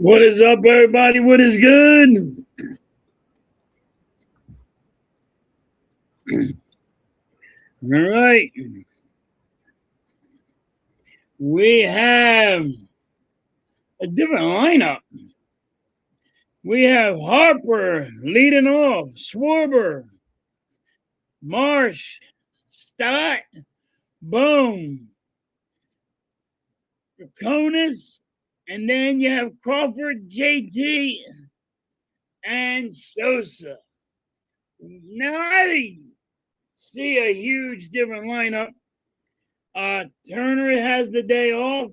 What is up, everybody? What is good? All right. We have a different lineup. We have Harper leading off, Schwarber, Marsh, Stott, Boom, Conus, and then you have Crawford, JT, and Sosa. Now I see a huge different lineup. Turner has the day off,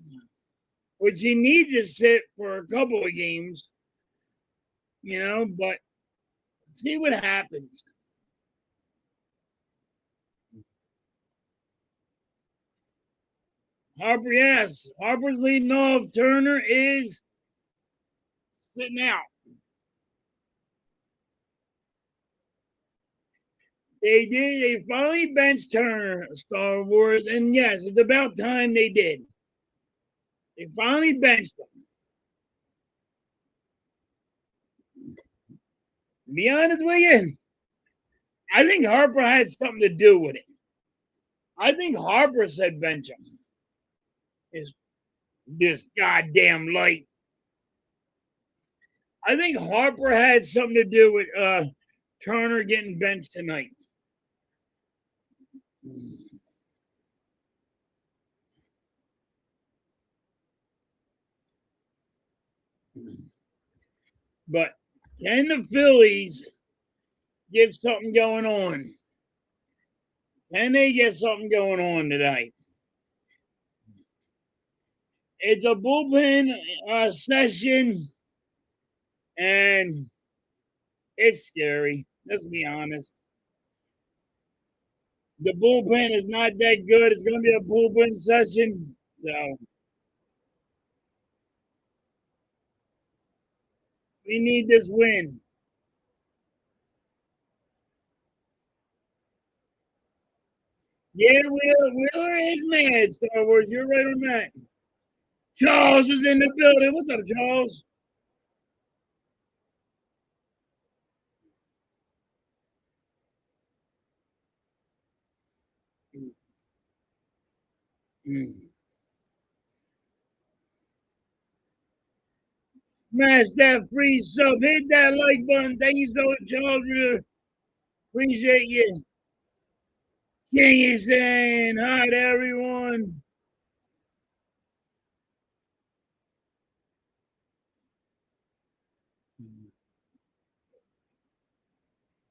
which he needs to sit for a couple of games, but see what happens. Harper, yes. Harper's leading off. Turner is sitting out. They did. They finally benched Turner, Star Wars, and yes, it's about time they did. They finally benched him. To be honest with you, I think Harper had something to do with it. I think Harper said bench him. This goddamn light. I think Harper had something to do with Turner getting benched tonight. But can the Phillies get something going on? Can they get something going on tonight? It's a bullpen session, and it's scary. Let's be honest. The bullpen is not that good. It's going to be a bullpen session. So we need this win. Yeah, Wheeler is mad, Star Wars. You're right on that. Charles is in the building. What's up, Charles? Mm. Smash that free sub. Hit that like button. Thank you so much, Charles. Really appreciate you. King is saying hi to everyone.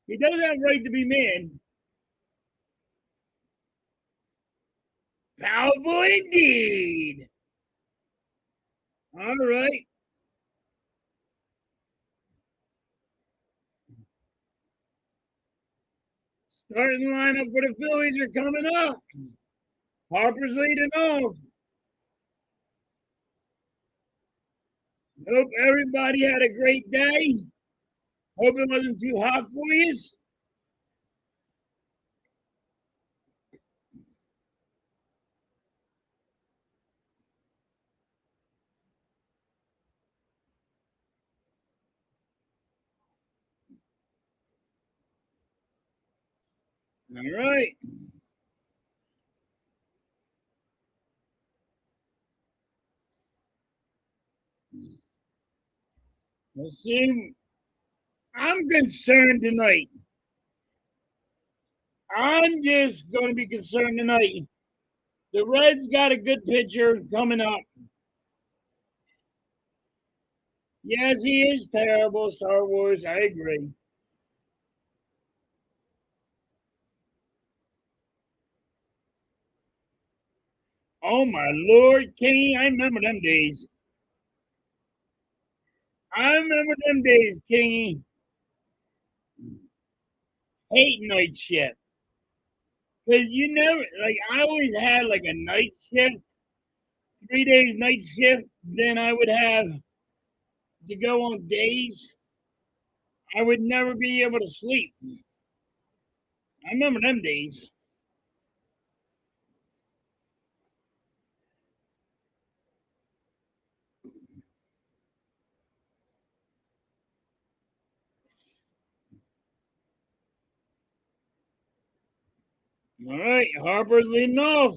He does have right to be mad. Powerful indeed. All right. Starting lineup for the Phillies are coming up. Harper's leading off. Hope everybody had a great day. Hope it wasn't too hot for you. All right. Let's see. I'm concerned tonight. I'm just going to be concerned tonight. The Reds got a good pitcher coming up. Yes, he is terrible, Star Wars. I agree. Oh, my Lord, King. I remember them days. I remember them days, Kingy. Hate night shift. Because you never, like, I always had like a night shift, 3 days night shift. Then I would have to go on days. I would never be able to sleep. I remember them days. All right, Harper's leading off.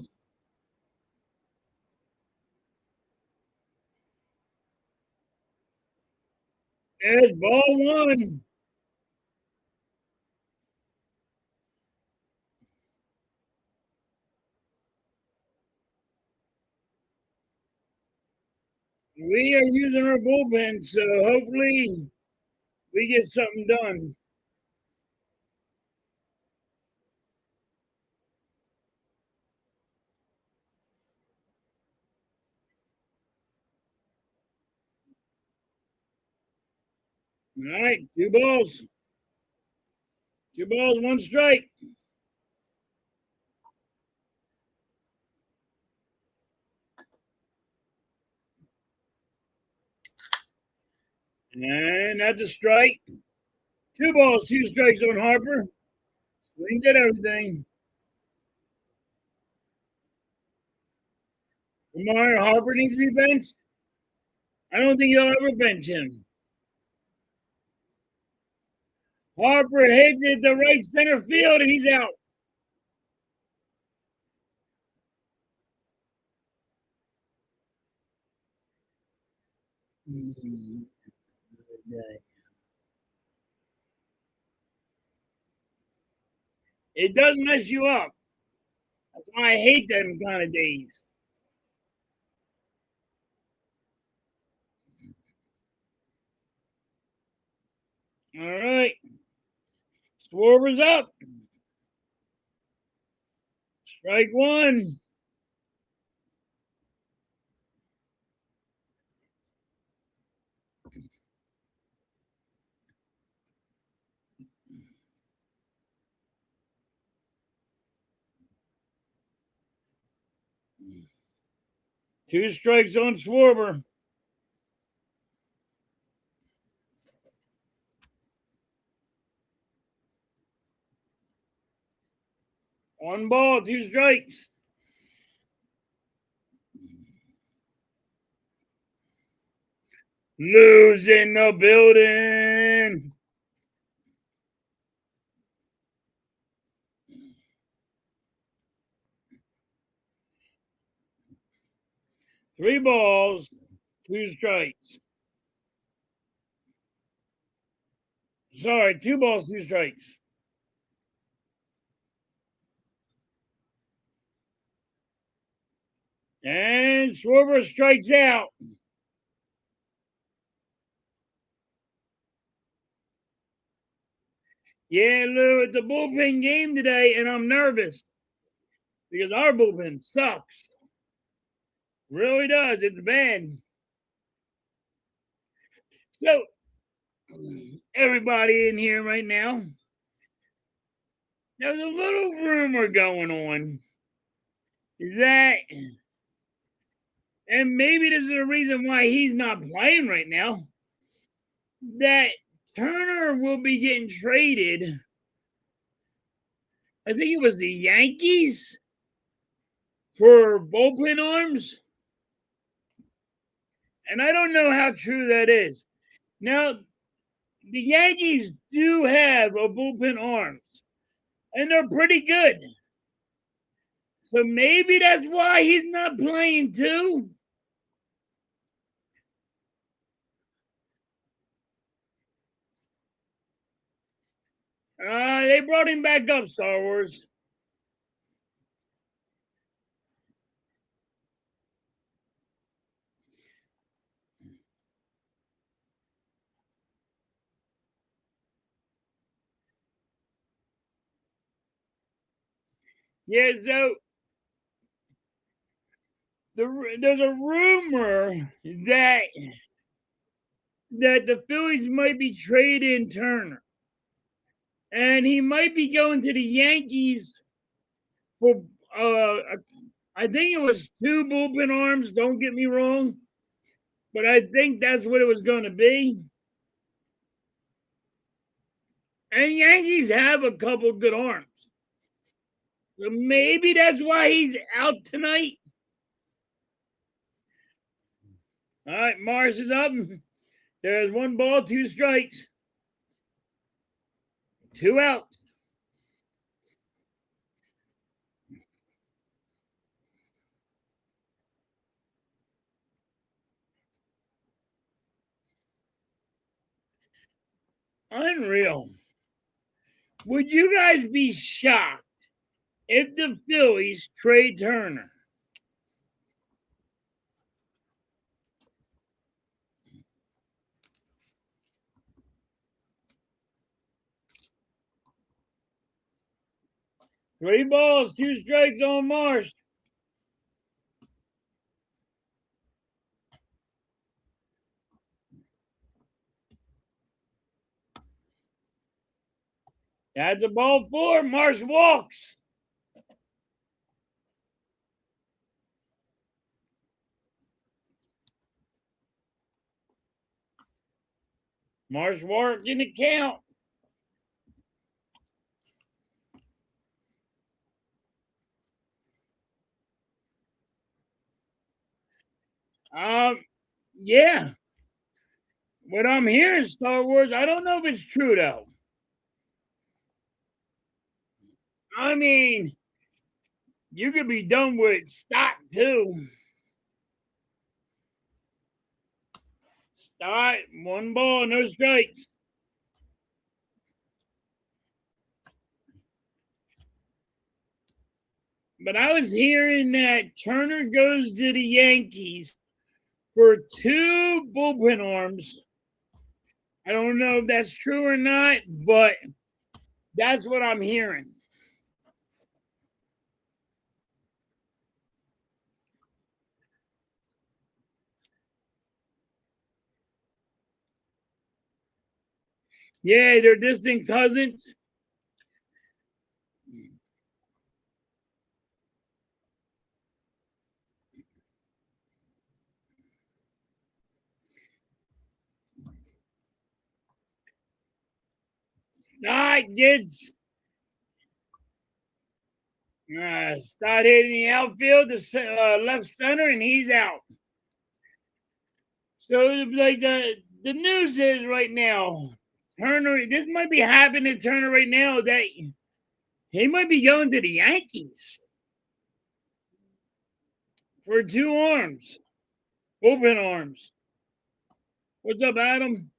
There's ball one. We are using our bullpen, so hopefully we get something done. All right, two balls. Two balls, one strike. And that's a strike. Two balls, two strikes on Harper. Swings at everything. Lamar Harper needs to be benched. I don't think you'll ever bench him. Harper hits it the right center field and he's out. It does mess you up. That's why I hate them kind of days. All right. Schwarber's up. Strike one. Two strikes on Schwarber. One ball, two strikes. Losing the building. Three balls, two strikes. Sorry, two balls, two strikes. And Schwarber strikes out. Yeah, Lou, it's a bullpen game today, and I'm nervous because our bullpen sucks. Really does. It's bad. So, everybody in here right now, there's a little rumor going on that, and maybe this is the reason why he's not playing right now, that Turner will be getting traded. I think it was the Yankees for bullpen arms. And I don't know how true that is. Now, the Yankees do have a bullpen arms, and they're pretty good. So maybe that's why he's not playing too. They brought him back up, Star Wars. Yeah, so there's a rumor that the Phillies might be trading Turner, and he might be going to the Yankees for I think it was two bullpen arms. Don't get me wrong, but I think that's what it was going to be. And Yankees have a couple good arms, so maybe that's why he's out tonight. All right, Mars is up. There's one ball, two strikes, two outs. Unreal. Would you guys be shocked if the Phillies trade Turner? Three balls, two strikes on Marsh. That's a ball four. Marsh walks. Marsh working the count. Yeah. What I'm hearing, Star Wars, I don't know if it's true though. I mean, you could be done with Stott too. Stott, one ball, no strikes. But I was hearing that Turner goes to the Yankees for two bullpen arms. I don't know if that's true or not, but that's what I'm hearing. Yeah, they're distant cousins. Stott gets Stott hitting the outfield, the left center, and he's out. So, like the news is right now, Turner. This might be happening to Turner right now. That he might be going to the Yankees for two arms, open arms. What's up, Adam?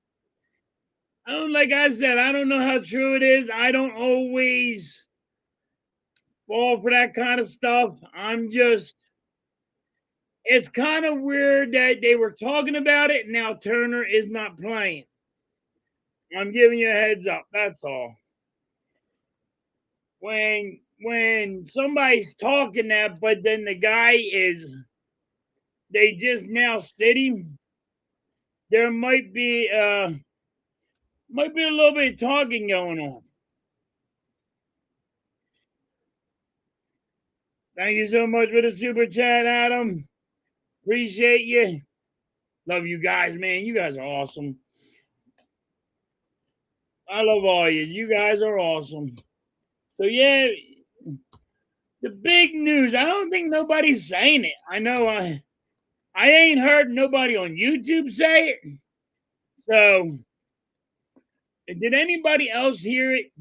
I don't like I said. I don't know how true it is. I don't always fall for that kind of stuff. I'm just. It's kind of weird that they were talking about it. And now Turner is not playing. I'm giving you a heads up. That's all. When somebody's talking that, but then the guy is they just now sitting, there might be a little bit of talking going on. Thank you so much for the super chat, Adam. Appreciate you. Love you guys, man. You guys are awesome. I love all you. You guys are awesome. So yeah, the big news. I don't think nobody's saying it. I know I ain't heard nobody on YouTube say it. So did anybody else hear it?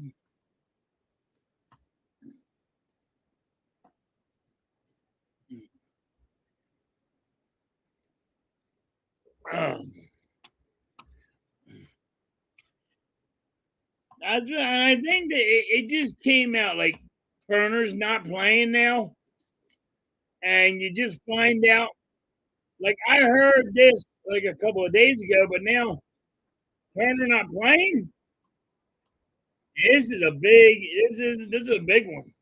That's right. And I think that it just came out like Turner's not playing now, and you just find out. Like I heard this like a couple of days ago, but now Turner not playing. This is a big. This is a big one.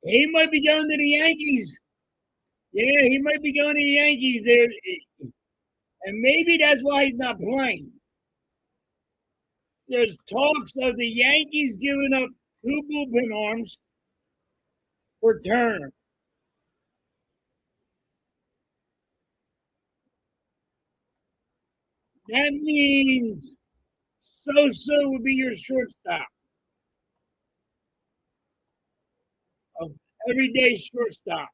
He might be going to the Yankees. Yeah, he might be going to the Yankees there, and maybe that's why he's not playing. There's talks of the Yankees giving up two bullpen arms for Turner. That means Sosa would be your shortstop, of everyday shortstop.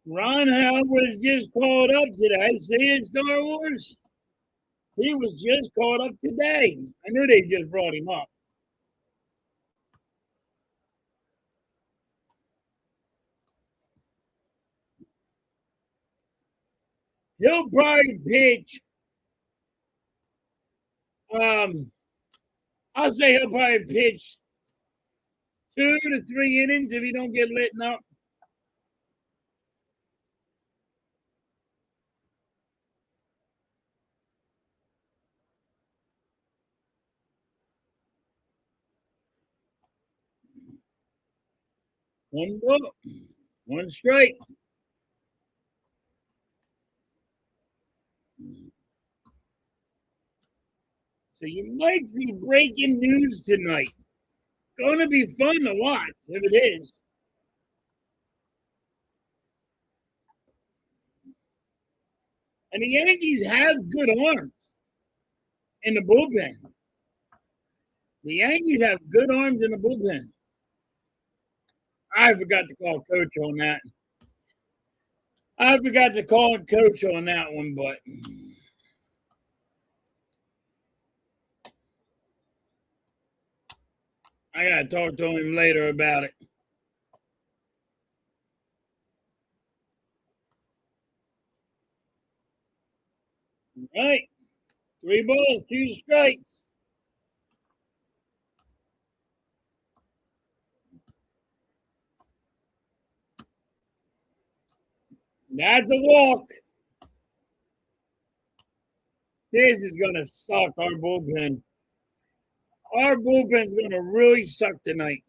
Ron Howard was just called up today. See it, Star Wars? He was just called up today. I knew they just brought him up. He'll probably pitch. I'll say he'll probably pitch 2 to 3 innings if he don't get lit up. One ball, one strike. So you might see breaking news tonight. Going to be fun to watch if it is. And the Yankees have good arms in the bullpen. The Yankees have good arms in the bullpen. I forgot to call coach on that. I forgot to call coach on that one, but I gotta talk to him later about it. All right. 3 balls, 2 strikes. That's a walk. This is gonna suck our bullpen. Our bullpen's gonna really suck tonight.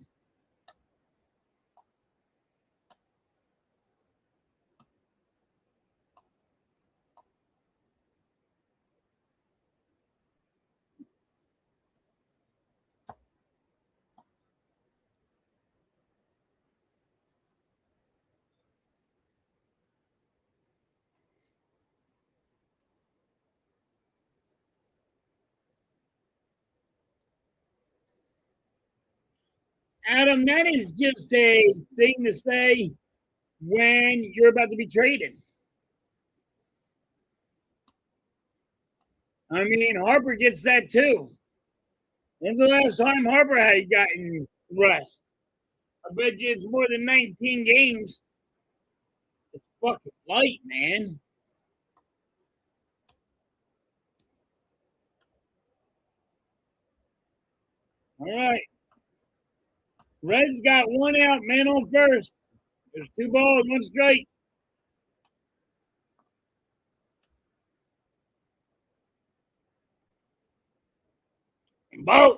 Adam, that is just a thing to say when you're about to be traded. I mean, Harper gets that too. When's the last time Harper had gotten rest? I bet you it's more than 19 games. It's fucking light, man. All right. Red's got 1 out, man on first. There's 2 balls, 1 strike. Ball.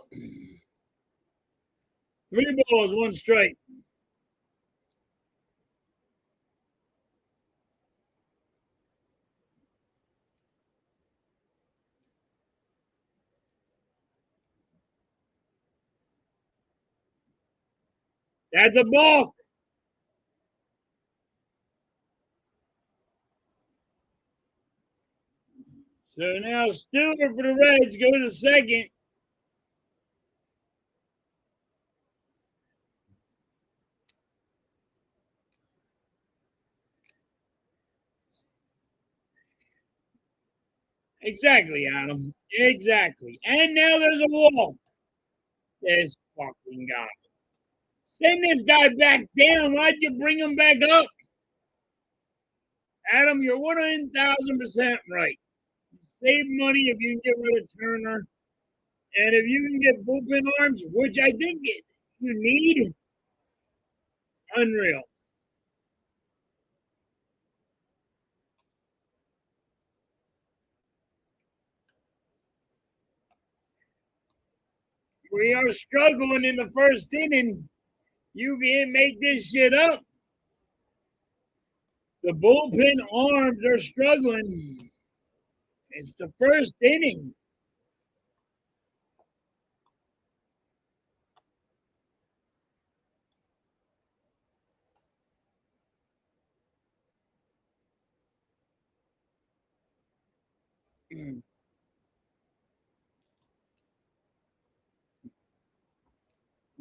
3 balls, 1 strike. That's a ball. So now Stewart for the Reds go to second. Exactly, Adam. Exactly. And now there's a wall. This fucking guy. Send this guy back down. Why'd you bring him back up? Adam, you're 1,000% right. Save money if you can get rid of Turner. And if you can get bullpen arms, which I think you need, unreal. We are struggling in the first inning. You can't make this shit up. The bullpen arms are struggling. It's the first inning.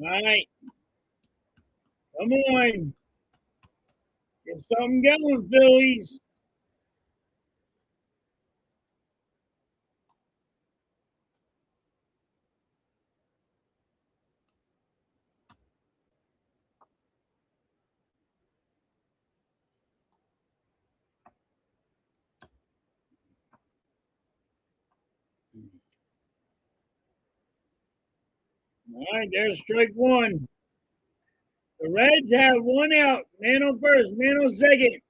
All right. Come on. Get something going, Phillies. All right, there's strike one. The Reds have one out. Man on first, man on second.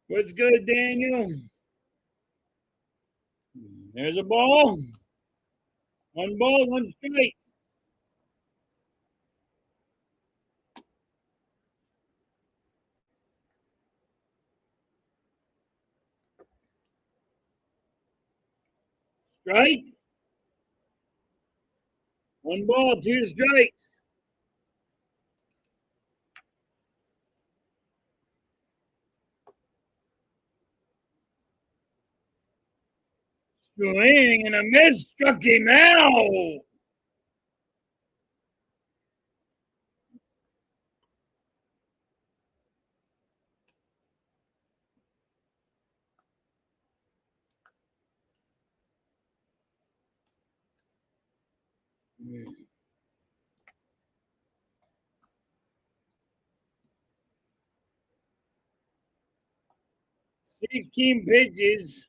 What's good, Daniel? There's a ball. One ball, one strike. Strike. One ball, two strikes. Swing and a miss. Struck him out. Mm. 16 pitches.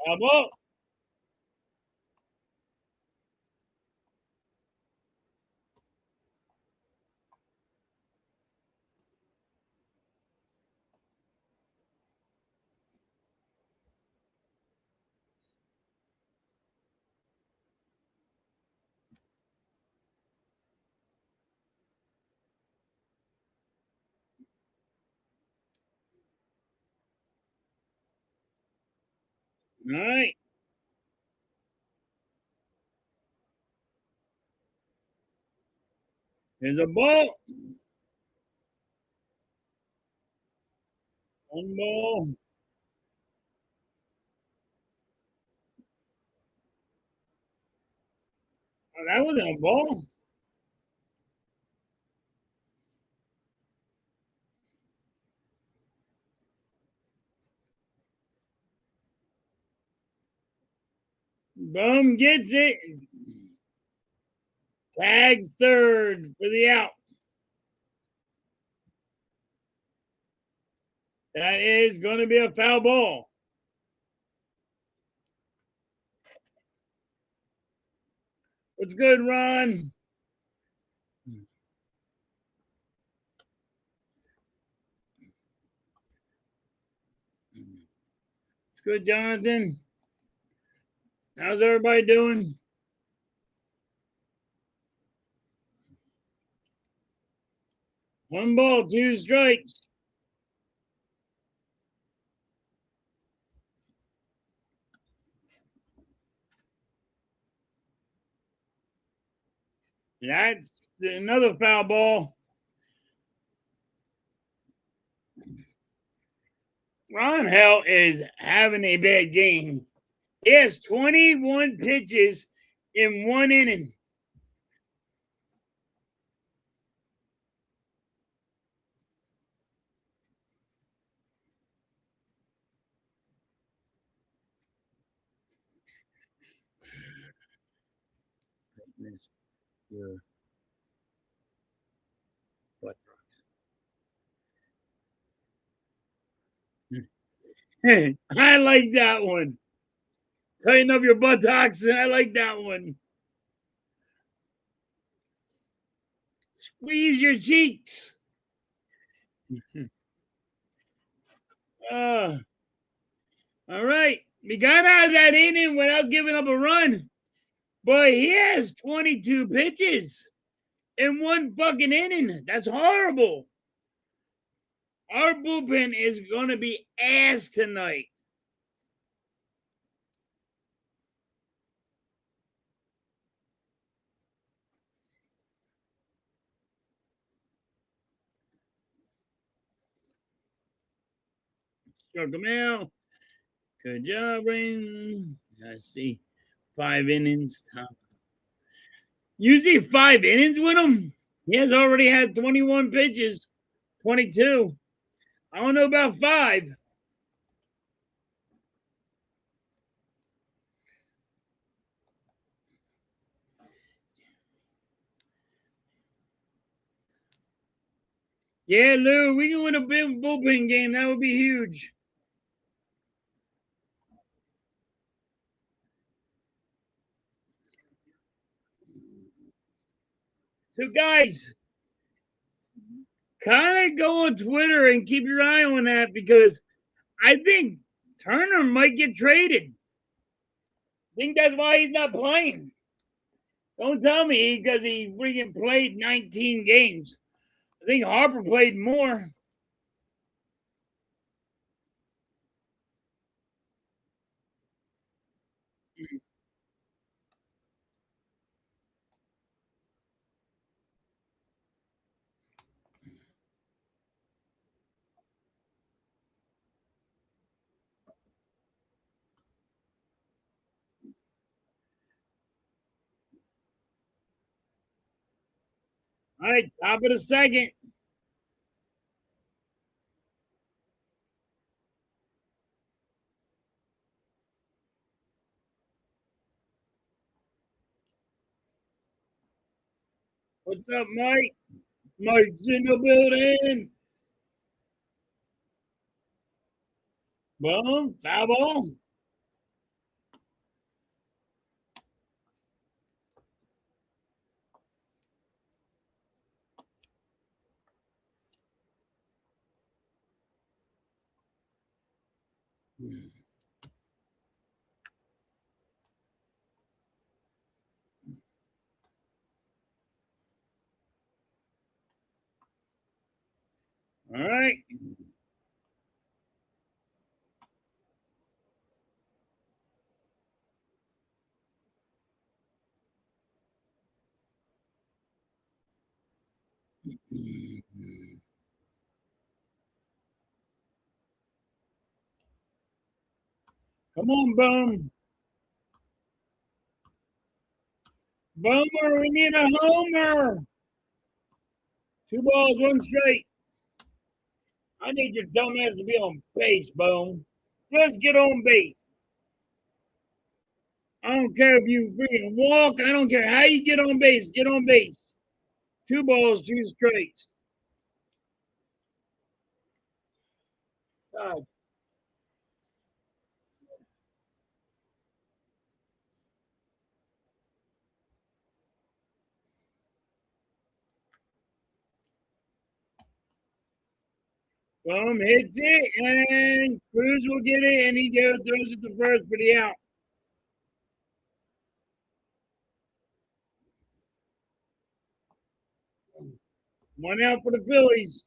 How about? All right. There's a ball. One ball. Oh, that wasn't a ball. Boom gets it. Tags third for the out. That is going to be a foul ball. What's good, Ron? What's good, Jonathan? How's everybody doing? One ball, two strikes. That's another foul ball. Ron Hell is having a bad game. He has 21 pitches in one inning. I like that one. Tighten up your buttocks. I like that one. Squeeze your cheeks. Uh, all right. We got out of that inning without giving up a run. But he has 22 pitches in one fucking inning. That's horrible. Our bullpen is going to be ass tonight. Struck him out. Good job, Rain. Let's see. 5 innings. You see 5 innings with him? He has already had 21 pitches. 22. I don't know about 5. Yeah, Lou, we can win a bullpen game. That would be huge. So, guys, kind of go on Twitter and keep your eye on that because I think Turner might get traded. I think that's why he's not playing. Don't tell me because he freaking played 19 games. I think Harper played more. All right, top of the second. What's up, Mike? Mike's in the building. Boom, foul ball. All right. Come on, Boom. Boomer, we need a homer. Two balls, one straight. I need your dumb ass to be on base, Boom. Just get on base. I don't care if you freaking walk. I don't care how you get on base. Get on base. Two balls, two straights. God. Boom hits it, and Cruz will get it, and he throws it to first for the out. One out for the Phillies.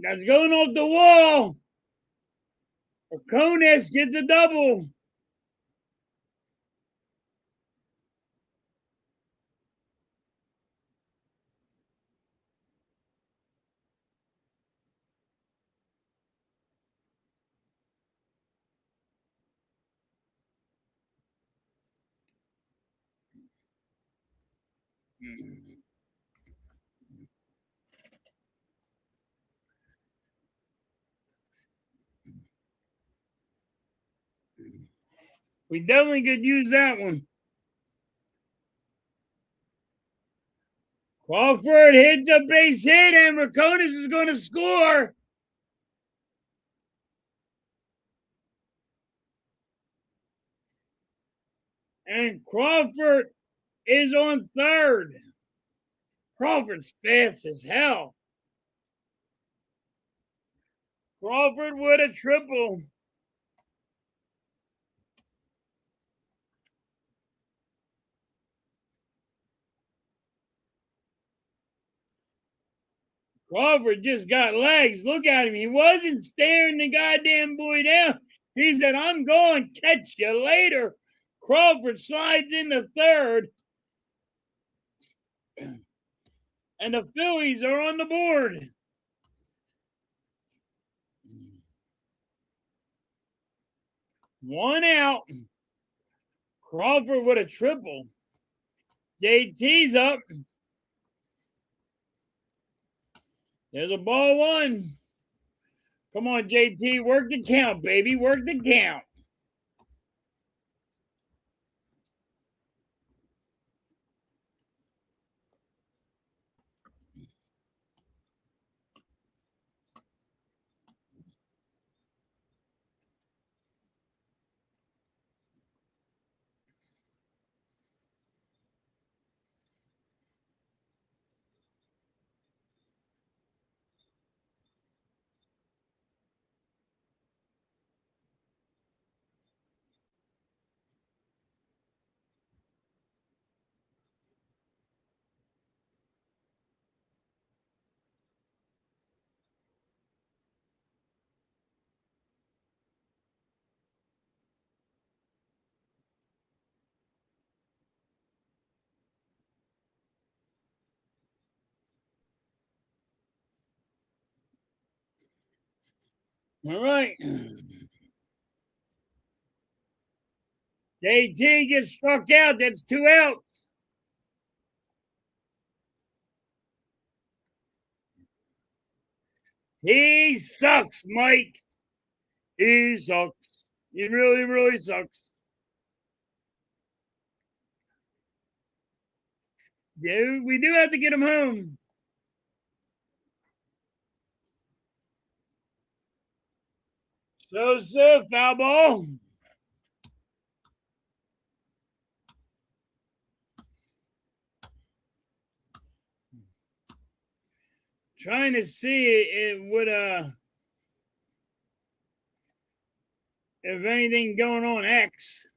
That's going off the wall. Konis gets a double. We definitely could use that one. Crawford hits a base hit, and Rakonis is going to score. And Crawford is on third. Crawford's fast as hell. Crawford with a triple. Crawford just got legs. Look at him. He wasn't staring the goddamn boy down. He said, I'm going to catch you later. Crawford slides into third, and the Phillies are on the board. One out. Crawford with a triple. JT's up. There's a ball one. Come on, JT. Work the count, baby. Work the count. All right. JT gets struck out. That's 2 outs. He sucks, Mike. He sucks. He really, really sucks. Dude, we do have to get him home. So, foul ball. Trying to see it would if anything going on X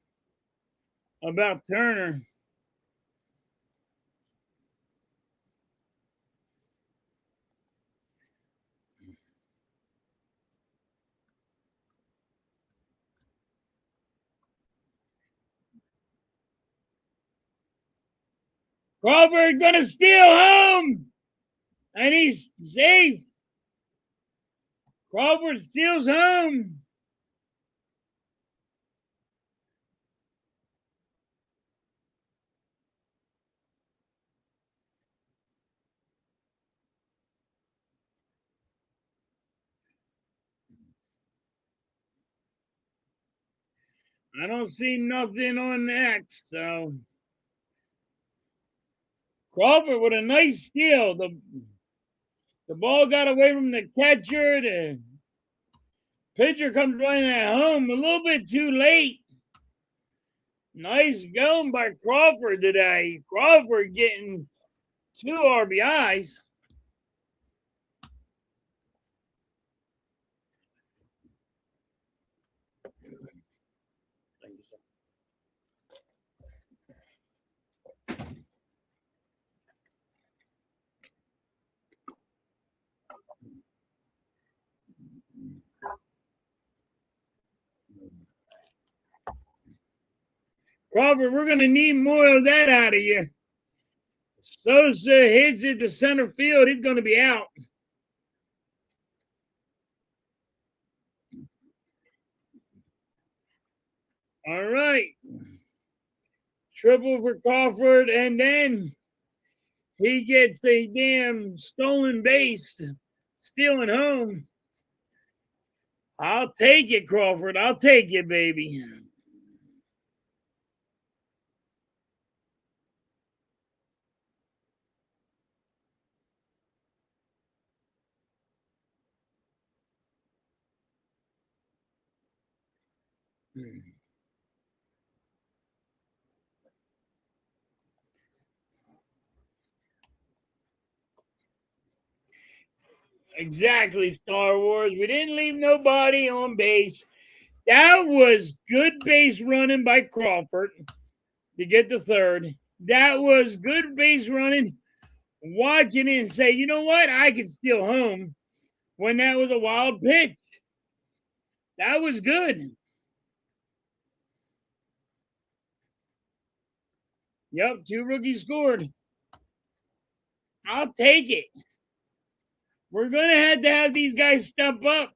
about Turner. Crawford gonna steal home, and he's safe. Crawford steals home. I don't see nothing on X, so Crawford with a nice steal. The ball got away from the catcher. The pitcher comes running at home a little bit too late. Nice going by Crawford today. Crawford getting 2 RBIs. Crawford, we're going to need more of that out of you. Sosa hits it to center field. He's going to be out. All right. Triple for Crawford, and then he gets a damn stolen base, stealing home. I'll take it, Crawford. I'll take it, baby. Exactly, Star Wars. We didn't leave nobody on base. That was good base running by Crawford to get the third. That was good base running. Watching it and say, you know what? I can steal home when that was a wild pitch. That was good. Yep, 2 rookies scored. I'll take it. We're gonna have to have these guys step up.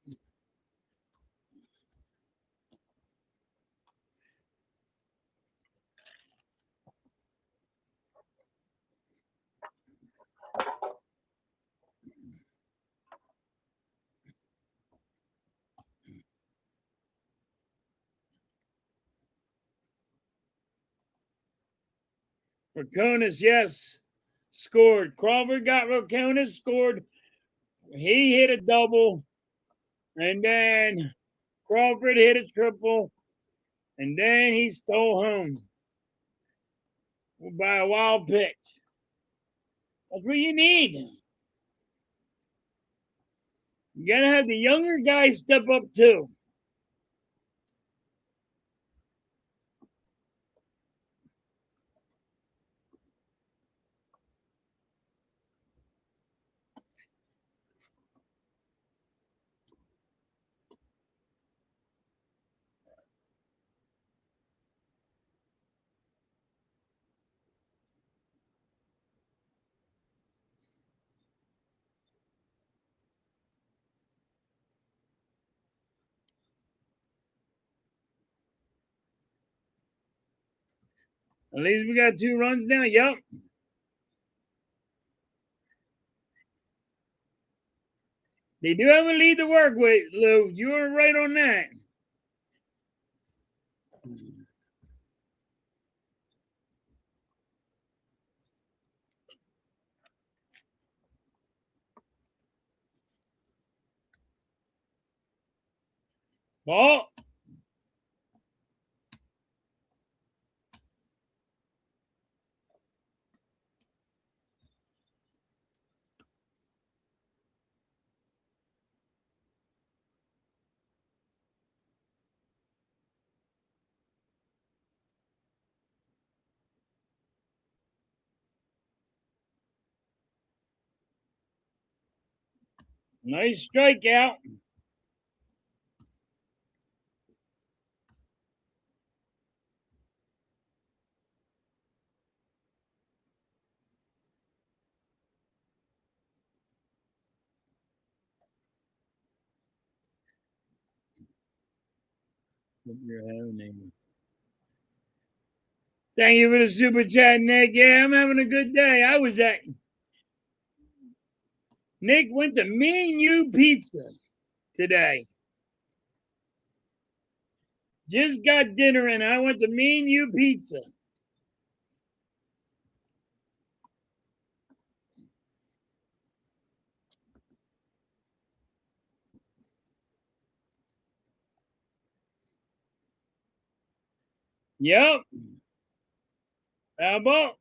Rokonis, yes, scored. Crawford got Rokonis, scored. He hit a double, and then Crawford hit a triple, and then he stole home by a wild pitch. That's what you need. You gotta have the younger guys step up too. At least we got 2 runs now. Yep. They do have a lead to work with, Lou. You were right on that. Ball. Nice strikeout. Thank you for the super chat, Nick. Yeah, I'm having a good day. I was at Nick went to Me and You Pizza today. Just got dinner and I went to Me and You Pizza. Yep. How about?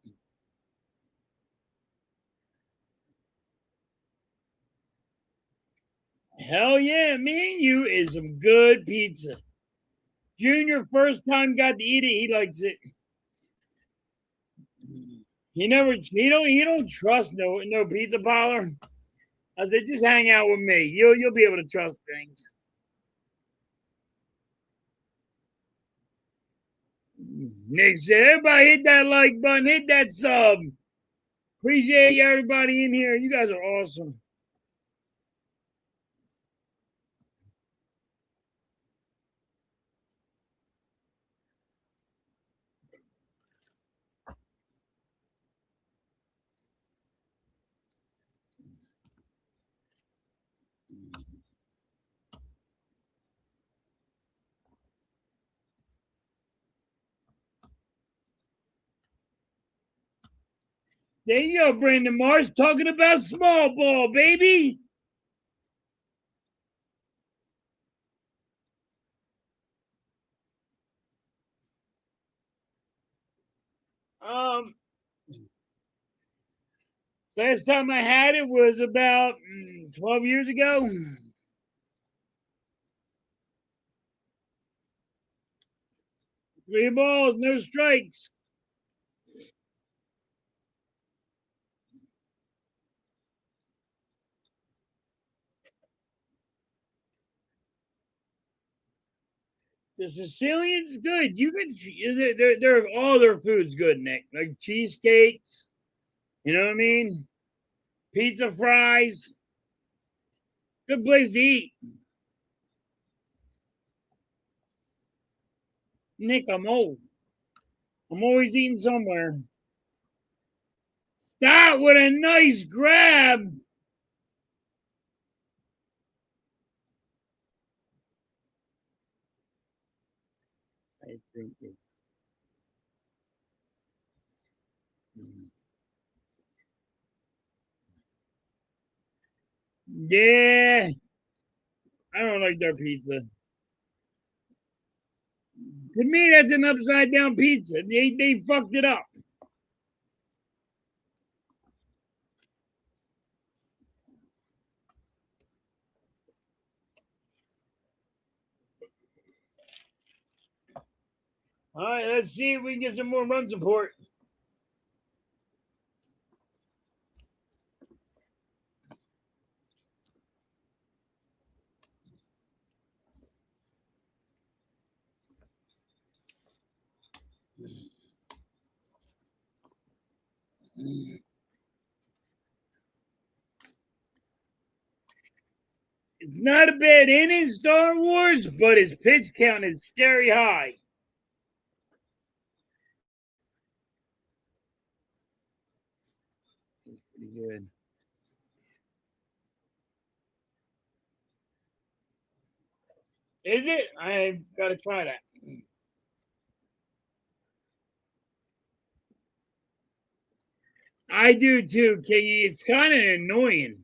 Hell yeah, Me and You is some good pizza. Junior first time got to eat it, he likes it. He don't trust no pizza parlor. I said, just hang out with me. You'll be able to trust things. Nick said, everybody hit that like button, hit that sub. Appreciate everybody in here. You guys are awesome. There you go, Brandon Marsh, talking about small ball, baby. Um, last time I had it was about 12 years ago. 3 balls, no strikes. The Sicilian's good. You could, they're all their food's good, Nick. Like cheesecakes, you know what I mean? Pizza fries, good place to eat. Nick, I'm old. I'm always eating somewhere. Start with a nice grab. I think it. Yeah, I don't like their pizza. To me, that's an upside down pizza. They fucked it up. All right, let's see if we can get some more run support. It's not a bad inning, Star Wars, but his pitch count is scary high. It's pretty good. Is it? I gotta try that. I do too, Kiggy. It's kind of annoying.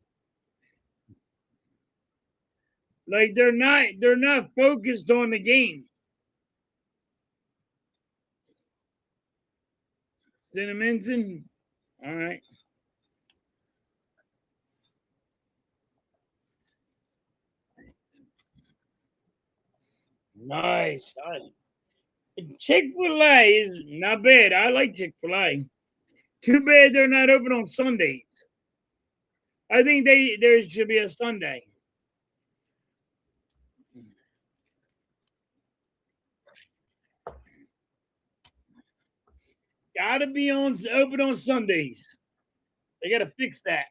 Like they're not focused on the game. Cinnamonson. All right. Nice. Chick-fil-A is not bad. I like Chick-fil-A. Too bad they're not open on Sundays. I think there should be a Sunday. Gotta be on open on Sundays. They gotta fix that.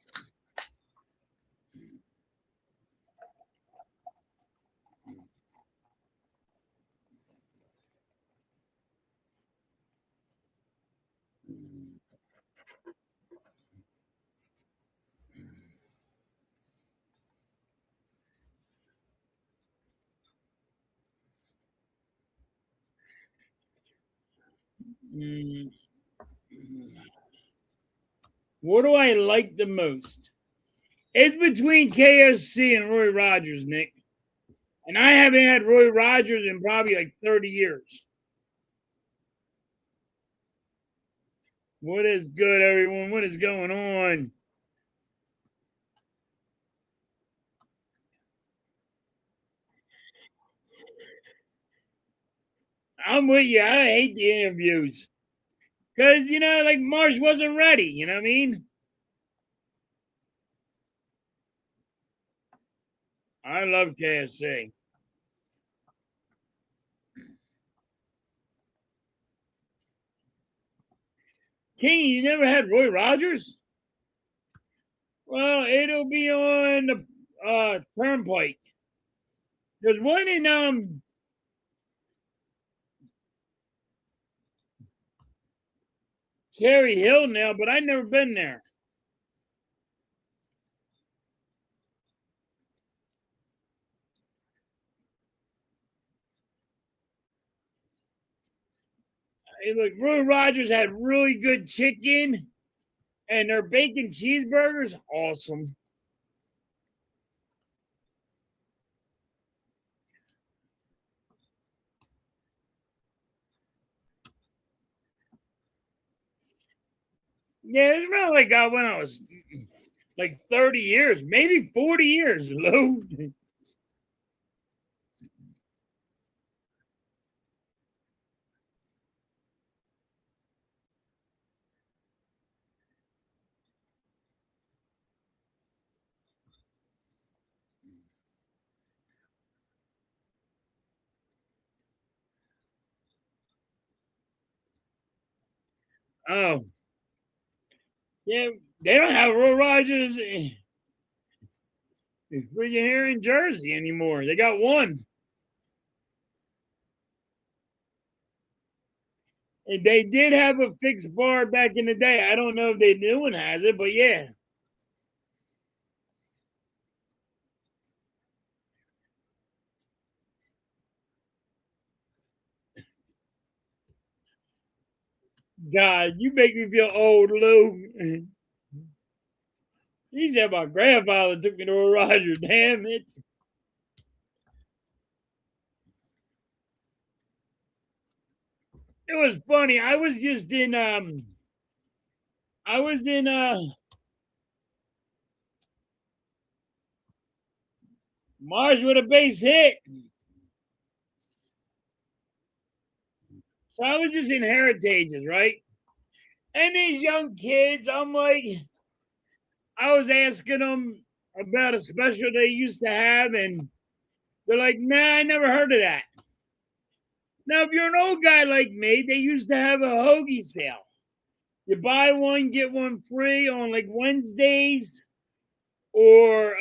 Mm. What do I like the most? It's between KSC and Roy Rogers, Nick. And I haven't had Roy Rogers in probably like 30 years. What is good, everyone? What is going on? I'm with you. I hate the interviews. Because, like Marsh wasn't ready. You know what I mean? I love KSC. King, you never had Roy Rogers? Well, it'll be on the Turnpike. There's one in Cherry Hill now, but I've never been there. Hey, look, Roy Rogers had really good chicken, and their bacon cheeseburgers, awesome. Yeah, it's really like when I was like 30 years, maybe 40 years, Lou. Oh, yeah, they don't have Roy Rogers freaking here in Jersey anymore. They got one. And they did have a fixed bar back in the day. I don't know if the new one has it, but yeah. God, you make me feel old, Lou. He said my grandfather took me to a Roger. Damn it. It was funny. I was in Mars with a base hit. So I was just in Heritages, right? And these young kids, I'm like, I was asking them about a special they used to have, and they're like, nah, I never heard of that. Now, if you're an old guy like me, they used to have a hoagie sale. You buy one, get one free on like Wednesdays, or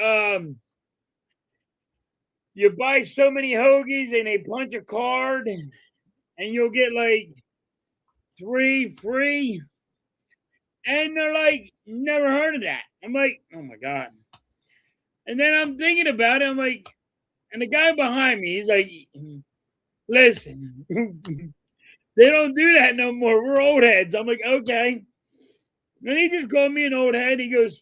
you buy so many hoagies and they punch a card, and you'll get like three free. And they're like, never heard of that. I'm like, oh my God. And then I'm thinking about it. I'm like, and the guy behind me, he's like, listen, they don't do that no more. We're old heads. I'm like, okay. And he just called me an old head. He goes,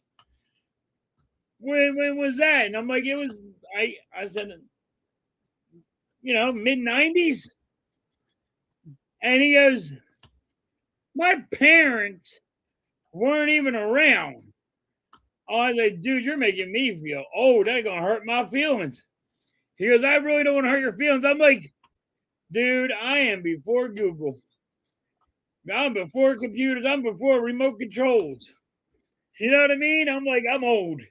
when was that? And I'm like, it was, I said, mid 90s. And he goes, my parents weren't even around. I was like, dude, you're making me feel old. That's going to hurt my feelings. He goes, I really don't want to hurt your feelings. I'm like, dude, I am before Google. I'm before computers. I'm before remote controls. You know what I mean? I'm like, I'm old.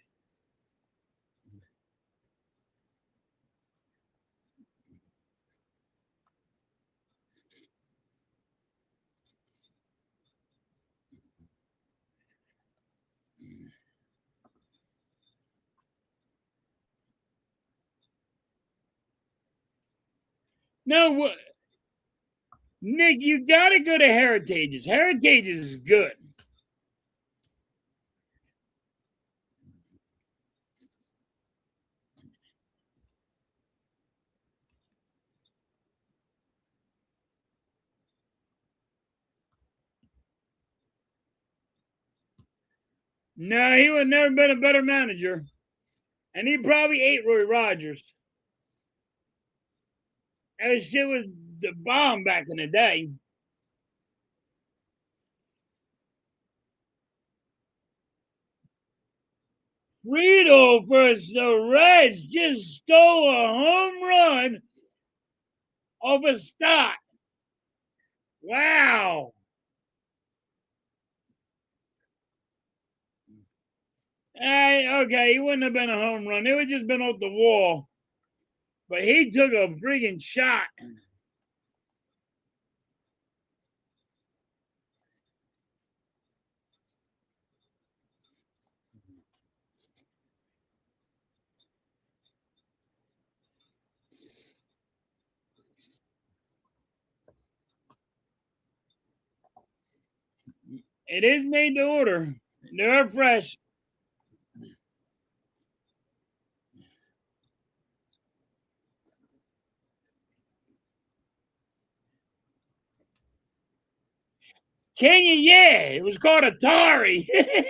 No, what? Nick, you got to go to Heritages. Heritages is good. No, he would never been a better manager. And he probably ate Roy Rogers. That shit was the bomb back in the day. Rito versus the Reds just stole a home run off a stop. Wow. Hey, okay, he wouldn't have been a home run. It would just been off the wall. But he took a freaking shot. It is made to order. They're fresh. King, yeah, it was called Atari. Yeah,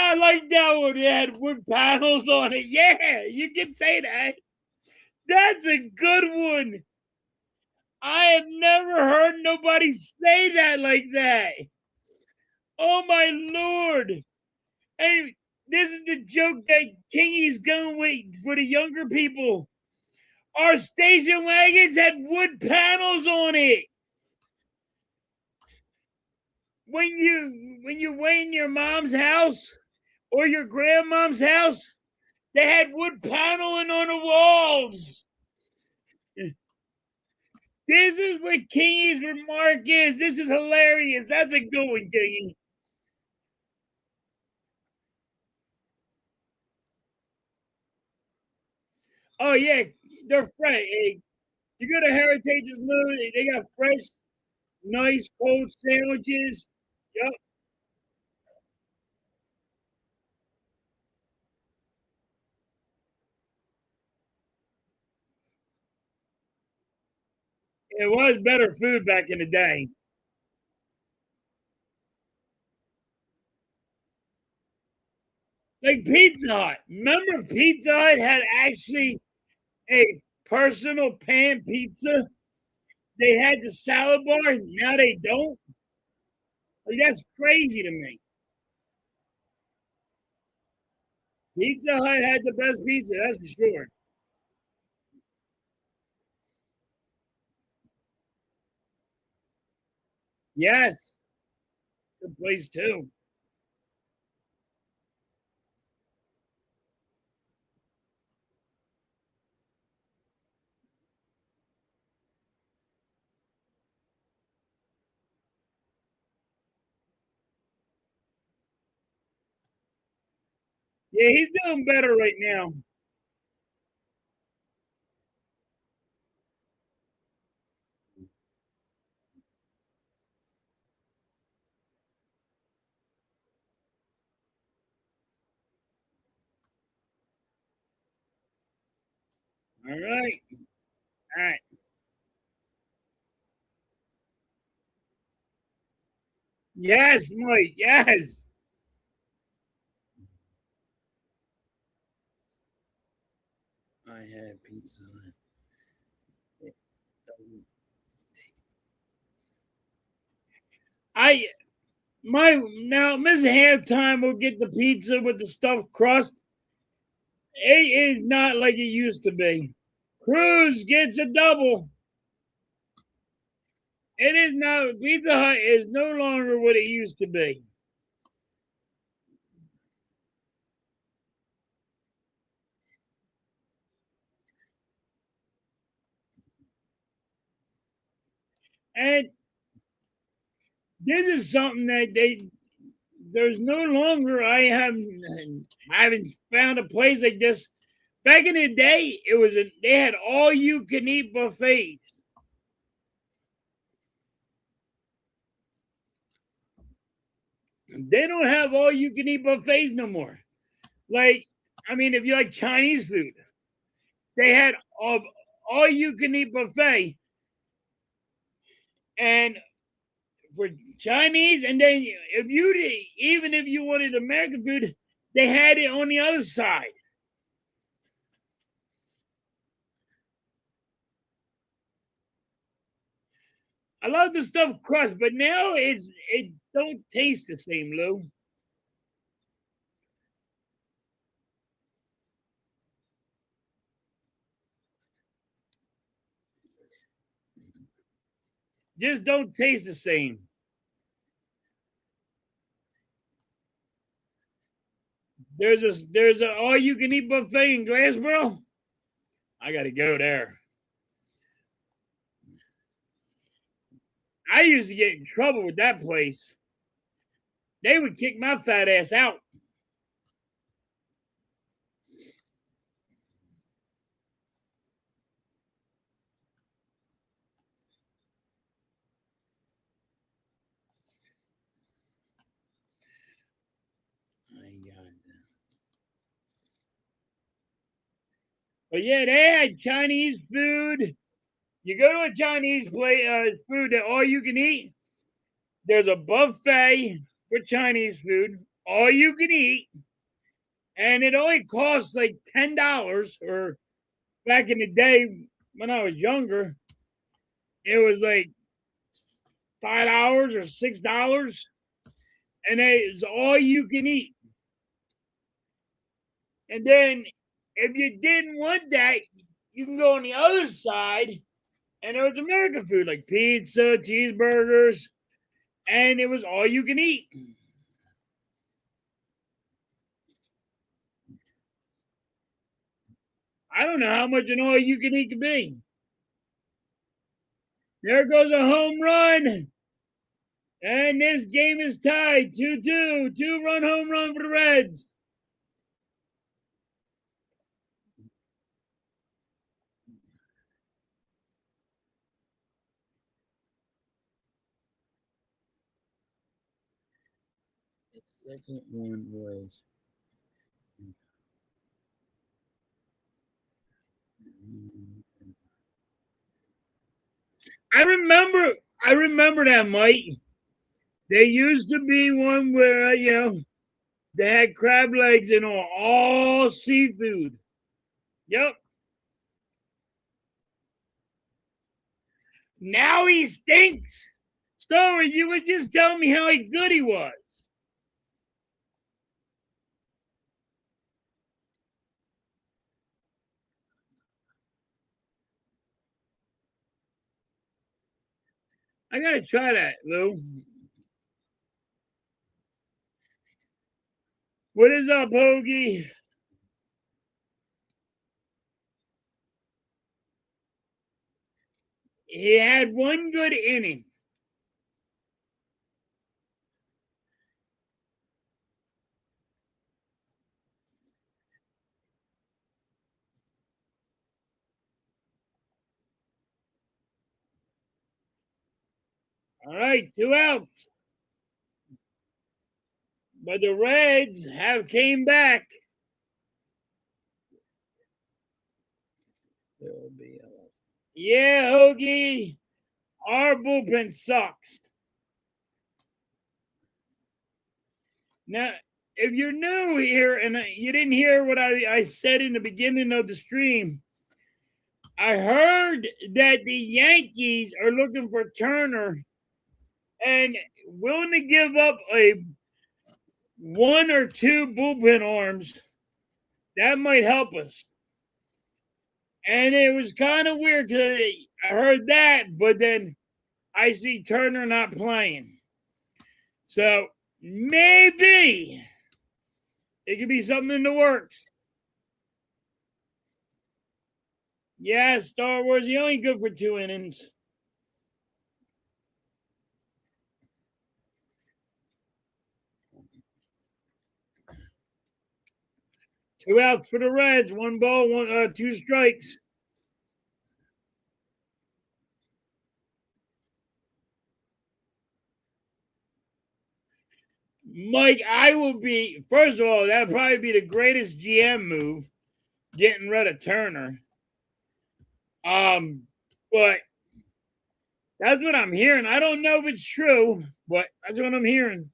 I like that one. It had wood panels on it. Yeah, you can say that. That's a good one. I have never heard nobody say that like that. Oh my lord. Hey, this is the joke that Kingy's going with for the younger people. Our station wagons had wood panels on it. When you went in your mom's house or your grandmom's house, they had wood paneling on the walls. This is what Kingy's remark is. This is hilarious. That's a good one, Kingy. Oh yeah, they're fresh. Hey, you go to Heritage's Lou, they got fresh, nice cold sandwiches. Yep, it was better food back in the day. Like Pizza Hut. Remember Pizza Hut had actually a personal pan pizza? They had the salad bar, now they don't? Like, that's crazy to me. Pizza Hut had the best pizza, that's for sure. Yes, good place too. Yeah, he's doing better right now. All right. All right. Yes, Mike. Yes. I had Pizza Hut. I my now Miss Halftime will get the pizza with the stuffed crust. It is not like it used to be. Cruz gets a double. It is not. Pizza Hut is no longer what it used to be. And this is something that there's no longer. I haven't found a place like this. Back in the day, they had all you can eat buffets. They don't have all you can eat buffets no more. Like, I mean, if you like Chinese food, they had all you can eat buffet, and for Chinese, and then even if you wanted American food, they had it on the other side. I love the stuffed crust, but now it don't taste the same, Lou. Just don't taste the same. There's a all you can eat buffet in Glassboro. I got to go there. I used to get in trouble with that place. They would kick my fat ass out. My God. But yeah, they had Chinese food. You go to a Chinese place, food that all you can eat. There's a buffet for Chinese food, all you can eat, and it only costs like $10. Or back in the day when I was younger, it was like $5 or $6, and it's all you can eat. And then if you didn't want that, you can go on the other side, and there was American food like pizza, cheeseburgers, and it was all you can eat. I don't know how much an all you can eat could be. There goes a home run. And this game is tied 2-2. 2-run home run for the Reds. The second one was. I remember that, Mike. There used to be one where, they had crab legs and all seafood. Yep. Now he stinks. Story, you were just telling me how good he was. I gotta try that, Lou. What is up, Hoagie? He had one good inning. All right, 2 outs. But the Reds have came back. Yeah, Hoagie, our bullpen sucks. Now, if you're new here and you didn't hear what I said in the beginning of the stream, I heard that the Yankees are looking for Turner and willing to give up a 1 or 2 bullpen arms. That might help us. And it was kind of weird because I heard that, but then I see Turner not playing. So maybe it could be something in the works. Yeah, Star Wars, he only good for 2 innings. Two outs for the Reds. 1 ball, 2 strikes. Mike, I will be. First of all, that'd probably be the greatest GM move, getting rid of Turner. But that's what I'm hearing. I don't know if it's true, but that's what I'm hearing.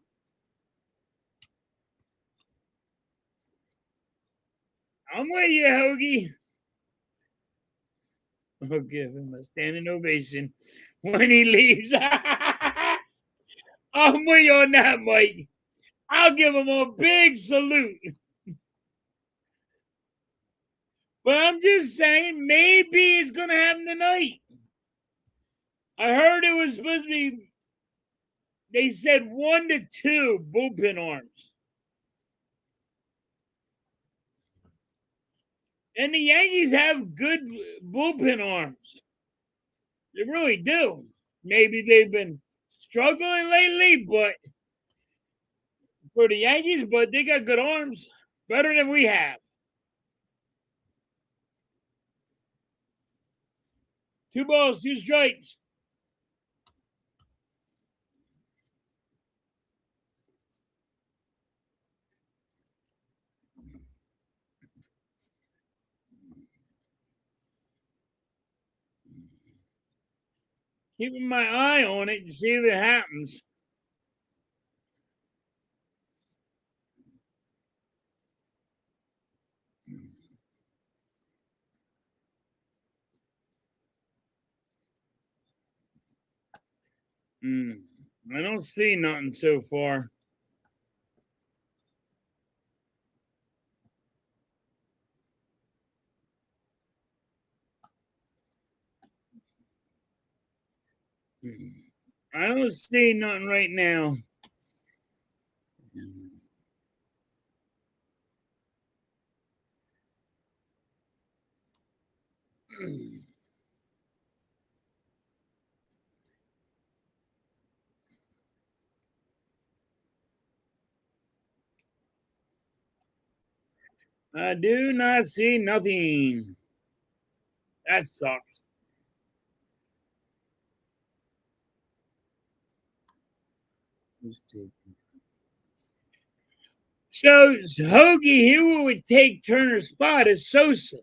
I'm with you, Hoagie. I'll give him a standing ovation when he leaves. I'm with you on that, Mike. I'll give him a big salute. But I'm just saying, maybe it's going to happen tonight. I heard it was supposed to be, they said 1 to 2 bullpen arms. And the Yankees have good bullpen arms. They really do. Maybe they've been struggling lately, but for the Yankees, but they got good arms. Better than we have. 2 balls, 2 strikes. Keeping my eye on it to see if it happens. I don't see nothing so far. I don't see nothing right now. I do not see nothing. That sucks. So Hoagie, who would take Turner's spot is Sosa.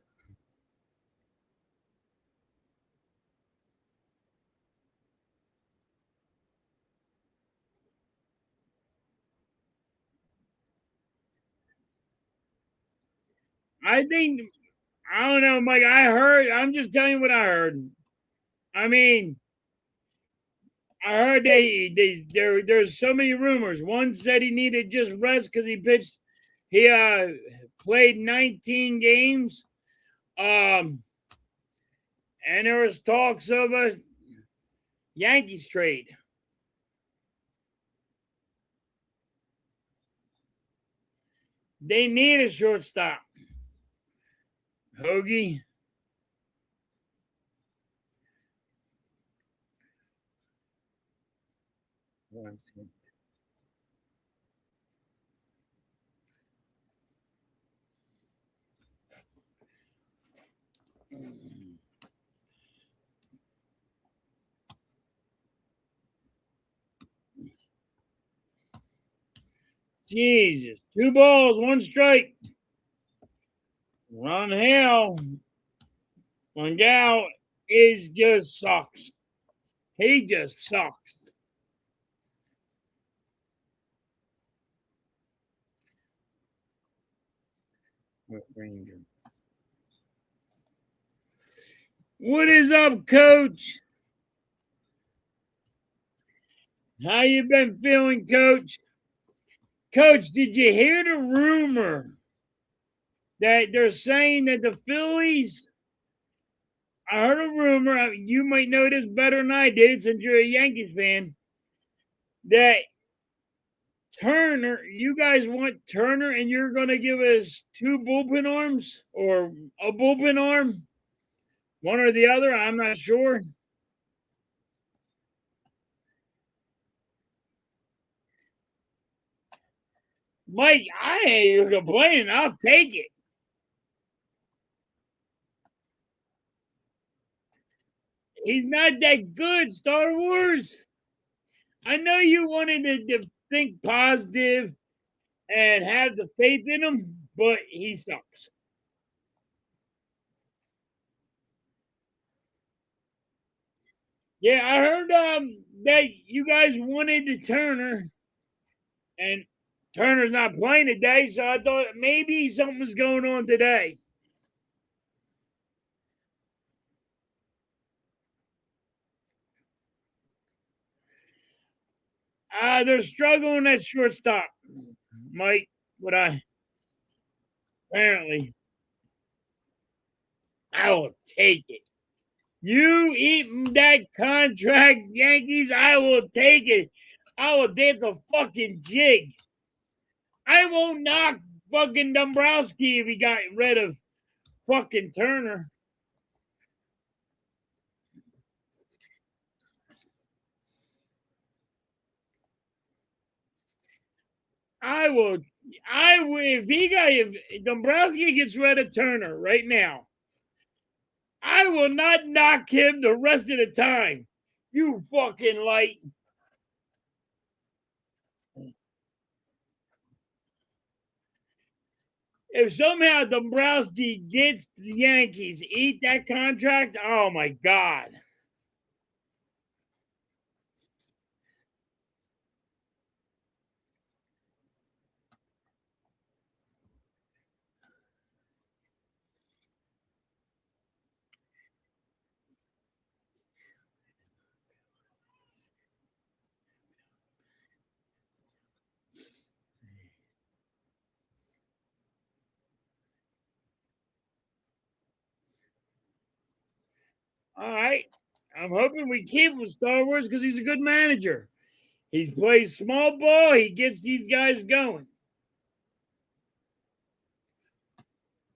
I think I don't know, Mike. I'm just telling you what I heard. I mean, I heard there's so many rumors. One said he needed just rest because he played 19 games. Um and there was talks of a Yankees trade. They need a shortstop. Hoagie. Jesus. 2 balls, 1 strike. Ron Hale. Gal is just sucks. He just sucks. What is up, Coach? How you been feeling, Coach? Coach, did you hear the rumor that they're saying that the Phillies? I heard a rumor. You might know this better than I did, since you're a Yankees fan. That Turner, you guys want Turner, and you're going to give us 2 bullpen arms or a bullpen arm, one or the other. I'm not sure. Mike, I ain't even complaining. I'll take it. He's not that good, Star Wars. I know you wanted to think positive and have the faith in him, but he sucks. Yeah, I heard that you guys wanted to Turner, and Turner's not playing today, so I thought maybe something was going on today. They're struggling at shortstop, Mike. But apparently I will take it. You eat that contract, Yankees, I will take it. I will dance a fucking jig. I won't knock fucking Dombrowski if he got rid of fucking Turner. I will. I will. If Dombrowski gets rid of Turner right now, I will not knock him the rest of the time. You fucking light. If somehow Dombrowski gets the Yankees, eat that contract, oh my God. All right. I'm hoping we keep with Star Wars because he's a good manager. He plays small ball. He gets these guys going.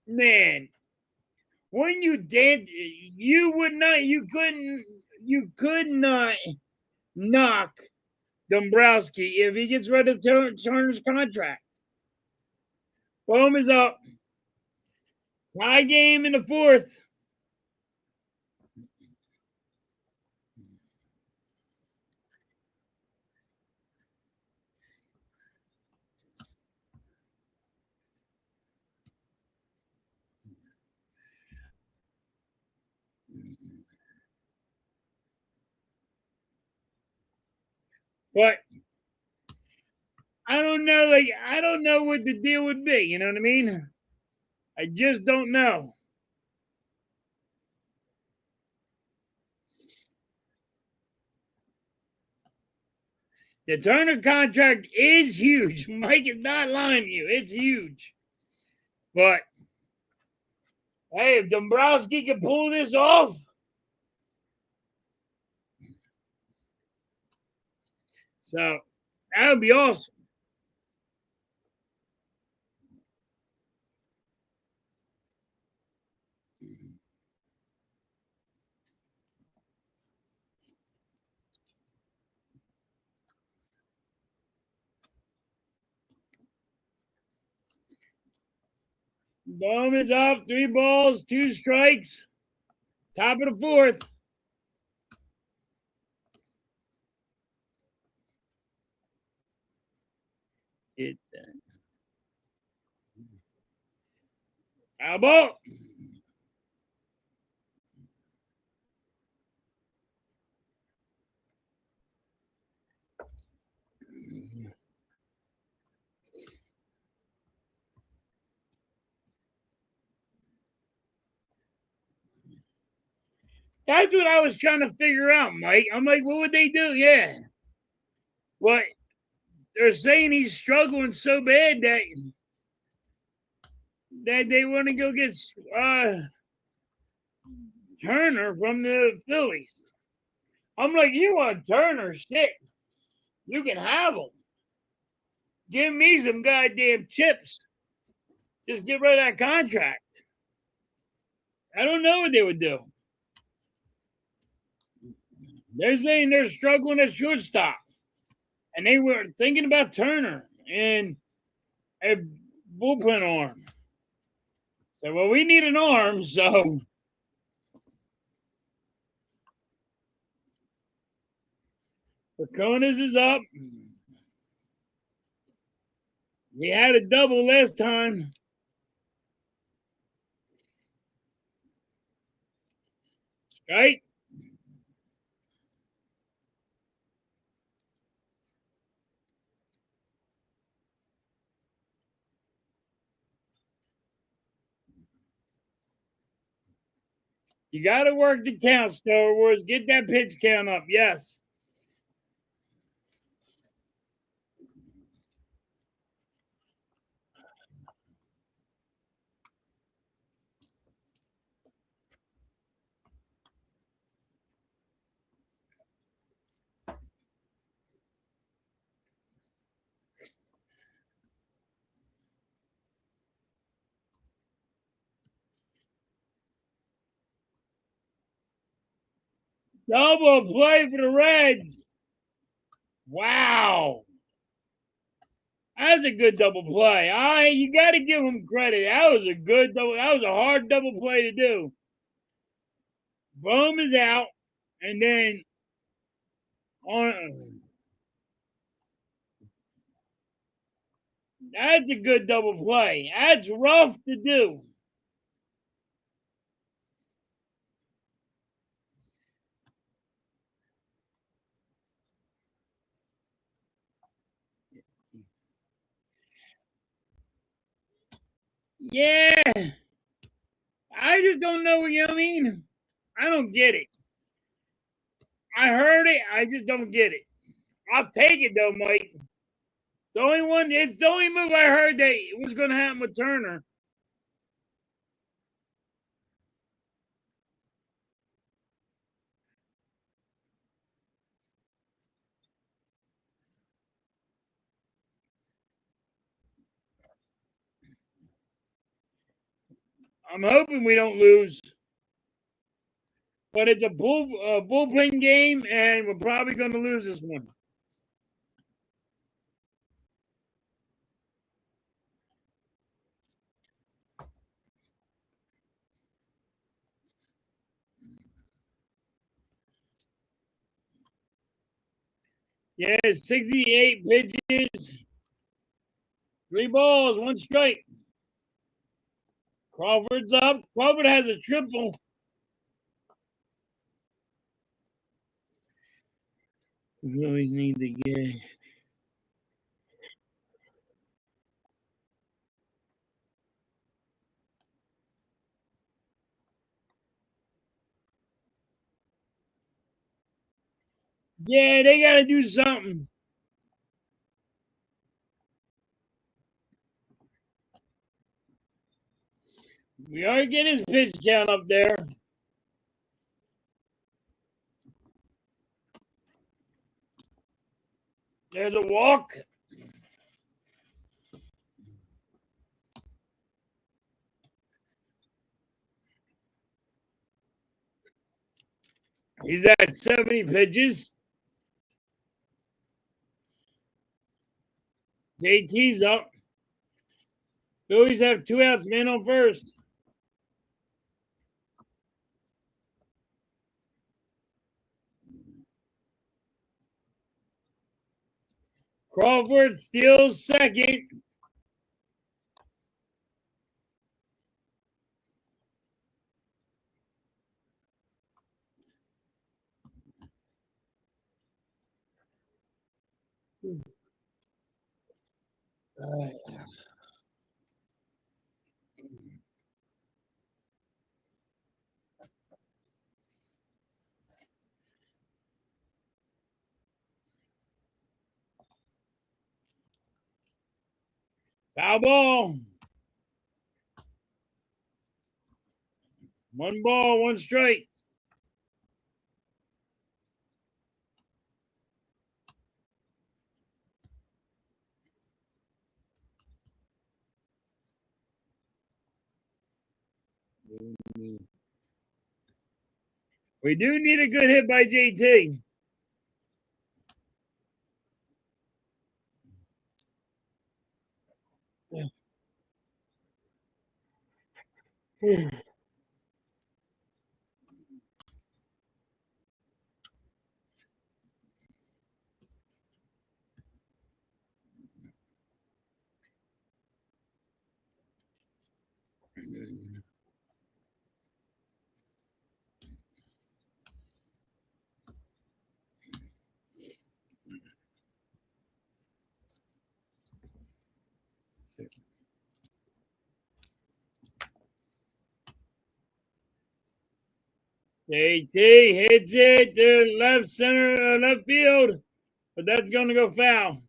Man, when you did, you would not, you could not knock Dombrowski if he gets rid of Turner's contract. Boom is up. Tie game in the fourth. But I don't know. Like, I don't know what the deal would be. You know what I mean? I just don't know. The Turner contract is huge. Mike is not lying to you. It's huge. But hey, if Dombrowski can pull this off, so that would be awesome. Bohm is up. 3 balls, 2 strikes. Top of the fourth. It Foul ball. That's what I was trying to figure out, Mike. I'm like, what would they do? Yeah. What they're saying he's struggling so bad that they want to go get Turner from the Phillies. I'm like, you want Turner? Shit, you can have him. Give me some goddamn chips. Just get rid of that contract. I don't know what they would do. They're saying they're struggling at shortstop, and they were thinking about Turner and a bullpen arm. So, well, we need an arm, so Percones is up. He had a double last time. Right? You got to work the count, Star Wars. Get that pitch count up. Yes. Double play for the Reds. Wow. That's a good double play. You got to give him credit. That was a good double. That was a hard double play to do. Bohm is out, and then on. That's a good double play. That's rough to do. Yeah. I just don't know what you mean. I don't get it. I heard it. I just don't get it. I'll take it though, Mike. The only one, it's the only move I heard that was going to happen with Turner. I'm hoping we don't lose, but it's a bullpen game, and we're probably going to lose this one. Yeah, 68 pitches. 3 balls, 1 strike. Crawford's up. Crawford has a triple. We always need to get. Yeah, they got to do something. We are getting his pitch count up there. There's a walk. He's at 70 pitches. JT's up. Phillies have 2 outs, man on first. Crawford steals second. Foul ball. 1 ball, 1 strike. We do need a good hit by JT. JT hits it to left center, left field, but that's going to go foul.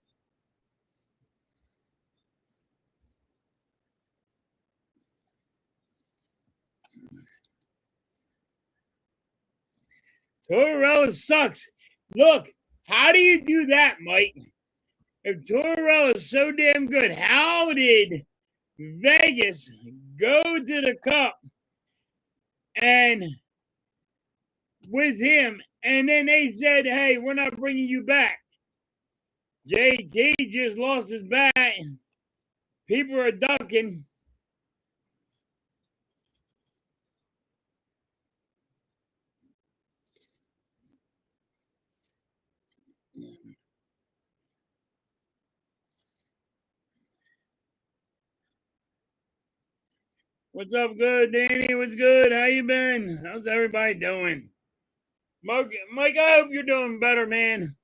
Tortorella sucks. Look, how do you do that, Mike? If Tortorella is so damn good, how did Vegas go to the Cup and with him, and then they said, "Hey, we're not bringing you back"? JT just lost his bat. People are ducking. What's up, good, Danny? What's good? How you been? How's everybody doing? Mike, I hope you're doing better, man.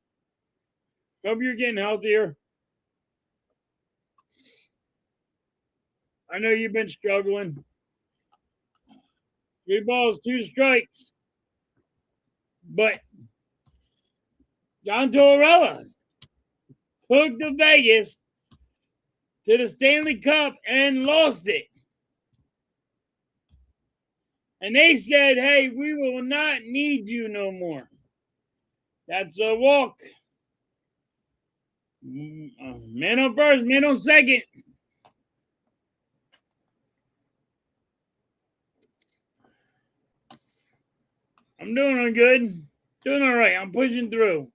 Hope you're getting healthier. I know you've been struggling. 3 balls, 2 strikes. But John Tortorella took the Vegas to the Stanley Cup and lost it. And they said, "Hey, we will not need you no more." That's a walk. Man on first, man on second. I'm doing good. Doing all right. I'm pushing through.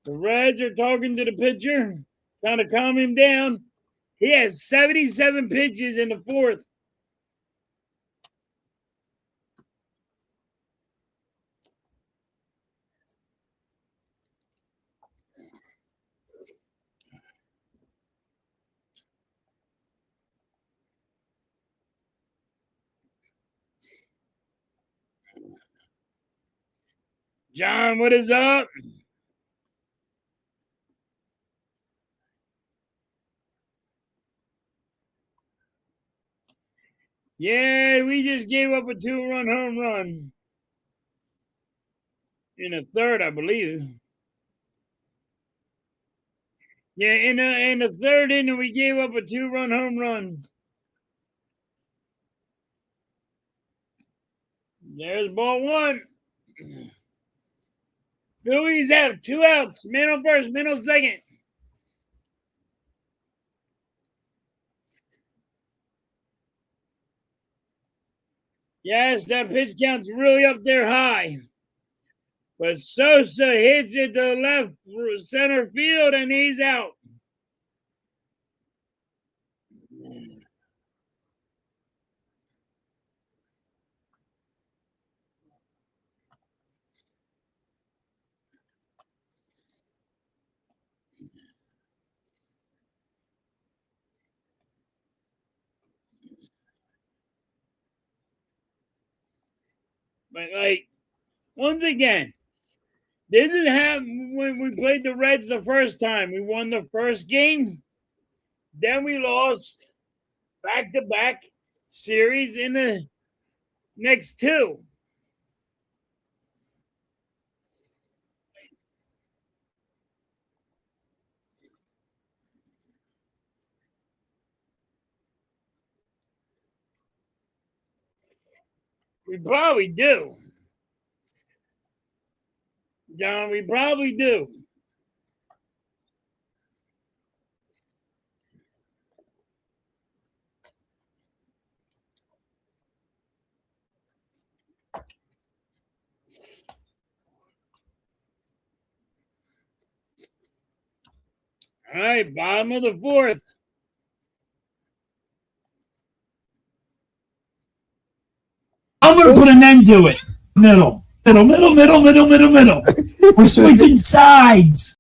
The Reds are talking to the pitcher, trying to calm him down. He has 77 pitches in the 4th. John, what is up? Yeah, we just gave up a 2-run home run in the third, I believe. Yeah, in the third inning, we gave up a 2-run home run. There's ball one. Phillies have 2 outs. Man on first, man on second. Yes, that pitch count's really up there high. But Sosa hits it to left center field, and he's out. But, like, once again, this is happened when we played the Reds the first time. We won the first game. Then we lost back-to-back series in the next 2. We probably do. John, we probably do. All right, bottom of the fourth. I'm going to put an end to it. Middle. We're switching sides.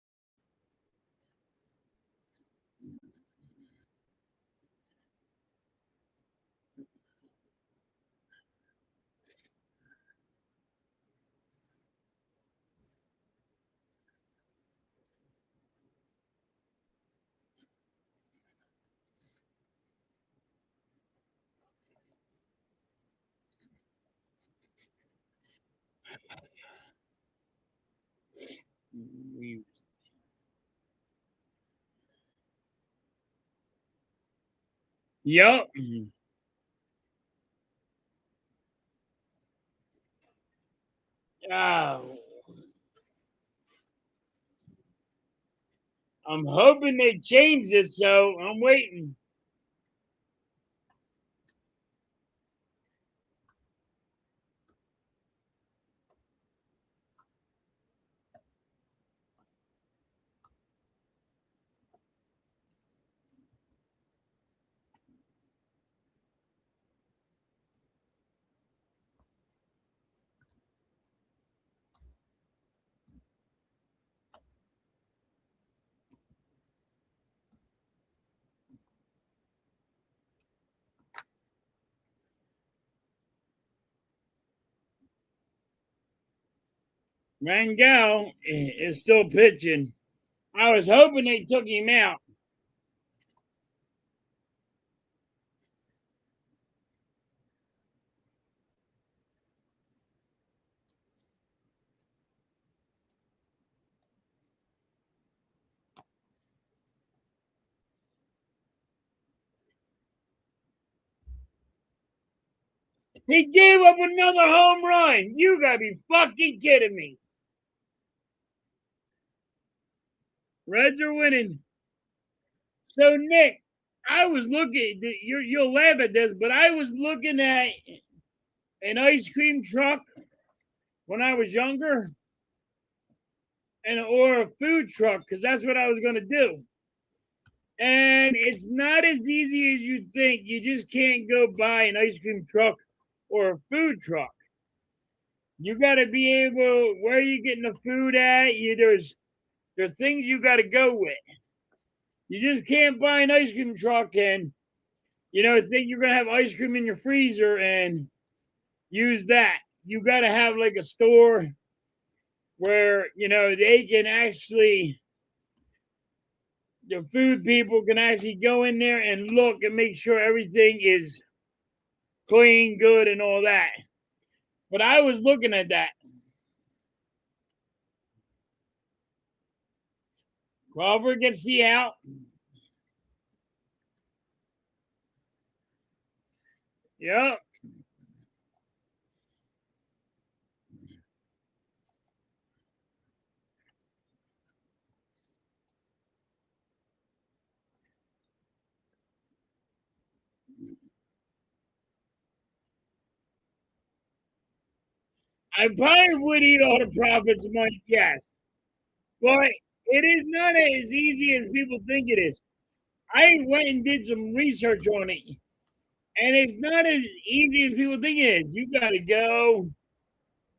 Yup. Oh, I'm hoping they changed it, so I'm waiting. Rangel is still pitching. I was hoping they took him out. He gave up another home run. You gotta be fucking kidding me. Reds are winning. So Nick, I was looking. You'll laugh at this, but I was looking at an ice cream truck when I was younger, or a food truck, because that's what I was gonna do. And it's not as easy as you think. You just can't go buy an ice cream truck or a food truck. You got to be able, where are you getting the food at? There's things you got to go with. You just can't buy an ice cream truck and think you're gonna have ice cream in your freezer and use that. You got to have like a store where they can actually the food people can actually go in there and look and make sure everything is clean, good, and all that. But I was looking at that. Crawford gets the out. Yep. I probably would eat all the profits money, yes. But it is not as easy as people think it is. I went and did some research on it, and it's not as easy as people think it is. You got to go.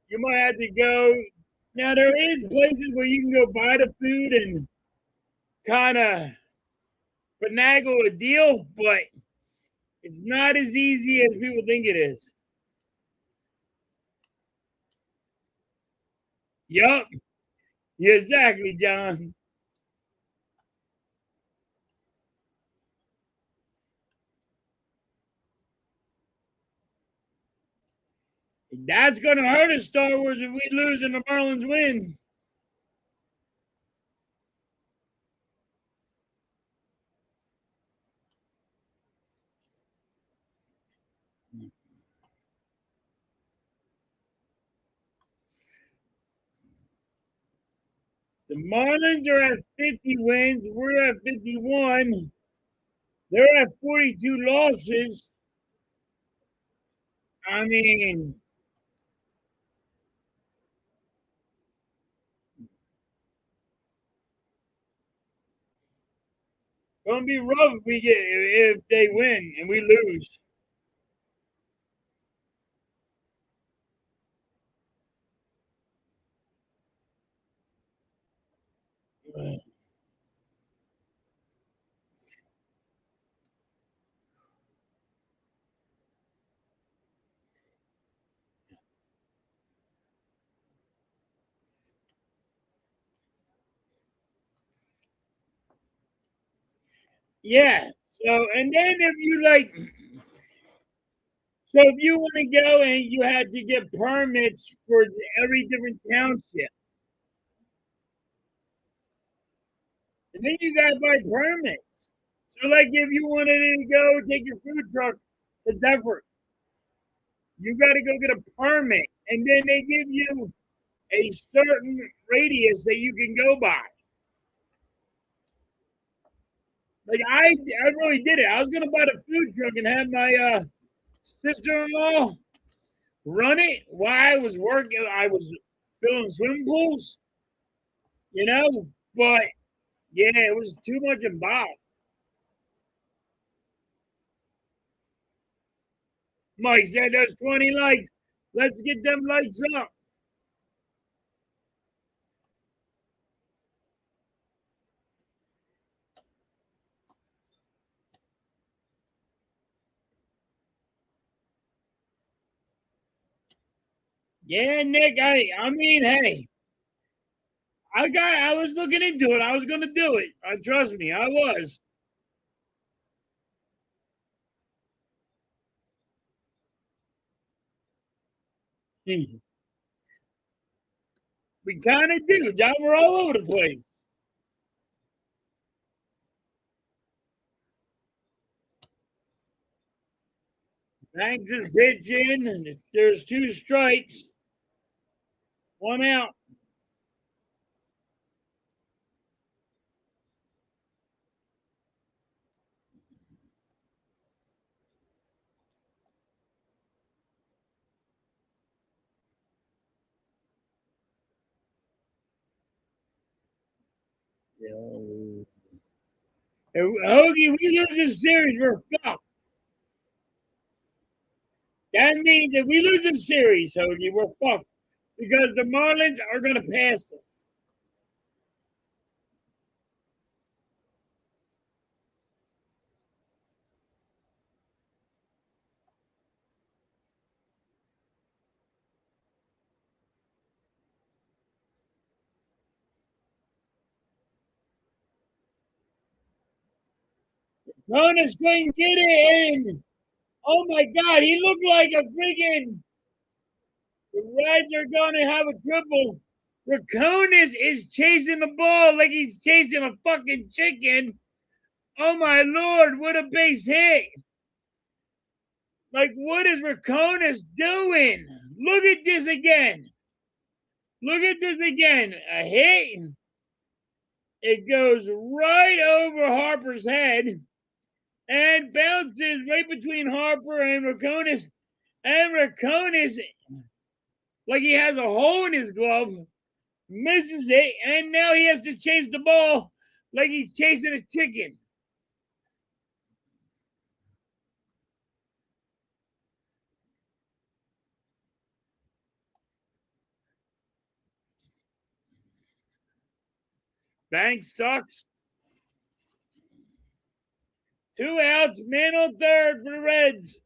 You might have to go. Now there is places where you can go buy the food and kind of finagle a deal, but it's not as easy as people think it is. Yup. Yeah, exactly, John. That's going to hurt us, Star Wars, if we lose and the Marlins win. The Marlins are at 50 wins. We're at 51. They're at 42 losses. I mean, it's going to be rough if they win and we lose. Yeah. So, and then if you like, so if you want to go and you had to get permits for every different township, and then you got to buy permits. So, like, if you wanted to go take your food truck to Denver, you got to go get a permit, and then they give you a certain radius that you can go by. Like I really did it. I was gonna buy the food truck and have my sister-in-law run it while I was working. I was building swimming pools, you know. But yeah, it was too much involved. Mike said, "There's 20 lights. Let's get them lights up." Yeah, Nick. I mean, hey, I was looking into it. I was gonna do it. Trust me, I was. We kind of do. John, we're all over the place. Banks is pitching, and there's two strikes, one out. Hoagie, we lose this series, we're fucked. That means if we lose this series, Hoagie, we're fucked because the Marlins are going to pass us. Ronas couldn't get it in. Oh my God, he looked like a friggin' the Reds are gonna have a triple. Raconis is chasing the ball like he's chasing a fucking chicken. Oh my Lord, what a base hit. Like, what is Raconis doing? Look at this again. Look at this again. A hit. It goes right over Harper's head and bounces right between Harper and Raconis. And Raconis, like he has a hole in his glove, misses it, and now he has to chase the ball like he's chasing a chicken. Banks sucks. 2 outs, man on third for the Reds.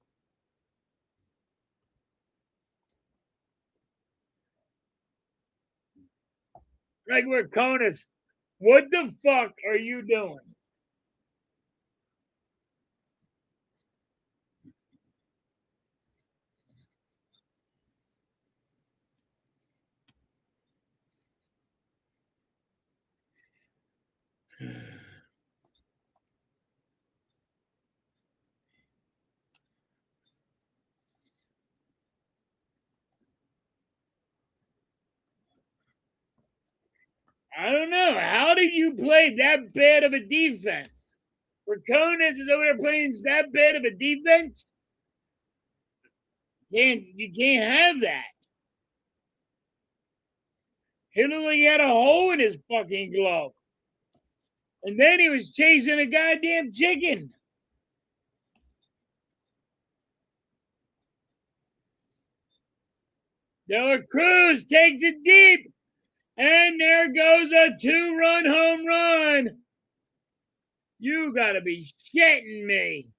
Like Raconis, what the fuck are you doing? I don't know. How did you play that bad of a defense? Raconis is over there playing that bad of a defense? You can't have that. He looked like he had a hole in his fucking glove. And then he was chasing a goddamn chicken. De La Cruz takes it deep. And there goes a 2-run home run. You gotta be shitting me.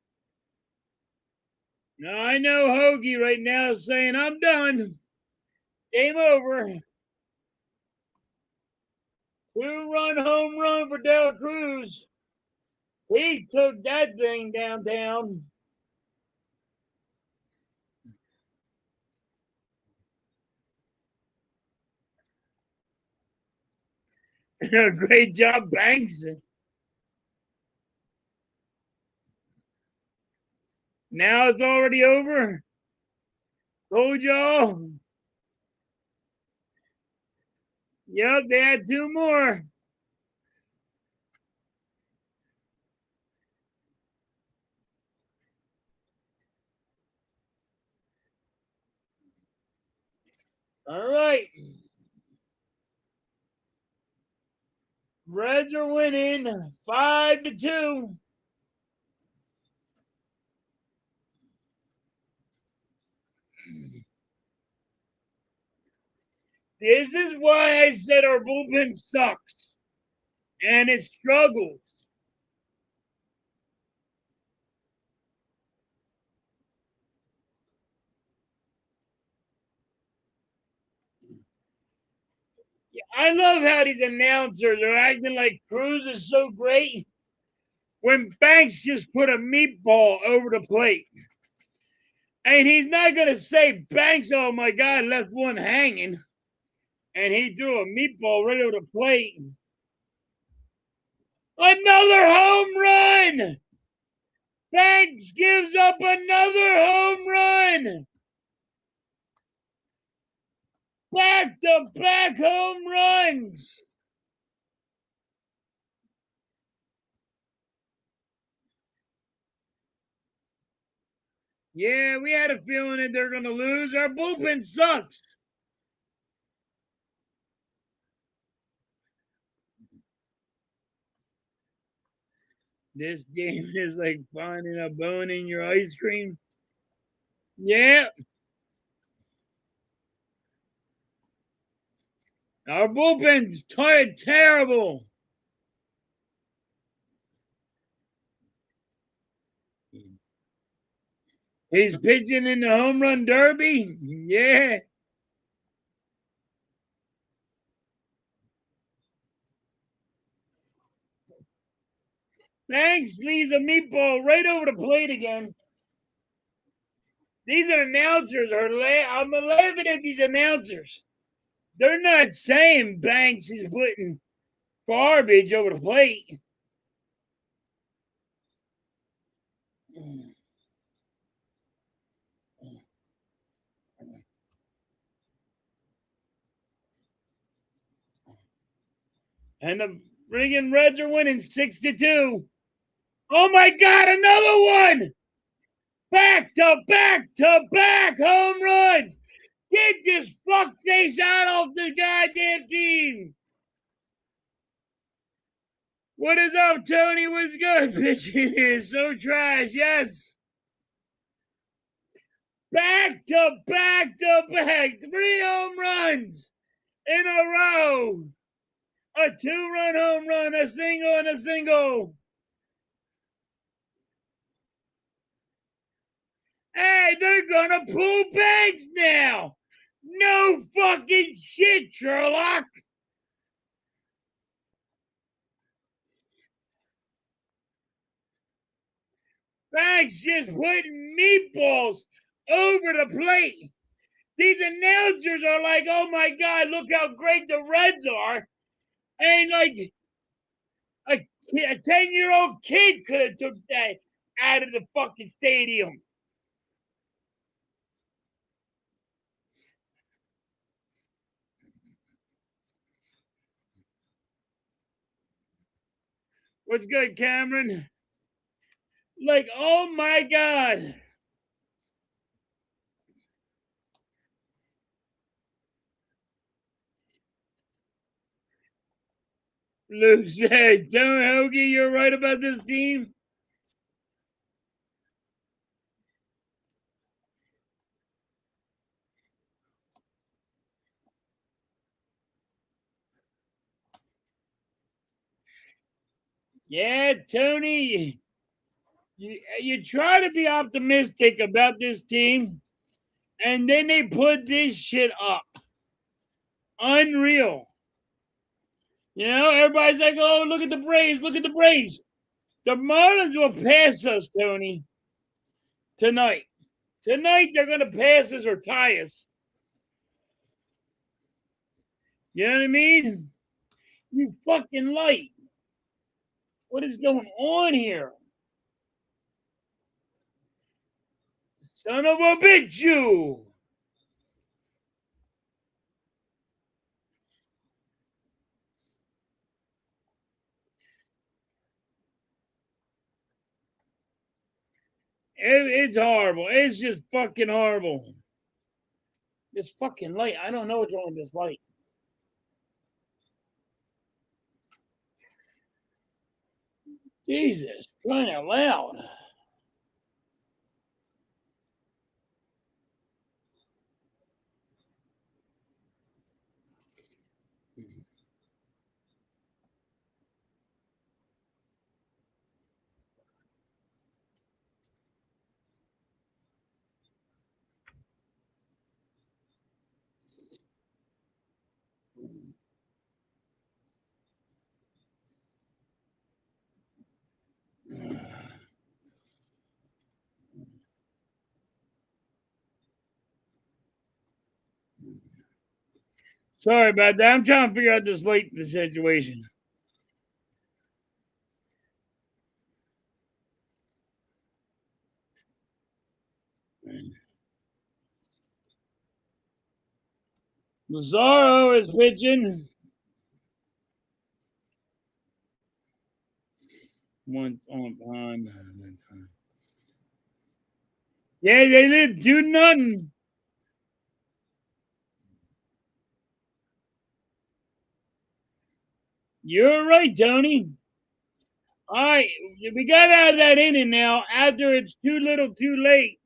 Now I know Hoagie right now is saying, I'm done. Game over. 2-run home run for De La Cruz. He took that thing downtown. Great job, Banks. Now it's already over. Told y'all. Yep, they had 2 more. All right. Reds are winning 5-2. This is why I said our bullpen sucks. And it struggles. I love how these announcers are acting like Cruz is so great when Banks just put a meatball over the plate. And he's not going to say, Banks, oh my God, left one hanging. And he threw a meatball right over the plate. Another home run! Banks gives up another home run! Back-to-back home runs! Yeah, we had a feeling that they're going to lose. Our bullpen sucks. This game is like finding a bone in your ice cream. Yeah. Our bullpen's terrible. He's pitching in the home run derby. Yeah. Banks leaves a meatball right over the plate again. These announcers are I'm laughing at these announcers. They're not saying Banks is putting garbage over the plate. And the friggin' Reds are winning 6-2. Oh my God, another one! Back to back to back home runs! Get this fuckface out of the goddamn team! What is up, Tony? What's good? Pitching is so trash, yes. Back to back to back. 3 home runs in a row. A 2-run home run, a single, and a single. Hey, they're gonna pull Banks now. No fucking shit, Sherlock. Banks just putting meatballs over the plate. These announcers are like, oh my God, look how great the Reds are. And like a 10-year-old kid could have took that out of the fucking stadium. What's good, Cameron? Like, oh my God. Lou said, Tony Hoagie, you're right about this team. Yeah, Tony, you try to be optimistic about this team, and then they put this shit up. Unreal. You know, everybody's like, oh, look at the Braves, look at the Braves. The Marlins will pass us, Tony, tonight. Tonight, they're going to pass us or tie us. You know what I mean? You fucking light. What is going on here? Son of a bitch, you. It's horrible. It's just fucking horrible. This fucking light. I don't know what's wrong with this light. Jesus, crying out loud. Sorry about that. I'm trying to figure out this light situation. Lazaro is pitching. One on time. Yeah, they did 2-0. You're right, Tony. All right, we got out of that inning now after it's too little too late.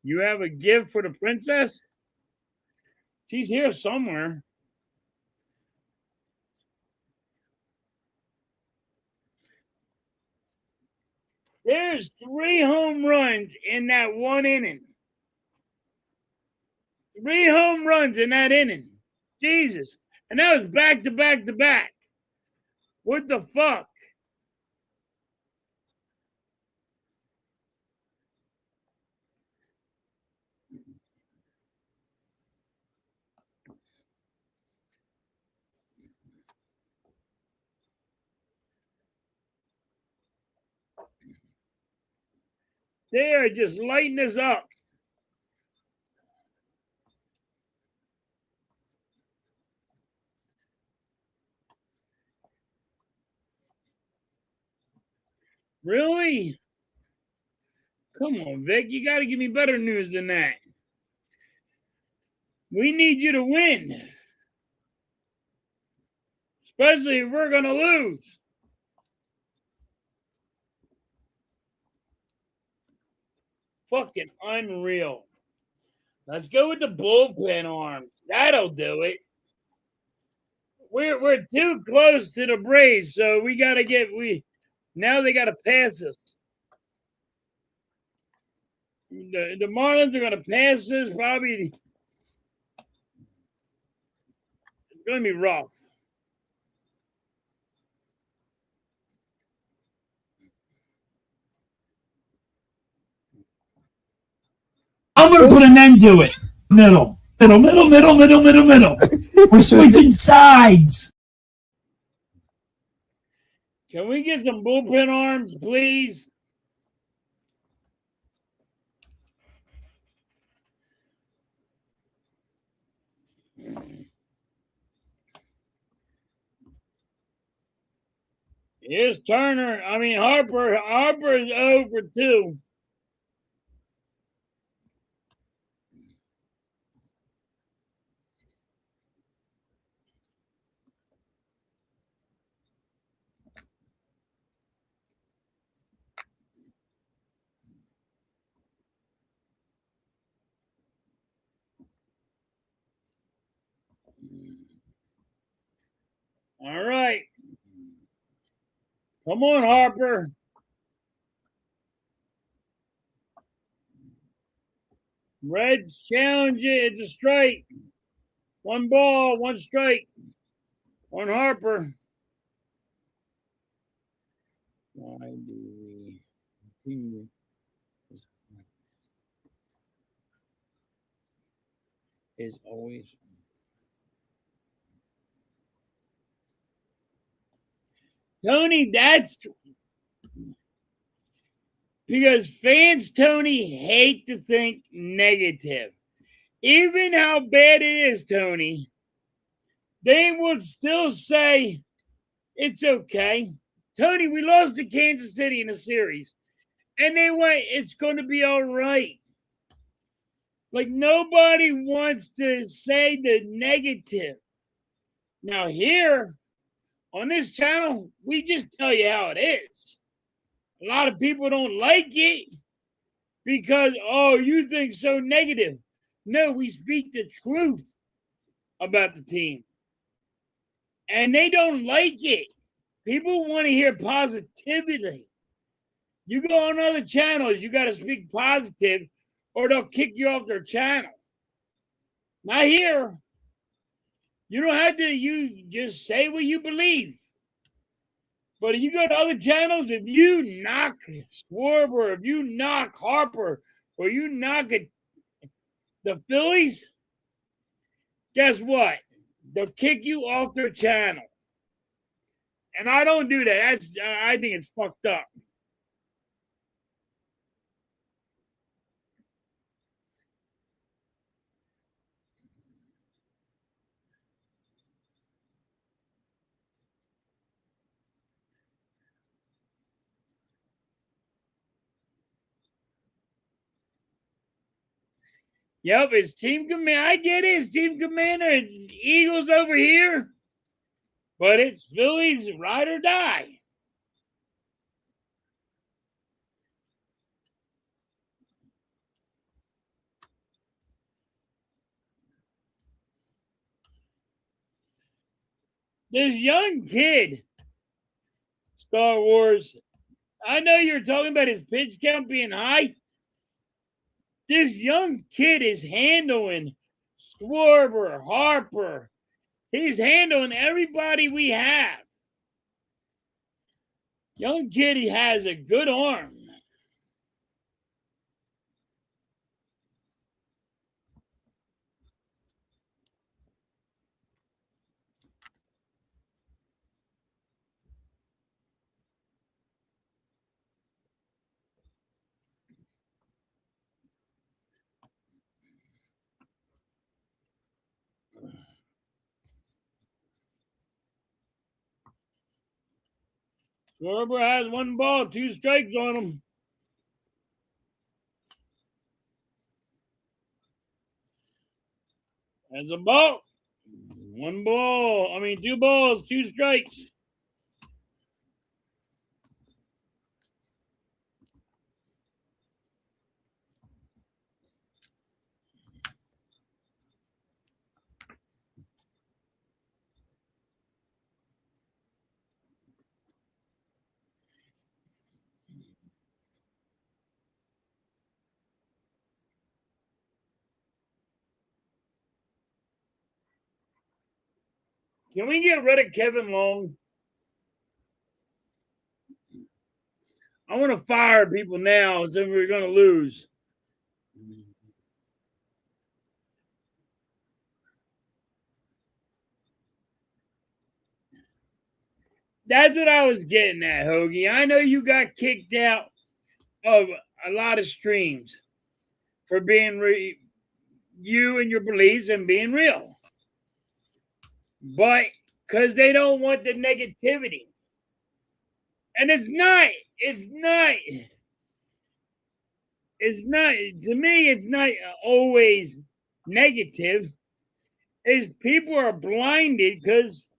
You have a gift for the princess? She's here somewhere. There's 3 home runs in that one inning. 3 home runs in that inning. Jesus. And that was back to back to back. What the fuck? They are just lighting us up. Really? Come on, Vic. You got to give me better news than that. We need you to win. Especially if we're going to lose. Fucking unreal. Let's go with the bullpen arms. That'll do it. We're too close to the Braves, so we got to get now they got to pass us. The Marlins are going to pass us. Probably it's going to be rough. I'm going to put an end to it. Middle. We're switching sides. Can we get some bullpen arms, please? Here's Turner. I mean, Harper. Harper is 0 for 2. All right. Come on, Harper. Reds challenge it. It's a strike. 1 ball, 1 strike. On Harper. Why do we continue? Is always Tony. That's because fans, Tony, hate to think negative. Even how bad it is, Tony, they would still say it's okay. Tony, we lost to Kansas City in a series, and they went, it's going to be all right. Like, nobody wants to say the negative. Now, here on this channel, we just tell you how it is. A lot of people don't like it because, oh, you think so negative. No, we speak the truth about the team. And they don't like it. People want to hear positivity. You go on other channels, you got to speak positive or they'll kick you off their channel. Not here. You don't have to, you just say what you believe. But if you go to other channels, if you knock Schwarber, if you knock Harper, or you knock the Phillies, guess what? They'll kick you off their channel. And I don't do that. I think it's fucked up. Yep, it's team commander. I get it. It's team commander. It's Eagles over here. But it's Phillies ride or die. This young kid, Star Wars, I know you're talking about his pitch count being high. This young kid is handling Schwarber, Harper. He's handling everybody we have. Young kid, he has a good arm. Schwarber has 1 ball, 2 strikes on him. That's a ball. 1 ball. 2 balls, 2 strikes. Can we get rid of Kevin Long? I want to fire people now since we're going to lose. That's what I was getting at, Hoagie. I know you got kicked out of a lot of streams for being you and your beliefs and being real. But because they don't want the negativity. And it's not, to me, it's not always negative. Is people are blinded because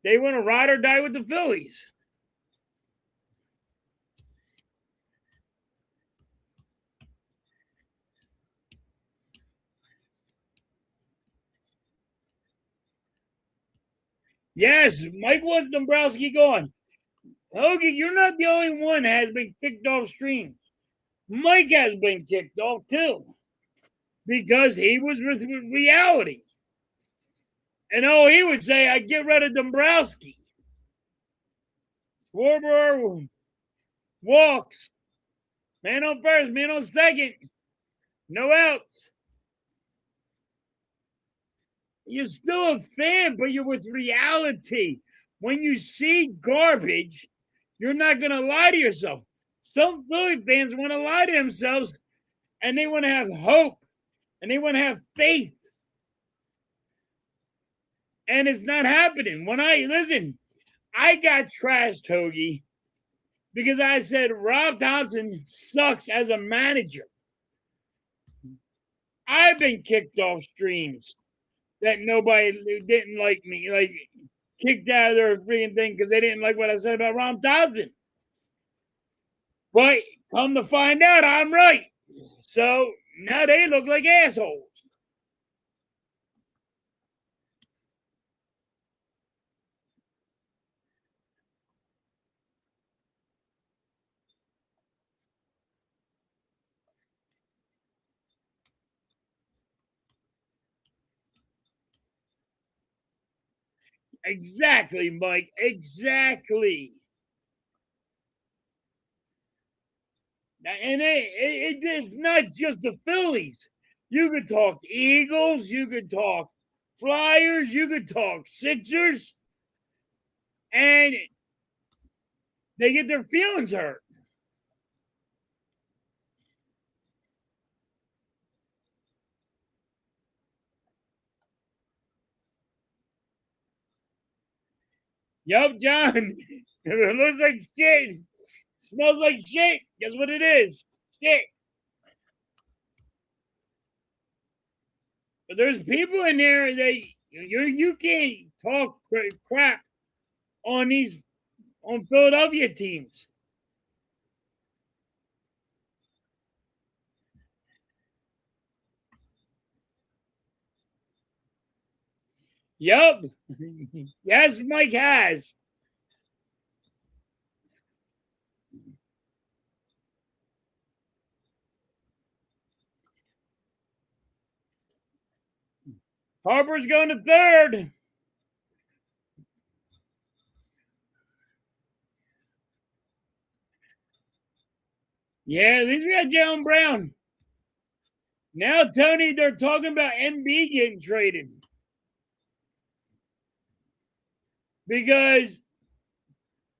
they want to ride or die with the Phillies. Yes, Mike wants Dombrowski gone. Hoagie, you're not the only one that has been kicked off streams. Mike has been kicked off too because he was with reality. And he would say, I get rid of Dombrowski. Schwarber walks. Man on first, man on second. No outs. You're still a fan, but you're with reality. When you see garbage, you're not going to lie to yourself. Some Philly fans want to lie to themselves and they want to have hope and they want to have faith. And it's not happening. I got trashed, Hoagie, because I said Rob Thompson sucks as a manager. I've been kicked off streams that nobody didn't like me, like kicked out of their freaking thing because they didn't like what I said about Rob Thompson. But come to find out, I'm right. So now they look like assholes. Exactly, Mike. Exactly. And it's not just the Phillies. You could talk Eagles, you could talk Flyers, you could talk Sixers, and they get their feelings hurt. Yup, John. It looks like shit. Smells like shit. Guess what it is? Shit. But there's people in there that you can't talk crap on Philadelphia teams. Yup. Yes, Mike has. Harper's going to third. Yeah, at least we got Jalen Brown. Now, Tony, they're talking about Embiid getting traded. Because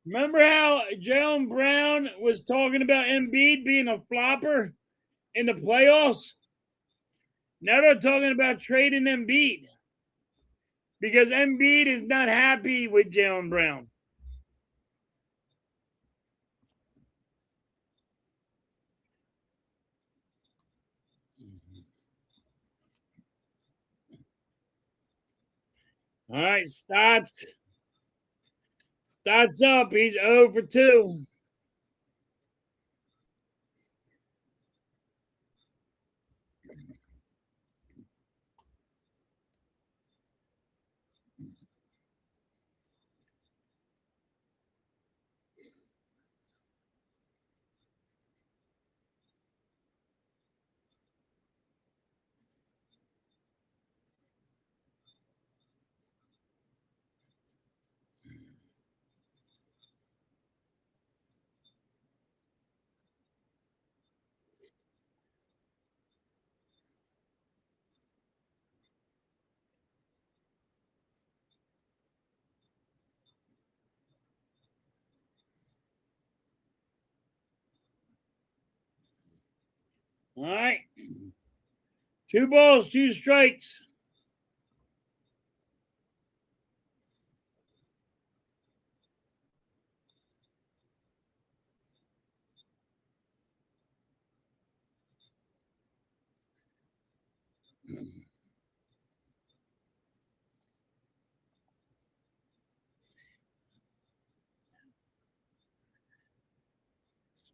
remember how Jalen Brown was talking about Embiid being a flopper in the playoffs? Now they're talking about trading Embiid because Embiid is not happy with Jalen Brown. All right, Stotts up. He's 0 for 2. All right. 2 balls, 2 strikes.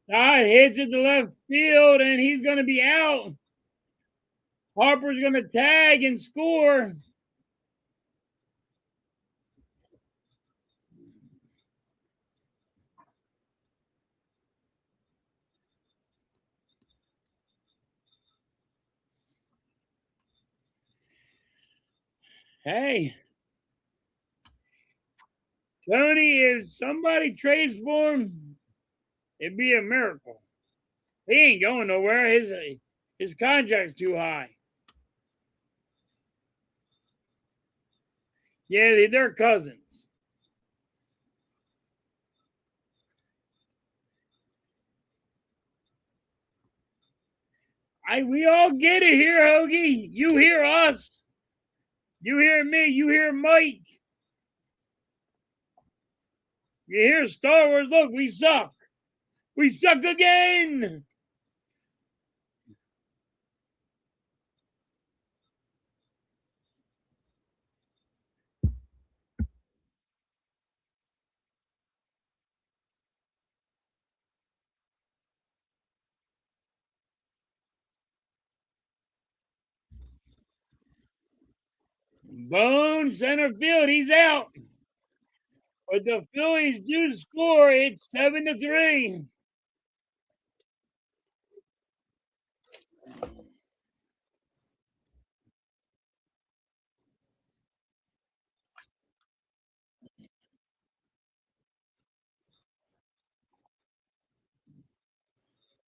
Stott hits it to left field, and he's going to be out. Harper's going to tag and score. Hey, Tony, if somebody trades for him, it'd be a miracle. He ain't going nowhere. His contract's too high. Yeah, they're cousins. We all get it here, Hoagie. You hear us. You hear me. You hear Mike. You hear Star Wars. Look, we suck. We suck again. Bone center field. He's out. But the Phillies do score. It's 7-3.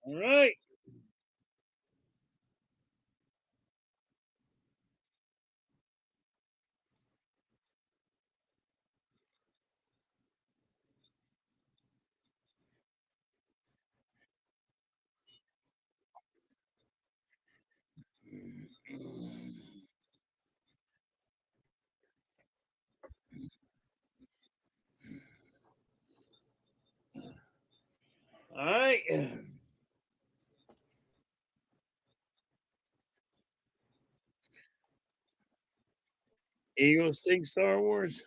All right. All right. Eagles think Star Wars.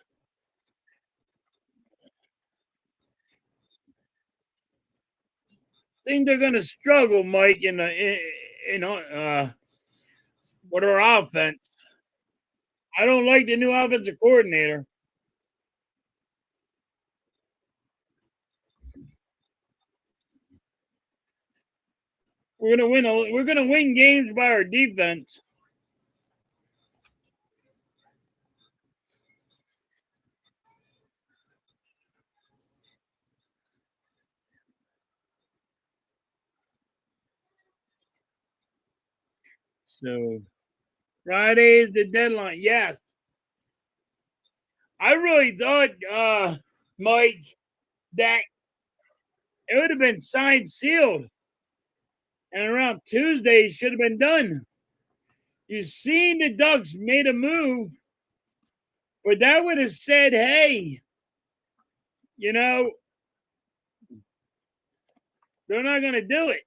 I think they're going to struggle, Mike, in with our offense. I don't like the new offensive coordinator. We're gonna win games by our defense. So Friday is the deadline. Yes. I really thought, Mike, that it would have been signed, sealed, and around Tuesday it should have been done. You seen the Ducks made a move, but that would have said, hey, you know, they're not going to do it.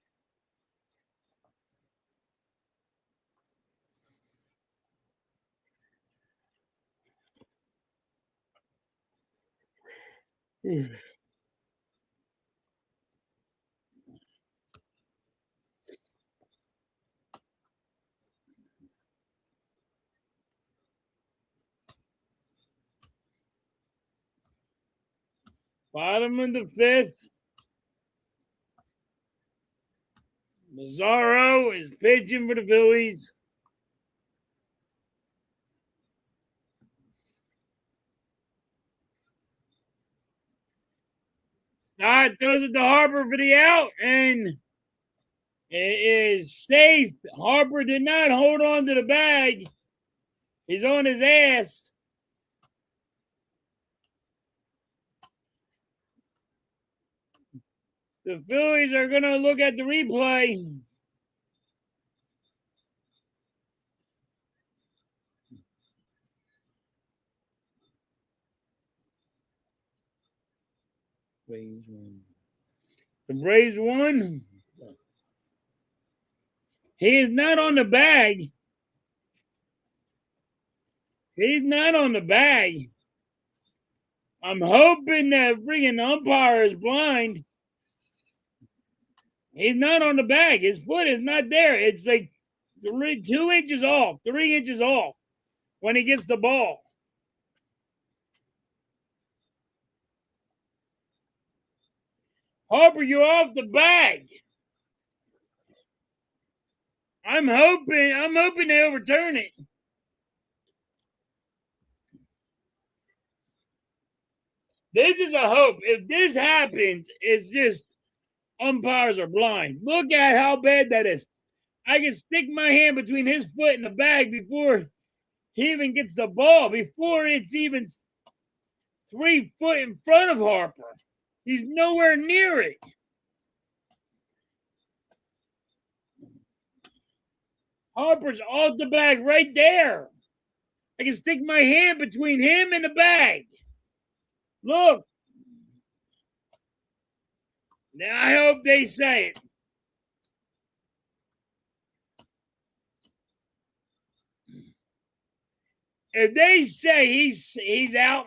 Bottom of the fifth. Mazzaro is pitching for the Phillies. Scott throws it to Harper for the out, and it is safe. Harper did not hold on to the bag. He's on his ass. The Phillies are going to look at the replay. The Braves won. He is not on the bag. He's not on the bag. I'm hoping that freaking umpire is blind. He's not on the bag. His foot is not there. It's like 2 inches off, 3 inches off when he gets the ball. Harper, you're off the bag. I'm hoping they overturn it. This is a hope. If this happens, it's just umpires are blind. Look at how bad that is. I can stick my hand between his foot and the bag before he even gets the ball, before it's even 3 foot in front of Harper. He's nowhere near it. Harper's off the bag right there. I can stick my hand between him and the bag. Look. Now I hope they say it. If they say he's out,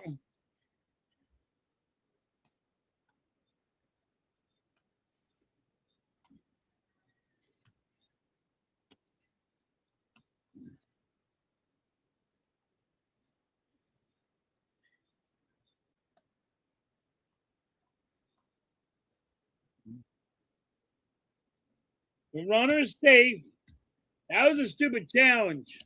the runner's safe. That was a stupid challenge.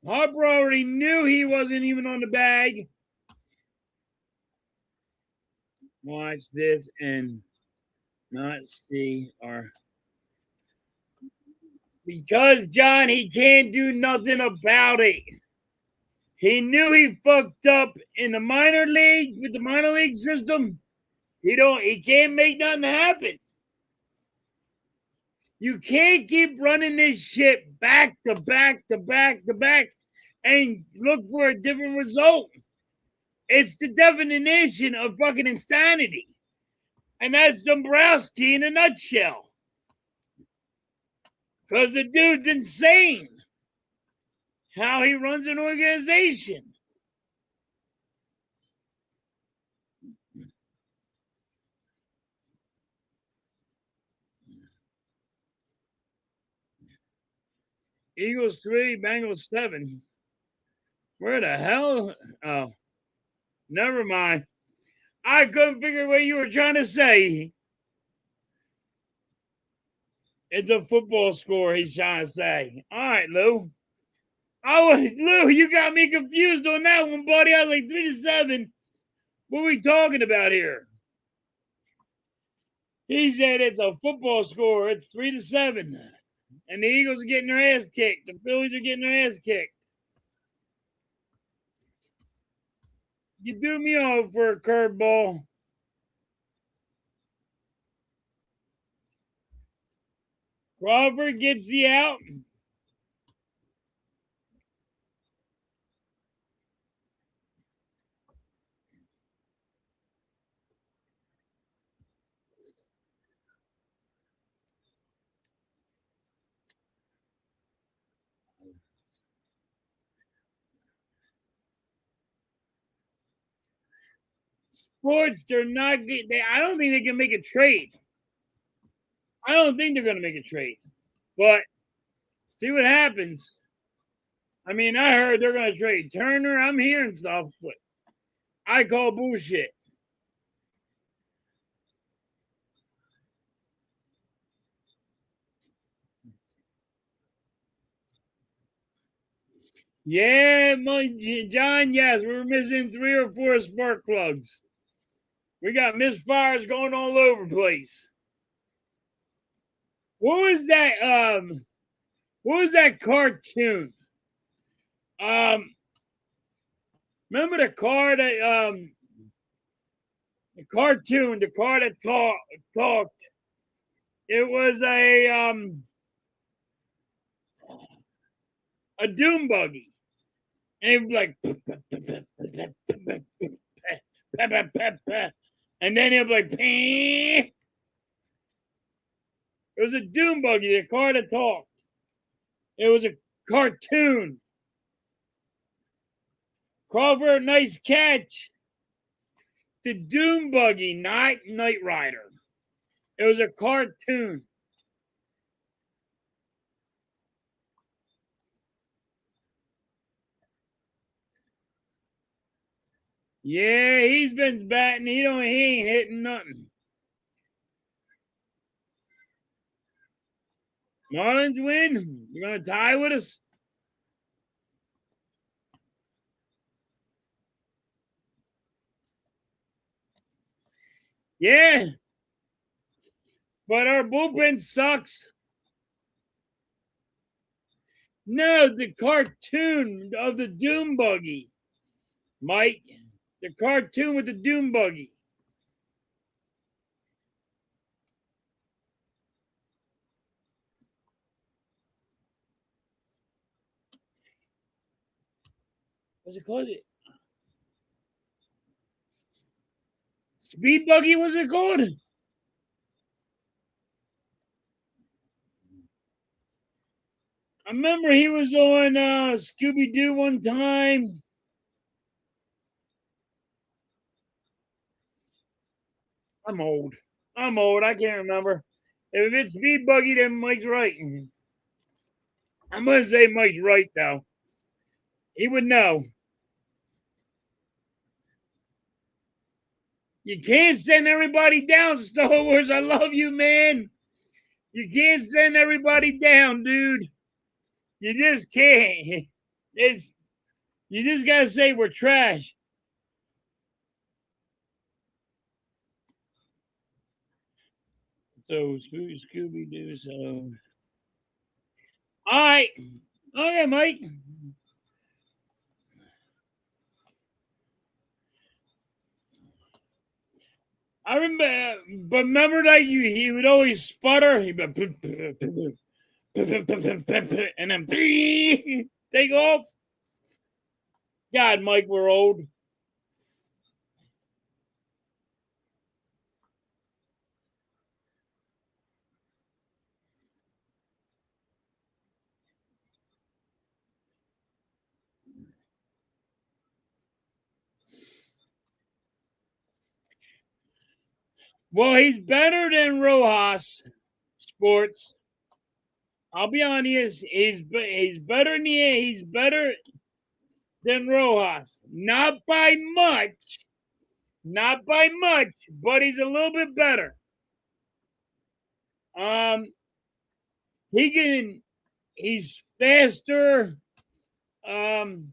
Harper already knew he wasn't even on the bag. Watch this and not see our. Because, John, he can't do nothing about it. He knew he fucked up in the minor league with the minor league system. He can't make nothing happen. You can't keep running this shit back to back to back to back and look for a different result. It's the definition of fucking insanity. And that's Dombrowski in a nutshell. Because the dude's insane. How he runs an organization. Eagles 3, Bengals 7. Where the hell? Oh, never mind. I couldn't figure what you were trying to say. It's a football score, he's trying to say. All right, Lou. Lou, you got me confused on that one, buddy. I was like 3-7. What are we talking about here? He said it's a football score. It's 3-7. And the Eagles are getting their ass kicked. The Phillies are getting their ass kicked. You threw me off for a curveball. Crawford gets the out. Sports, they're not. I don't think they can make a trade. I don't think they're going to make a trade. But see what happens. I mean, I heard they're going to trade Turner. I'm hearing stuff, but I call bullshit. Yeah, John, yes, we're missing 3 or 4 spark plugs. We got misfires going all over the place. What was that? What was that cartoon? Remember the car that the cartoon, the car that talked. It was a doom buggy, and it was like, and then it was like, it was a doom buggy, the car that talked. It was a cartoon. Crawford, nice catch. The doom buggy, not Knight Rider. It was a cartoon. Yeah, he's been batting. He ain't hitting nothing. Marlins win. You gonna tie with us? Yeah, but our bullpen sucks. No, the cartoon of the doom buggy, Mike. The cartoon with the doom buggy. What's it called? Speed buggy, was it called? I remember he was on Scooby Doo one time. I'm old. I can't remember. If it's Speed Buggy, then Mike's right. I'm gonna say Mike's right though. He would know. You can't send everybody down, Star Wars. I love you, man. You can't send everybody down, dude. You just can't. It's you just gotta say we're trash. So Scooby Doo. So all right. Okay, Mike. I remember, but remember that he would always sputter. He'd be, and then take off. God, Mike, we're old. Well, he's better than Rojas Sports. I'll be honest. He's better than he's better than Rojas. Not by much. Not by much, but he's a little bit better. Um, he's faster. Um,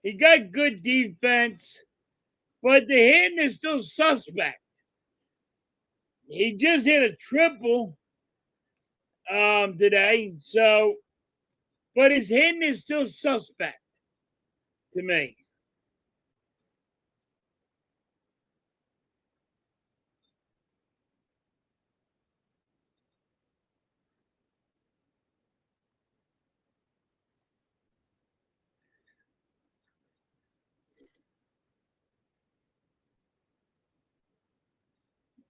he got good defense, but the hitting is still suspect. He just hit a triple today. So, but his hitting is still suspect to me.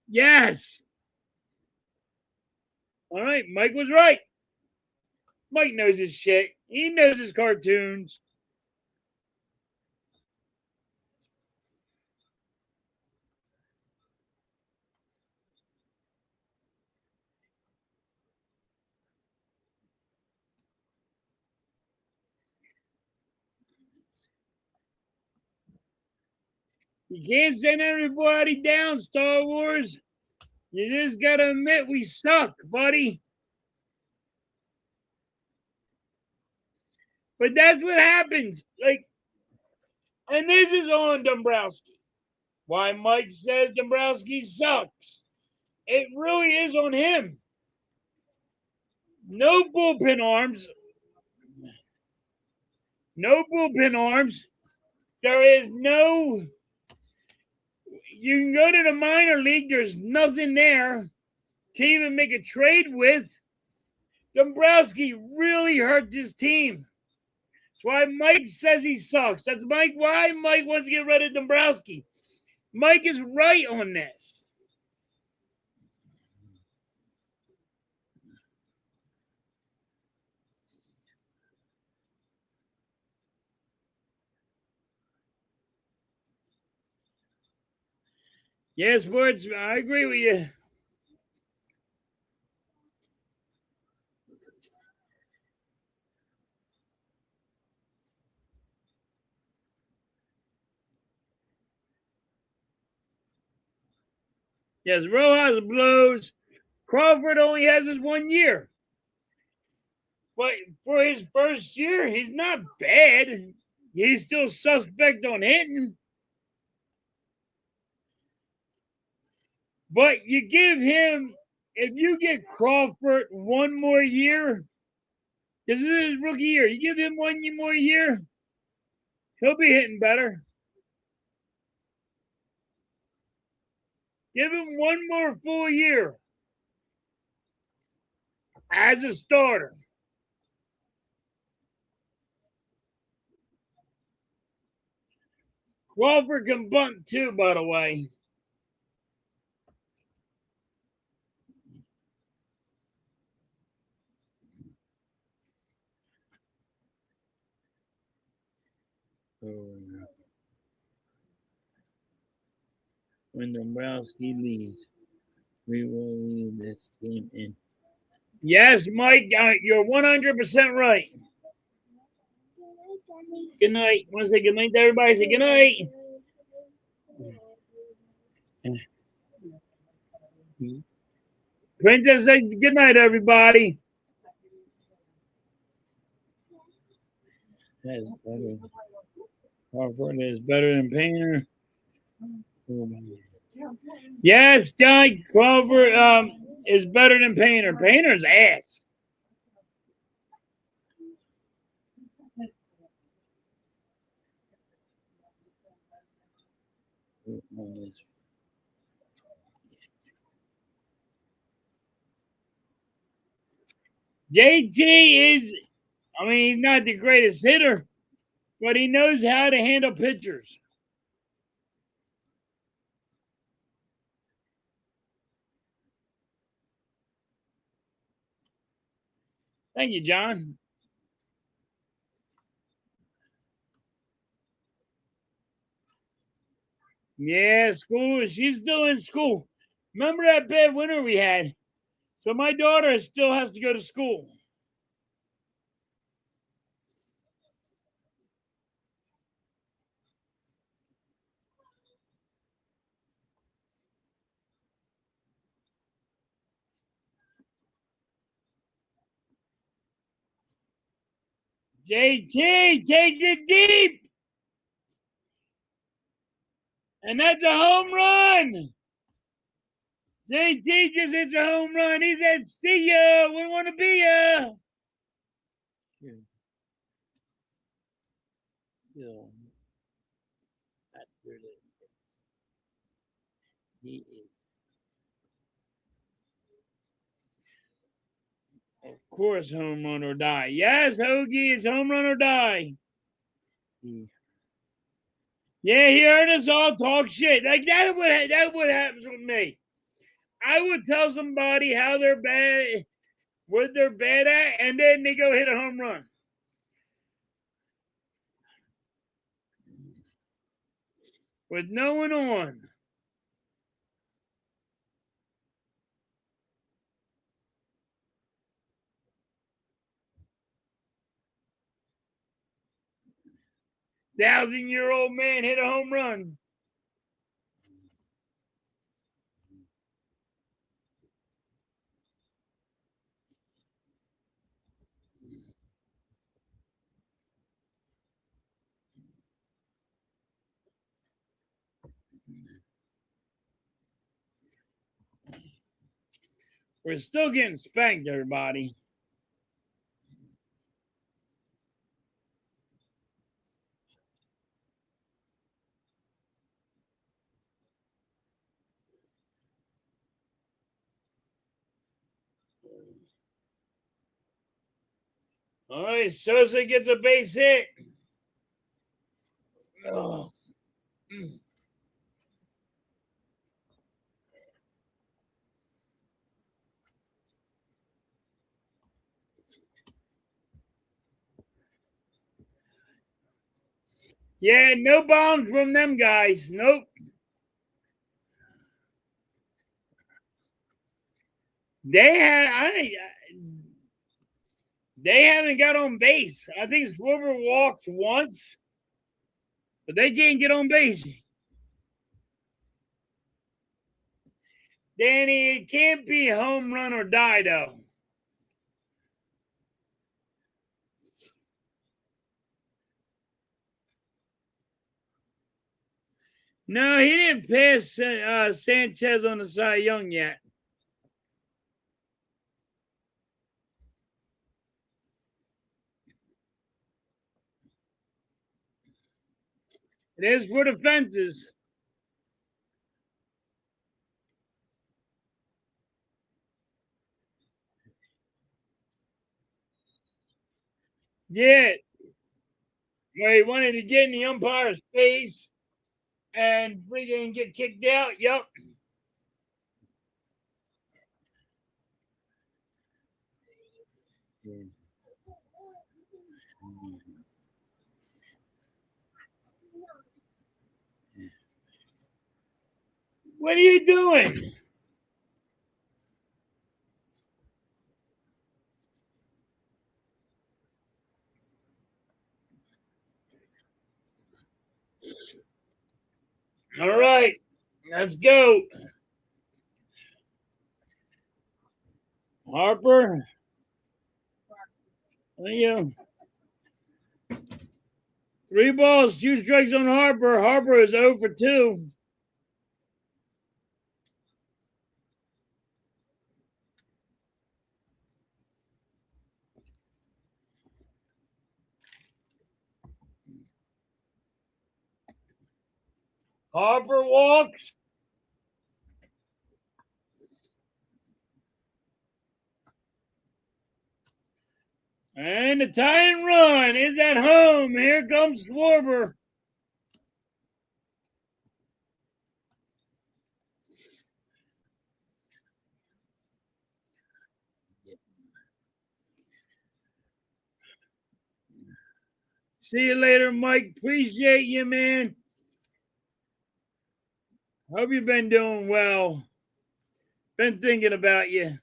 Yes. All right. Mike was right. Mike knows his shit. He knows his cartoons. You can't send everybody down, Star Wars. You just gotta admit we suck, buddy. But that's what happens. Like, and this is on Dombrowski. Why Mike says Dombrowski sucks. It really is on him. No bullpen arms. No bullpen arms. There is no. You can go to the minor league. There's nothing there to even make a trade with. Dombrowski really hurt this team. That's why Mike says he sucks. That's why Mike wants to get rid of Dombrowski. Mike is right on this. Yeah, sports, I agree with you. Yes, Rojas blows. Crawford only has his 1 year. But for his first year, he's not bad. He's still suspect on hitting. But you give him, if you get Crawford 1 more year, this is his rookie year, you give him 1 more year, he'll be hitting better. Give him 1 more full year as a starter. Crawford can bunt too, by the way. When Dombrowski leaves, we will leave this team in. Yes, Mike, you're 100% right. Good night. Want to say good night to everybody? Say good night. Princess, say good night, everybody. That's better. Crawford is better than Painter. Yes, John Crawford is better than Painter. Painter's ass. JT is, I mean, he's not the greatest hitter, but he knows how to handle pitchers. Thank you, John. Yeah, school. She's still in school. Remember that bad winter we had? So my daughter still has to go to school. JT takes it deep. And that's a home run. JT just hits a home run. He said, "See ya. We want to be ya." Still, not really. He is, of course, home run or die. Yes, Hoagie, it's home run or die. Yeah, he heard us all talk shit. Like that what happens with me. I would tell somebody how they're bad, what they're bad at, and then they go hit a home run. With no one on. Thousand-year-old man hit a home run. We're still getting spanked, everybody. All right, Sosa gets a base hit. Oh. Yeah, no bombs from them guys. Nope. They haven't got on base. I think Schwarber walked once, but they can't get on base. Danny, it can't be home run or die though. No, he didn't pass Sanchez on the Cy Young yet. It is for the fences. Yeah, where he wanted to get in the umpire's face and freaking get kicked out. Yep. What are you doing? All right, let's go. Harper. You 3 balls, 2 strikes on Harper. Harper is 0 for 2. Harper walks. And the tying run is at home. Here comes Schwarber. See you later, Mike. Appreciate you, man. Hope you've been doing well. Been thinking about you.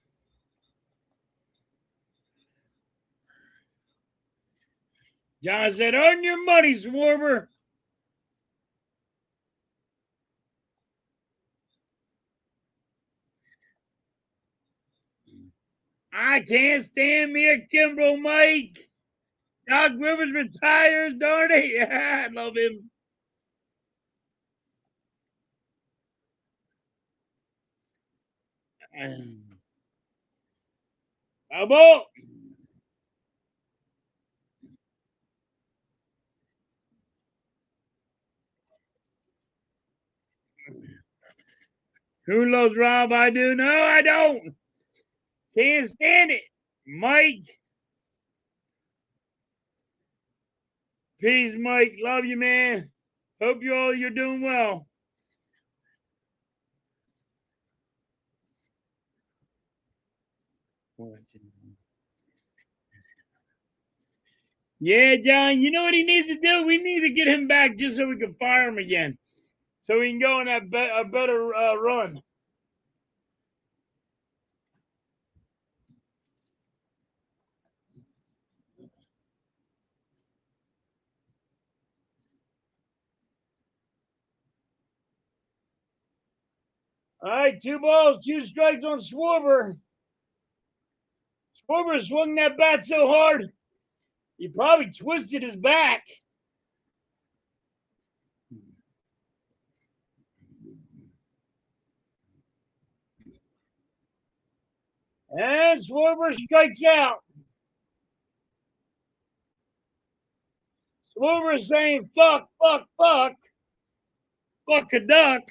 John said, earn your money, Schwarber. I can't stand me a Kimbrel, Mike. Doc Rivers retires, darn it. I love him. How about? Who loves Rob? I do. No, I don't. Can't stand it. Mike. Peace, Mike. Love you, man. Hope you're doing well. Yeah, John, you know what he needs to do? We need to get him back just so we can fire him again. So we can go on a better run. All right, 2 balls, 2 strikes on Schwarber. Schwarber swung that bat so hard, he probably twisted his back. And Schwarber strikes out. Schwarber saying, fuck, fuck, fuck. Fuck a duck.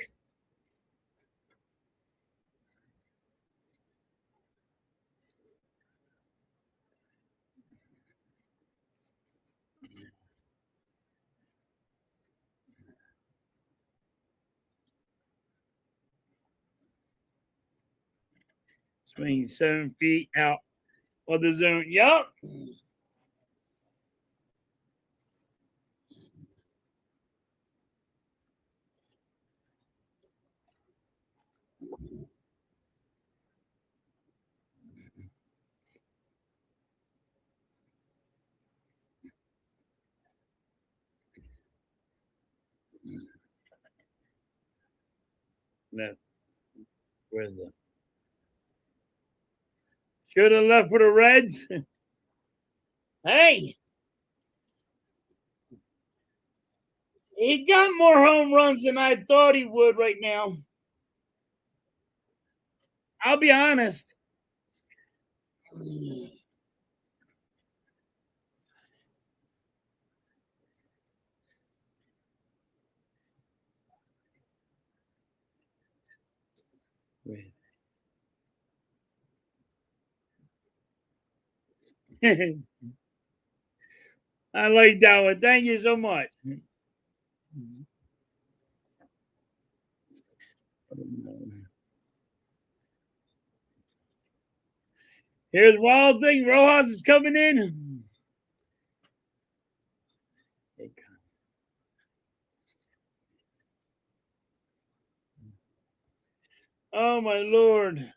Swing 7 feet out of the zone. Yup. Left for the should have left for the Reds. Hey, he got more home runs than I thought he would right now. I'll be honest. I like that one. Thank you so much. Here's Wild Thing. Rojas is coming in. Oh, my Lord.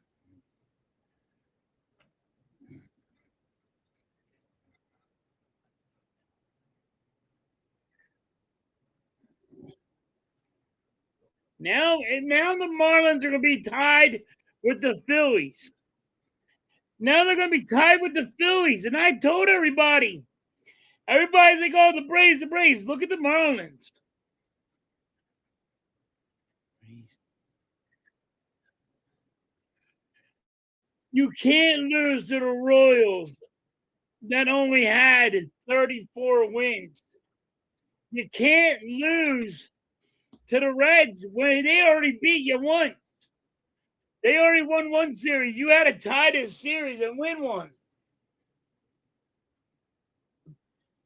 Now the Marlins are going to be tied with the Phillies. Now they're going to be tied with the Phillies. And I told everybody's like, oh, the Braves, the Braves. Look at the Marlins. You can't lose to the Royals that only had 34 wins. You can't lose to the Reds when they already beat you once. They already won one series. You had to tie this series and win one.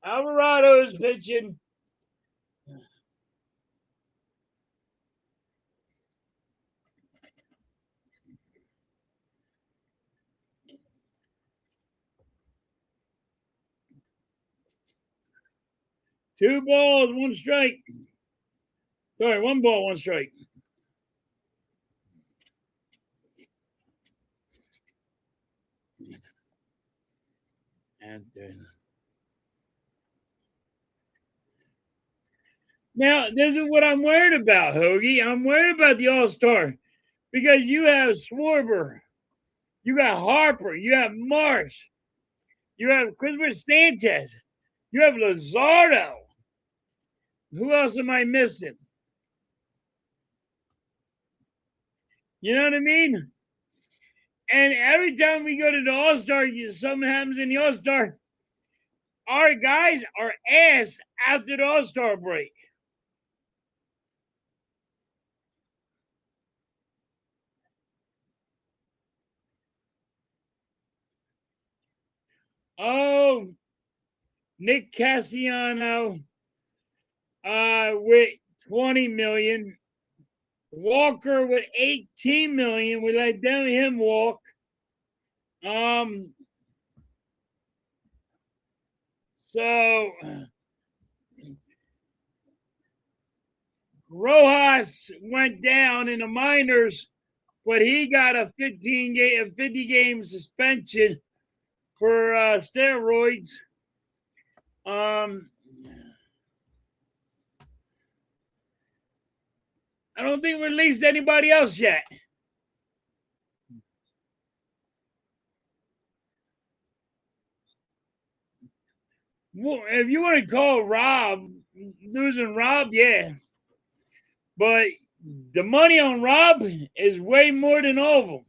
Alvarado's pitching. Two balls, 1 strike. Sorry, 1 ball, 1 strike. And now, this is what I'm worried about, Hoagie. I'm worried about the All-Star because you have Schwarber, you got Harper, you have Marsh, you have Christopher Sanchez, you have Luzardo. Who else am I missing? You know what I mean? And every time we go to the All-Star, something happens in the All-Star. Our guys are ass after the All-Star break. Oh, Nick Cassiano with 20 million. Walker with 18 million. We let him walk. So Rojas went down in the minors, but he got a 50 game suspension for steroids. I don't think we released anybody else yet. Well, if you want to call Rob, losing Rob, yeah. But the money on Rob is way more than all of them.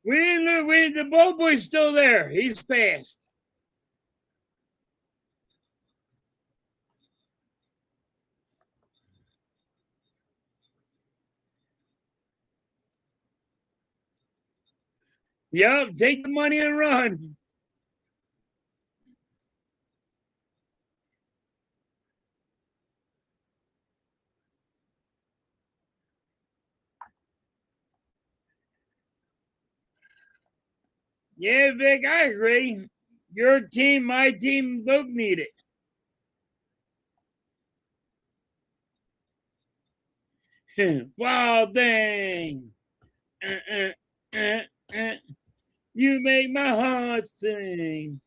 The ball boy's still there. He's fast. Yep, take the money and run. Yeah, Vic, I agree. Your team, my team, both need it. Wild thing. Uh, uh, uh, uh. You make my heart sing.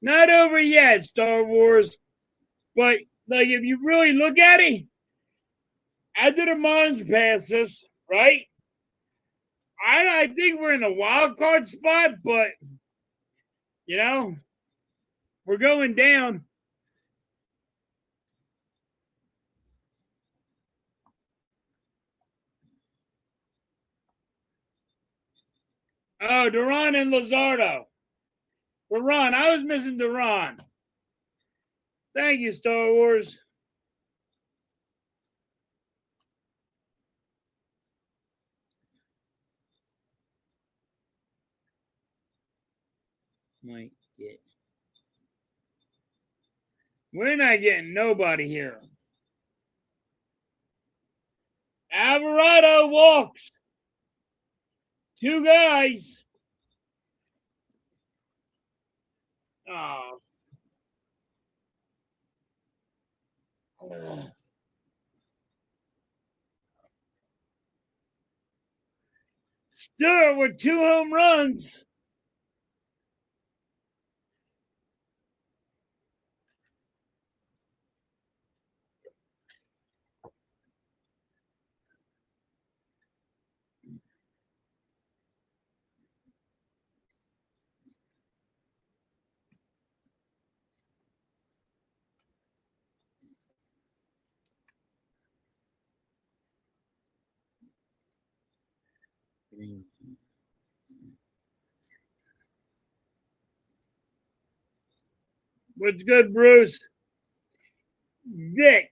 Not over yet, Star Wars. But like, if you really look at it, after the Marlins pass us, right? I think we're in a wild card spot, but you know, we're going down. Oh, Duran and Lazardo. Duran, I was missing Duran. Thank you, Star Wars. Might get. We're not getting nobody here. Alvarado walks. Two guys. Oh. Stewart with 2 home runs. What's good, Bruce? Vic,